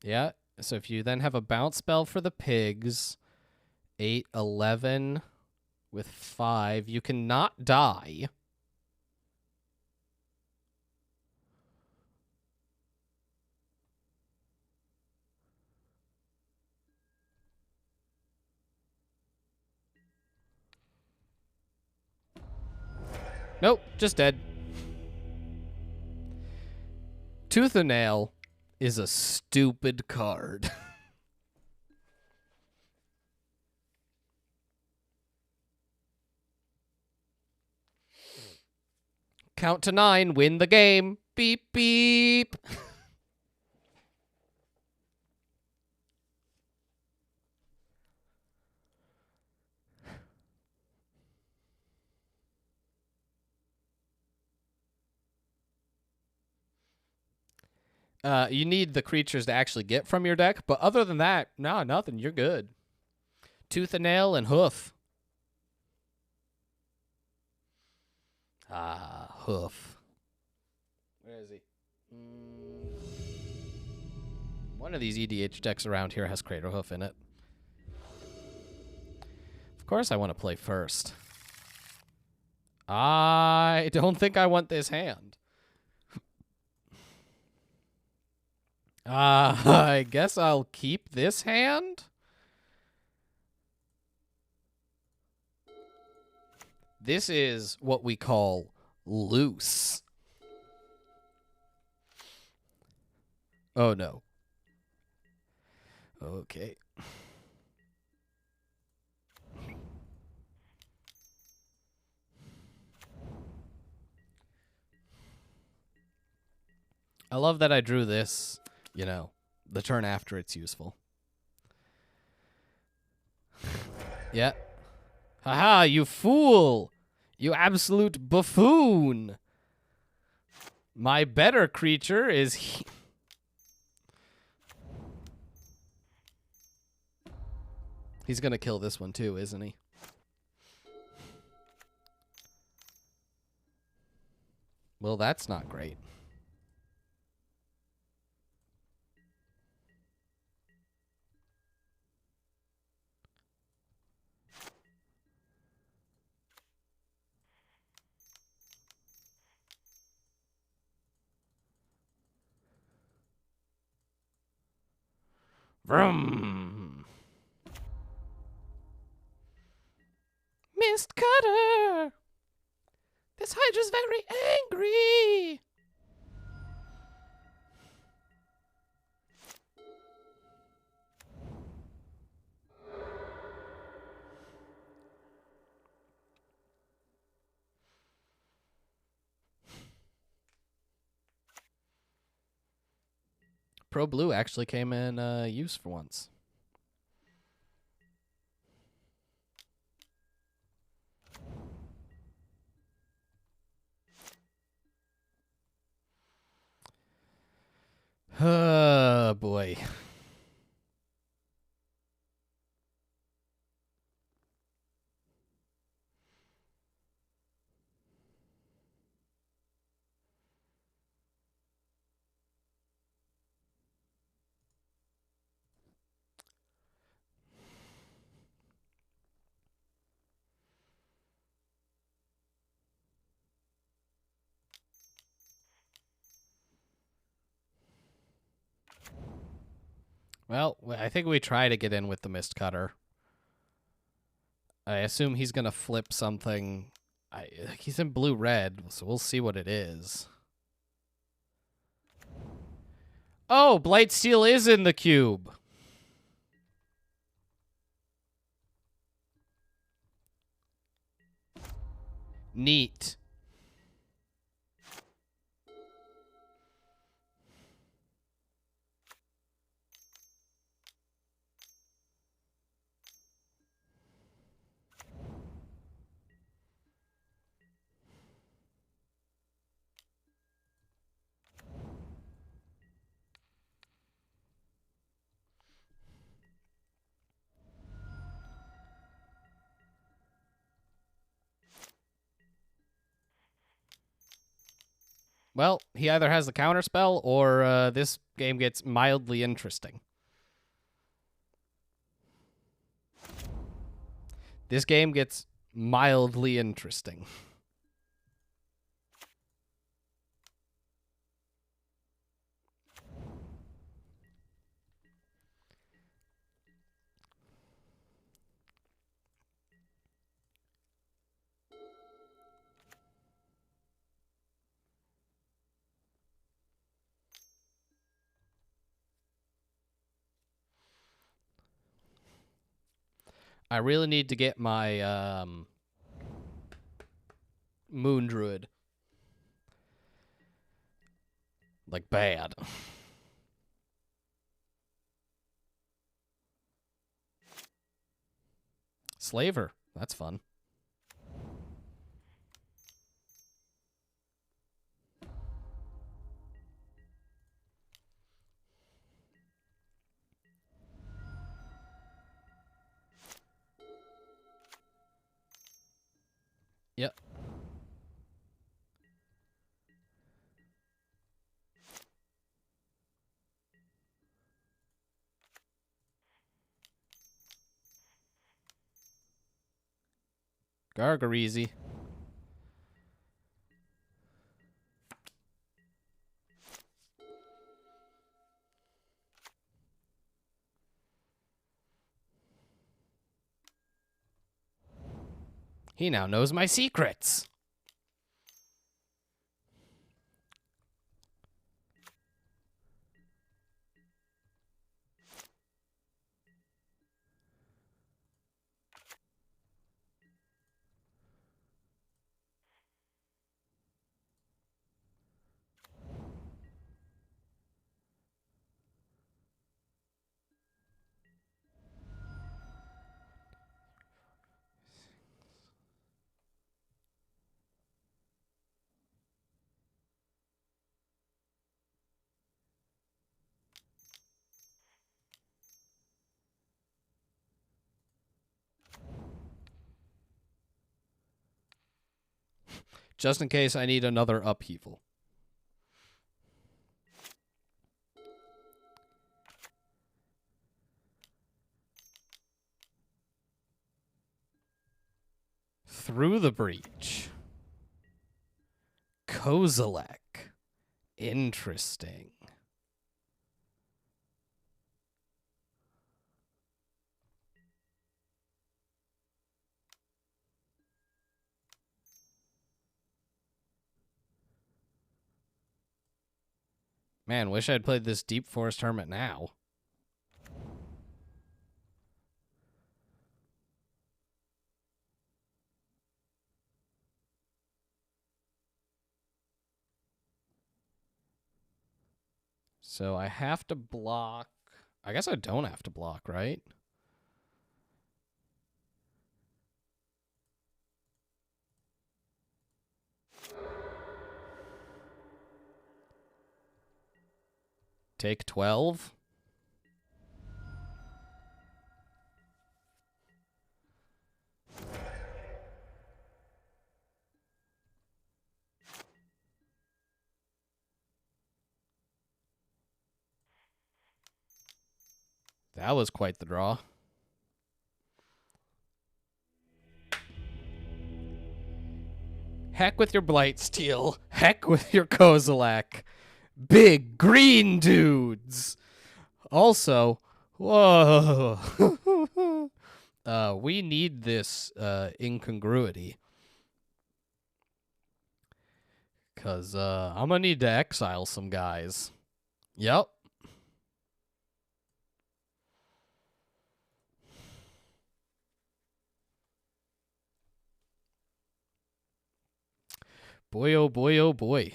A: Yeah. So if you then have a bounce spell for the pigs, 8, 11 with 5, you cannot die. Nope, just dead. Tooth and Nail is a stupid card. Count to 9, win the game. Beep, beep. You need the creatures to actually get from your deck, but other than that, no, nothing. You're good. Tooth and Nail and Hoof. Ah, Hoof. Where is he? One of these EDH decks around here has Crater Hoof in it. Of course I want to play first. I don't think I want this hand. I guess I'll keep this hand. This is what we call loose. Oh, no. Okay. I love that I drew this, you know, the turn after it's useful. Yeah. Haha, you fool! You absolute buffoon! My better creature is... He's gonna kill this one too, isn't he? Well, that's not great. Vroom! Mist Cutter! This Hydra's very angry! Pro Blue actually came in use for once. Oh, boy. Well, I think we try to get in with the Mist Cutter. I assume he's going to flip something. He's in blue-red, so we'll see what it is. Oh, Blightsteel is in the cube. Neat. Well, he either has the counterspell or this game gets mildly interesting. This game gets mildly interesting. I really need to get my Moon Druid. Like, bad. Slaver. That's fun. Yep. Gargareezy. He now knows my secrets. Just in case I need another upheaval. Through the breach. Kozilek. Interesting. Man, wish I'd played this Deep Forest Hermit now. So I have to block. I guess I don't have to block, right? Take 12. That was quite the draw. Heck with your Blightsteel. Heck with your Kozilek. Big green dudes. Also, whoa. We need this incongruity. Because I'm going to need to exile some guys. Yep. Boy, oh boy, oh boy.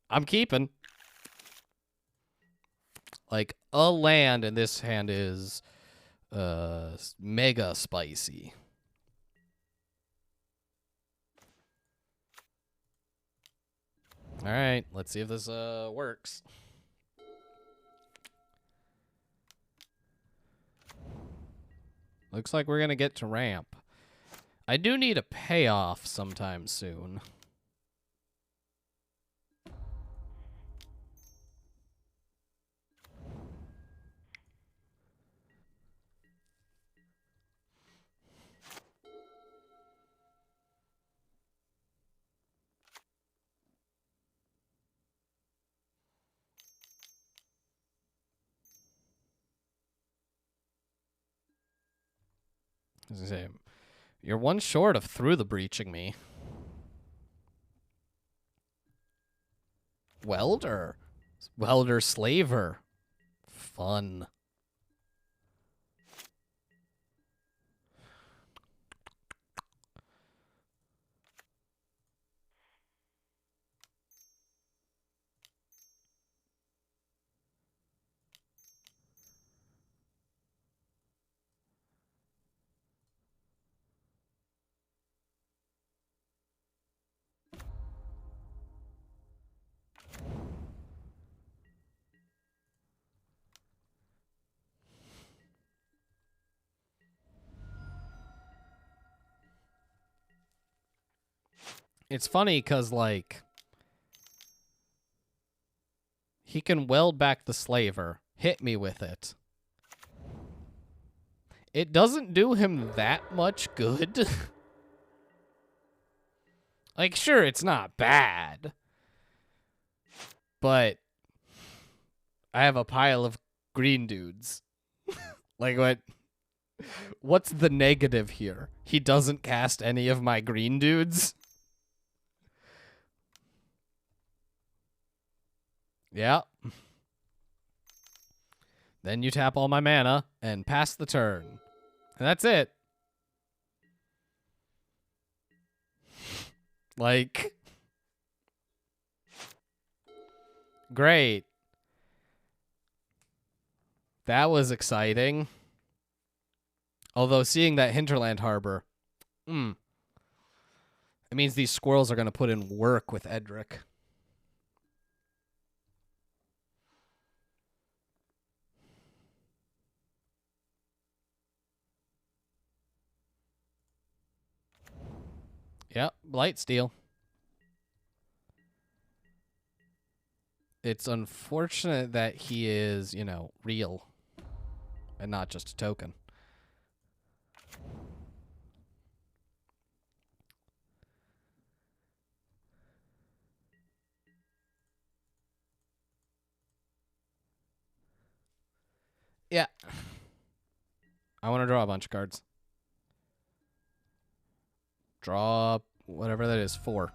A: I'm keeping. Like, a land in this hand is mega spicy. All right, let's see if this works. Looks like we're going to get to ramp. I do need a payoff sometime soon. As I say, you're one short of through the breaching me. Welder. Welder slaver. Fun. It's funny because, like, he can weld back the slaver, hit me with it. It doesn't do him that much good. Like, sure, it's not bad. But I have a pile of green dudes. Like, what's the negative here? He doesn't cast any of my green dudes? Yeah. Then you tap all my mana and pass the turn. And that's it. Like, great. That was exciting. Although seeing that Hinterland Harbor, it means these squirrels are going to put in work with Edric. Yep, light steal. It's unfortunate that he is, you know, real and not just a token. Yeah. I want to draw a bunch of cards. Draw whatever that is, 4.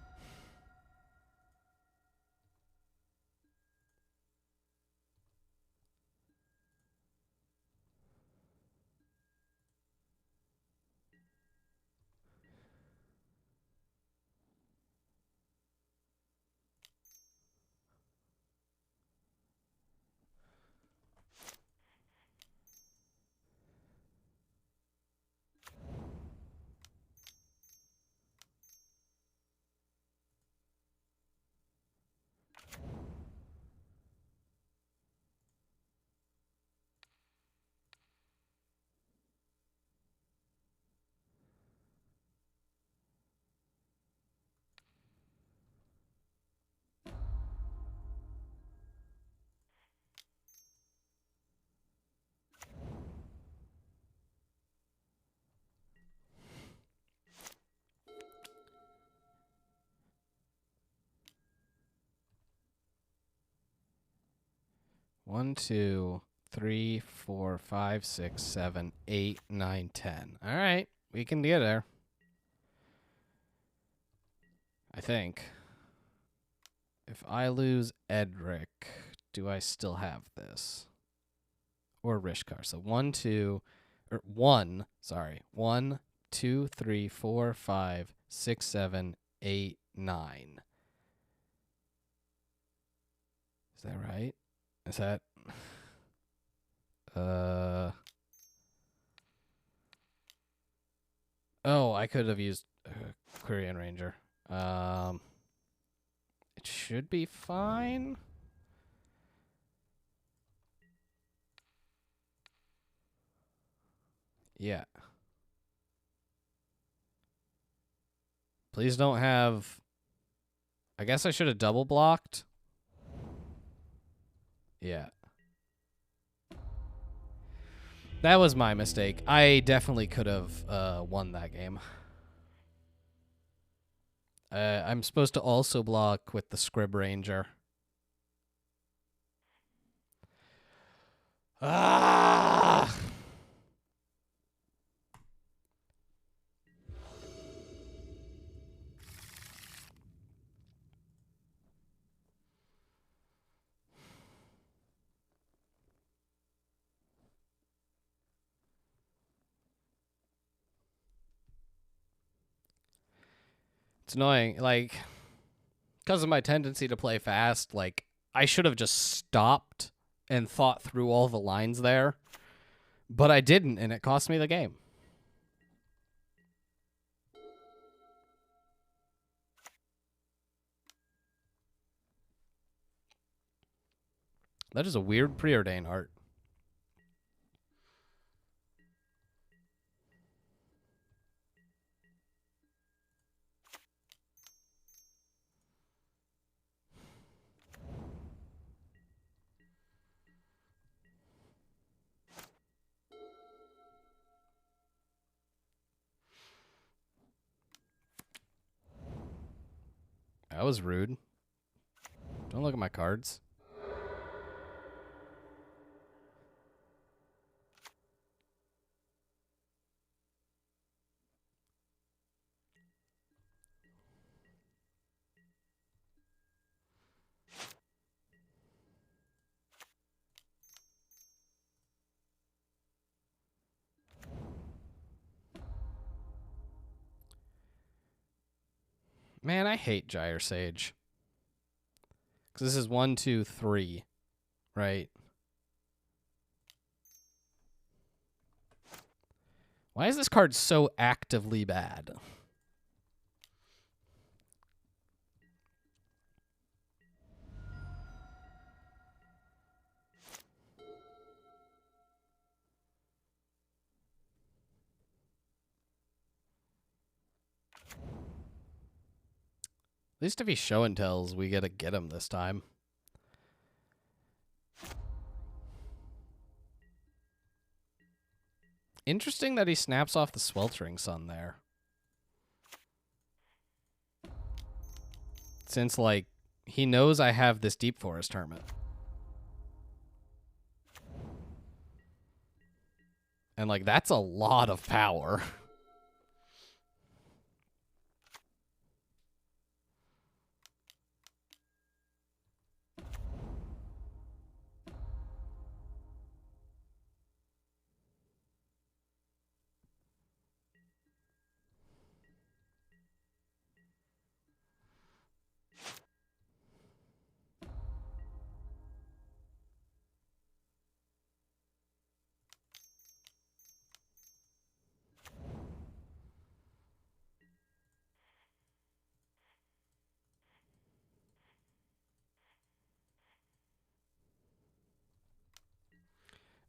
A: One, 2, 3, 4, 5, 6, 7, 8, 9, 10. All right, we can get there. I think. If I lose Edric, do I still have this? Or Rishkar. So 1, 2, or 1, sorry. 1, 2, 3, 4, 5, 6, 7, 8, 9. Is that right? Is that... Oh, I could have used Quirion Ranger. It should be fine. Yeah. Please don't have... I guess I should have double blocked. Yeah. That was my mistake. I definitely could have won that game. I'm supposed to also block with the Scrib Ranger. Ah! It's annoying. Like, because of my tendency to play fast, like, I should have just stopped and thought through all the lines there. But I didn't, and it cost me the game. That is a weird preordain art. That was rude. Don't look at my cards. Man, I hate Gyre Sage. Because this is 1, 2, 3, right? Why is this card so actively bad? At least if he's show and tells, we gotta get him this time. Interesting that he snaps off the Sweltering Sun there. Since, like, he knows I have this Deep Forest Hermit. And, like, that's a lot of power.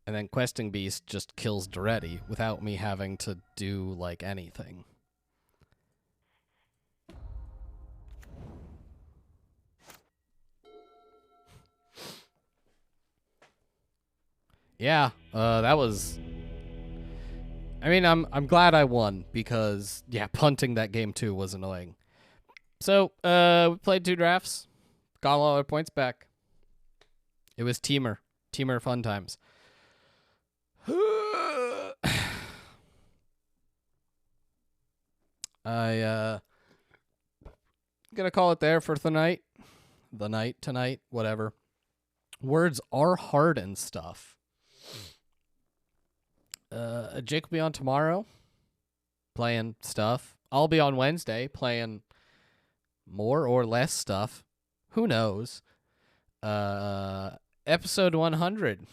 A: And then Questing Beast just kills Duretti without me having to do, like, anything. Yeah, that was... I mean, I'm glad I won because, yeah, punting that game too was annoying. So, we played 2 drafts. Got all our points back. It was Temur. Temur fun times. I gonna call it there for tonight. Tonight, whatever. Words are hard and stuff. Jake will be on tomorrow playing stuff. I'll be on Wednesday playing more or less stuff. Who knows? Episode 100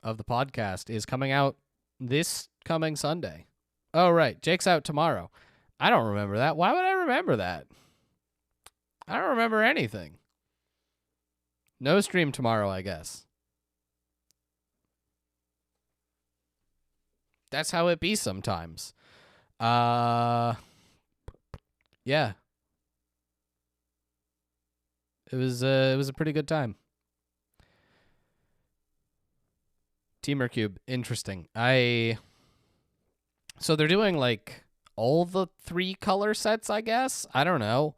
A: of the podcast is coming out this coming Sunday. Oh, right. Jake's out tomorrow. I don't remember that. Why would I remember that? I don't remember anything. No stream tomorrow, I guess. That's how it be sometimes. Yeah. It was a pretty good time. Temur Cube, interesting. So they're doing like all the 3 color sets, I guess. I don't know.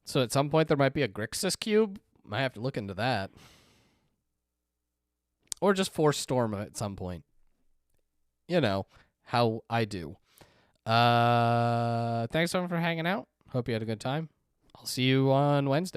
A: So at some point there might be a Grixis Cube. Might have to look into that. Or just Force Storm at some point. You know how I do. Thanks everyone for hanging out. Hope you had a good time. I'll see you on Wednesday.